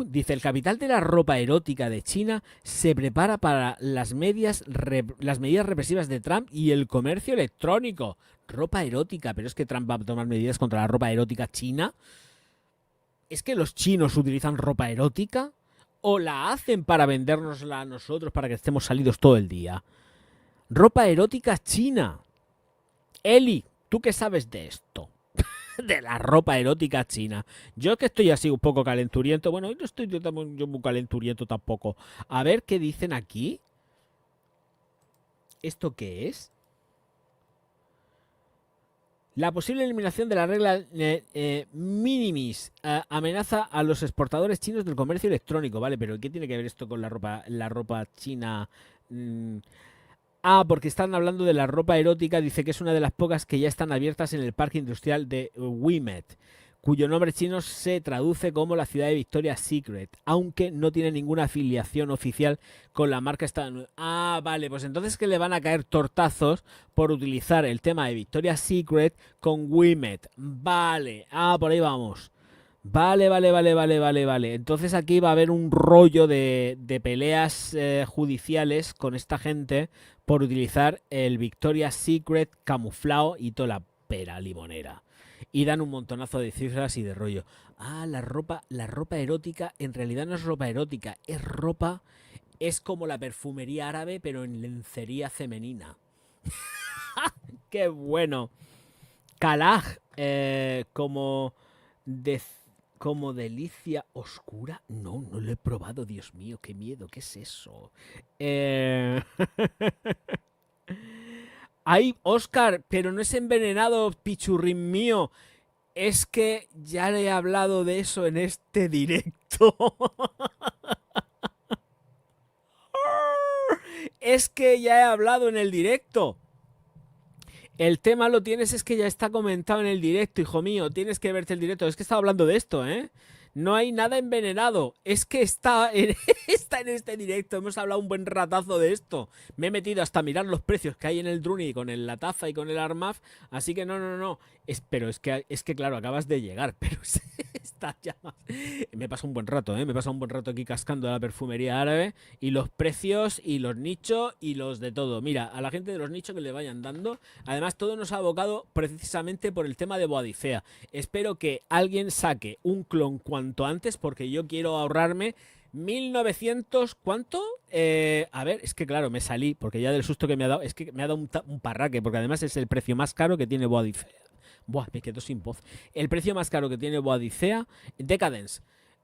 Dice, el capital de la ropa erótica de China se prepara para las medidas represivas de Trump y el comercio electrónico. Ropa erótica, pero es que Trump va a tomar medidas contra la ropa erótica china. ¿Es que los chinos utilizan ropa erótica? ¿O la hacen para vendérnosla a nosotros para que estemos salidos todo el día? Ropa erótica china. Eli, ¿tú qué sabes de esto? De la ropa erótica china. Yo que estoy así un poco calenturiento. Bueno, no estoy yo muy calenturiento tampoco. A ver qué dicen aquí. ¿Esto qué es? La posible eliminación de la regla minimis amenaza a los exportadores chinos del comercio electrónico. Vale, pero ¿qué tiene que ver esto con la ropa china? Porque están hablando de la ropa erótica. Dice que es una de las pocas que ya están abiertas en el parque industrial de Wilmette, cuyo nombre chino se traduce como la ciudad de Victoria's Secret, aunque no tiene ninguna afiliación oficial con la marca estadounidense. Vale, pues entonces que le van a caer tortazos por utilizar el tema de Victoria's Secret con Wilmette. Vale, por ahí vamos. Vale. Entonces aquí va a haber un rollo de peleas judiciales con esta gente por utilizar el Victoria's Secret camuflado y toda la pera limonera. Y dan un montonazo de cifras y de rollo. La ropa erótica en realidad no es ropa erótica, es como la perfumería árabe, pero en lencería femenina. ¡Qué bueno! Kalaj, como delicia oscura. No lo he probado, Dios mío, qué miedo, ¿qué es eso? Ay, Oscar, pero no es envenenado, pichurrín mío. Es que ya le he hablado de eso en este directo. Es que ya he hablado en el directo. El tema lo tienes, es que ya está comentado en el directo, hijo mío. Tienes que verte el directo. Es que estaba hablando de esto, ¿eh? No hay nada envenenado. Es que está en este directo. Hemos hablado un buen ratazo de esto. Me he metido hasta mirar los precios que hay en el Druni con la Tafa y con el Armaf. Así que no. Pero es que claro, acabas de llegar. Pero está ya más. Me pasa un buen rato, ¿eh? Me pasa un buen rato aquí cascando la perfumería árabe. Y los precios y los nichos y los de todo. Mira, a la gente de los nichos que le vayan dando. Además, todo nos ha abocado precisamente por el tema de Boadicea. Espero que alguien saque un clon cuanto antes, porque yo quiero ahorrarme 1900, ¿cuánto? A ver, es que claro, me salí, porque ya del susto que me ha dado, es que me ha dado un parraque, porque además es el precio más caro que tiene Boadicea. Buah, me quedo sin voz. El precio más caro que tiene Boadicea, Decadence,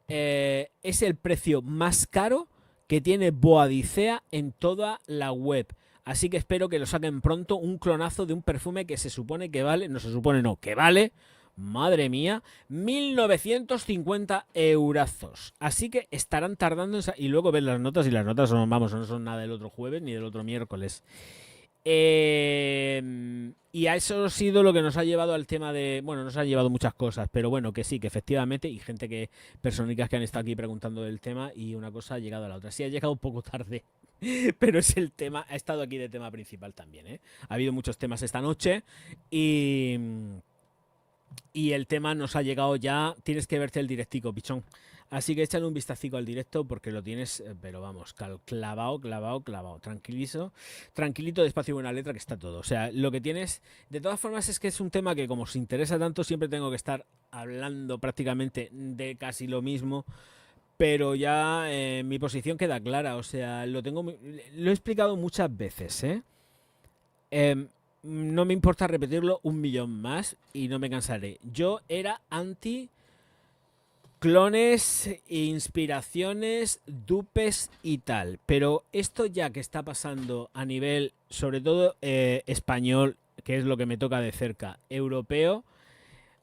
es el precio más caro que tiene Boadicea en toda la web. Así que espero que lo saquen pronto, un clonazo de un perfume que se supone que vale, no se supone no, que vale, madre mía, 1950 eurazos. Así que estarán tardando en y luego ven las notas, y las notas son, vamos, no son nada del otro jueves ni del otro miércoles. Y a eso ha sido lo que nos ha llevado al tema de... Bueno, nos ha llevado muchas cosas, pero bueno, que sí, que efectivamente, y gente que... Personicas que han estado aquí preguntando del tema, y una cosa ha llegado a la otra. Sí, ha llegado un poco tarde, pero es el tema, ha estado aquí de tema principal también, ¿eh? Ha habido muchos temas esta noche, y Y el tema nos ha llegado ya. Tienes que verte el directico, pichón. Así que échale un vistacico al directo porque lo tienes, pero vamos, clavado, clavado, clavado. Tranquilito, despacio y buena letra, que está todo. O sea, lo que tienes, de todas formas, es que es un tema que como os interesa tanto, siempre tengo que estar hablando prácticamente de casi lo mismo. Pero ya mi posición queda clara. O sea, lo he explicado muchas veces, ¿eh? No me importa repetirlo 1.000.000 más y no me cansaré. Yo era anti clones, inspiraciones, dupes y tal. Pero esto ya que está pasando a nivel, sobre todo español, que es lo que me toca de cerca, europeo,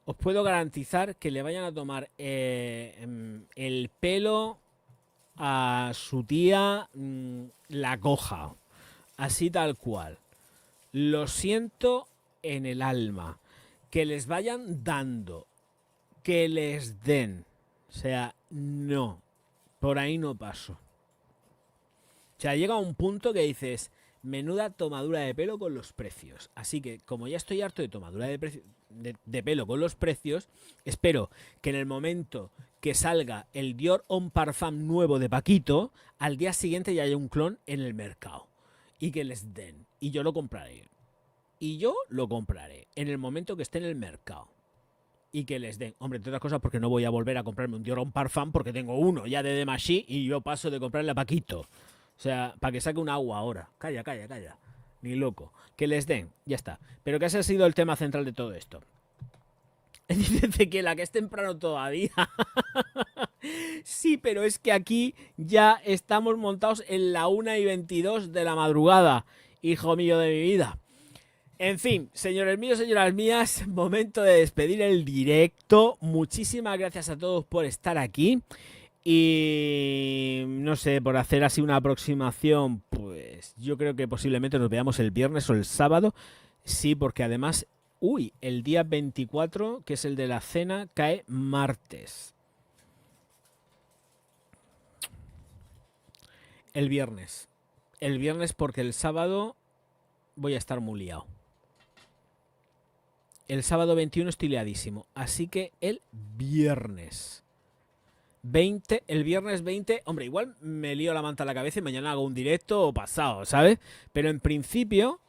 os puedo garantizar que le vayan a tomar el pelo a su tía, la coja. Así tal cual. Lo siento en el alma. Que les vayan dando. Que les den. O sea, no. Por ahí no paso. O sea, llega un punto que dices, menuda tomadura de pelo con los precios. Así que, como ya estoy harto de tomadura de pelo con los precios, espero que en el momento que salga el Dior Homme Parfum nuevo de Paquito, al día siguiente ya haya un clon en el mercado. Y que les den. Y yo lo compraré. En el momento que esté en el mercado. Y que les den. Hombre, entre otras cosas porque no voy a volver a comprarme un Dior Homme Parfum porque tengo uno ya de Demacy y yo paso de comprarle a Paquito. O sea, para que saque un agua ahora. Calla. Ni loco. Que les den. Ya está. Pero que ese ha sido el tema central de todo esto. Dice que la que es temprano todavía. Sí, pero es que aquí ya estamos montados en la 1:22 de la madrugada. Hijo mío de mi vida. En fin, señores míos, señoras mías, momento de despedir el directo. Muchísimas gracias a todos por estar aquí. Y no sé, por hacer así una aproximación, pues yo creo que posiblemente nos veamos el viernes o el sábado. Sí, porque además, el día 24, que es el de la cena, cae martes. El viernes. El viernes porque el sábado voy a estar muy liado. El sábado 21 estoy liadísimo. Así que el viernes 20, el viernes 20, hombre, igual me lío la manta a la cabeza y mañana hago un directo o pasado, ¿sabes? Pero en principio,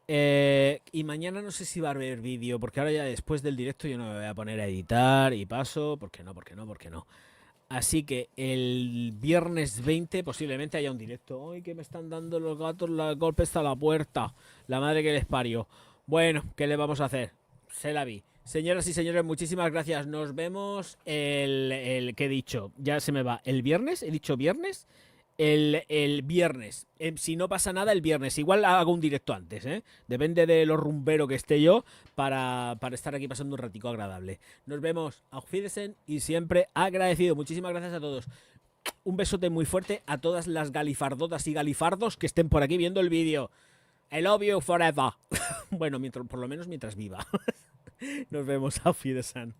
y mañana no sé si va a haber vídeo, porque ahora ya después del directo yo no me voy a poner a editar y paso, ¿por qué no? Así que el viernes 20 posiblemente haya un directo. ¡Ay, que me están dando los gatos los golpes a la puerta! La madre que les parió. Bueno, ¿qué le vamos a hacer? Se la vi. Señoras y señores, muchísimas gracias. Nos vemos el que he dicho. Ya se me va. ¿El viernes? ¿He dicho viernes? El viernes. Si no pasa nada, el viernes. Igual hago un directo antes, ¿eh? Depende de lo rumbero que esté yo para estar aquí pasando un ratico agradable. Nos vemos. Auf Wiedersehen y siempre agradecido. Muchísimas gracias a todos. Un besote muy fuerte a todas las galifardotas y galifardos que estén por aquí viendo el vídeo. I love you forever. Bueno, por lo menos mientras viva. Nos vemos. Auf Wiedersehen.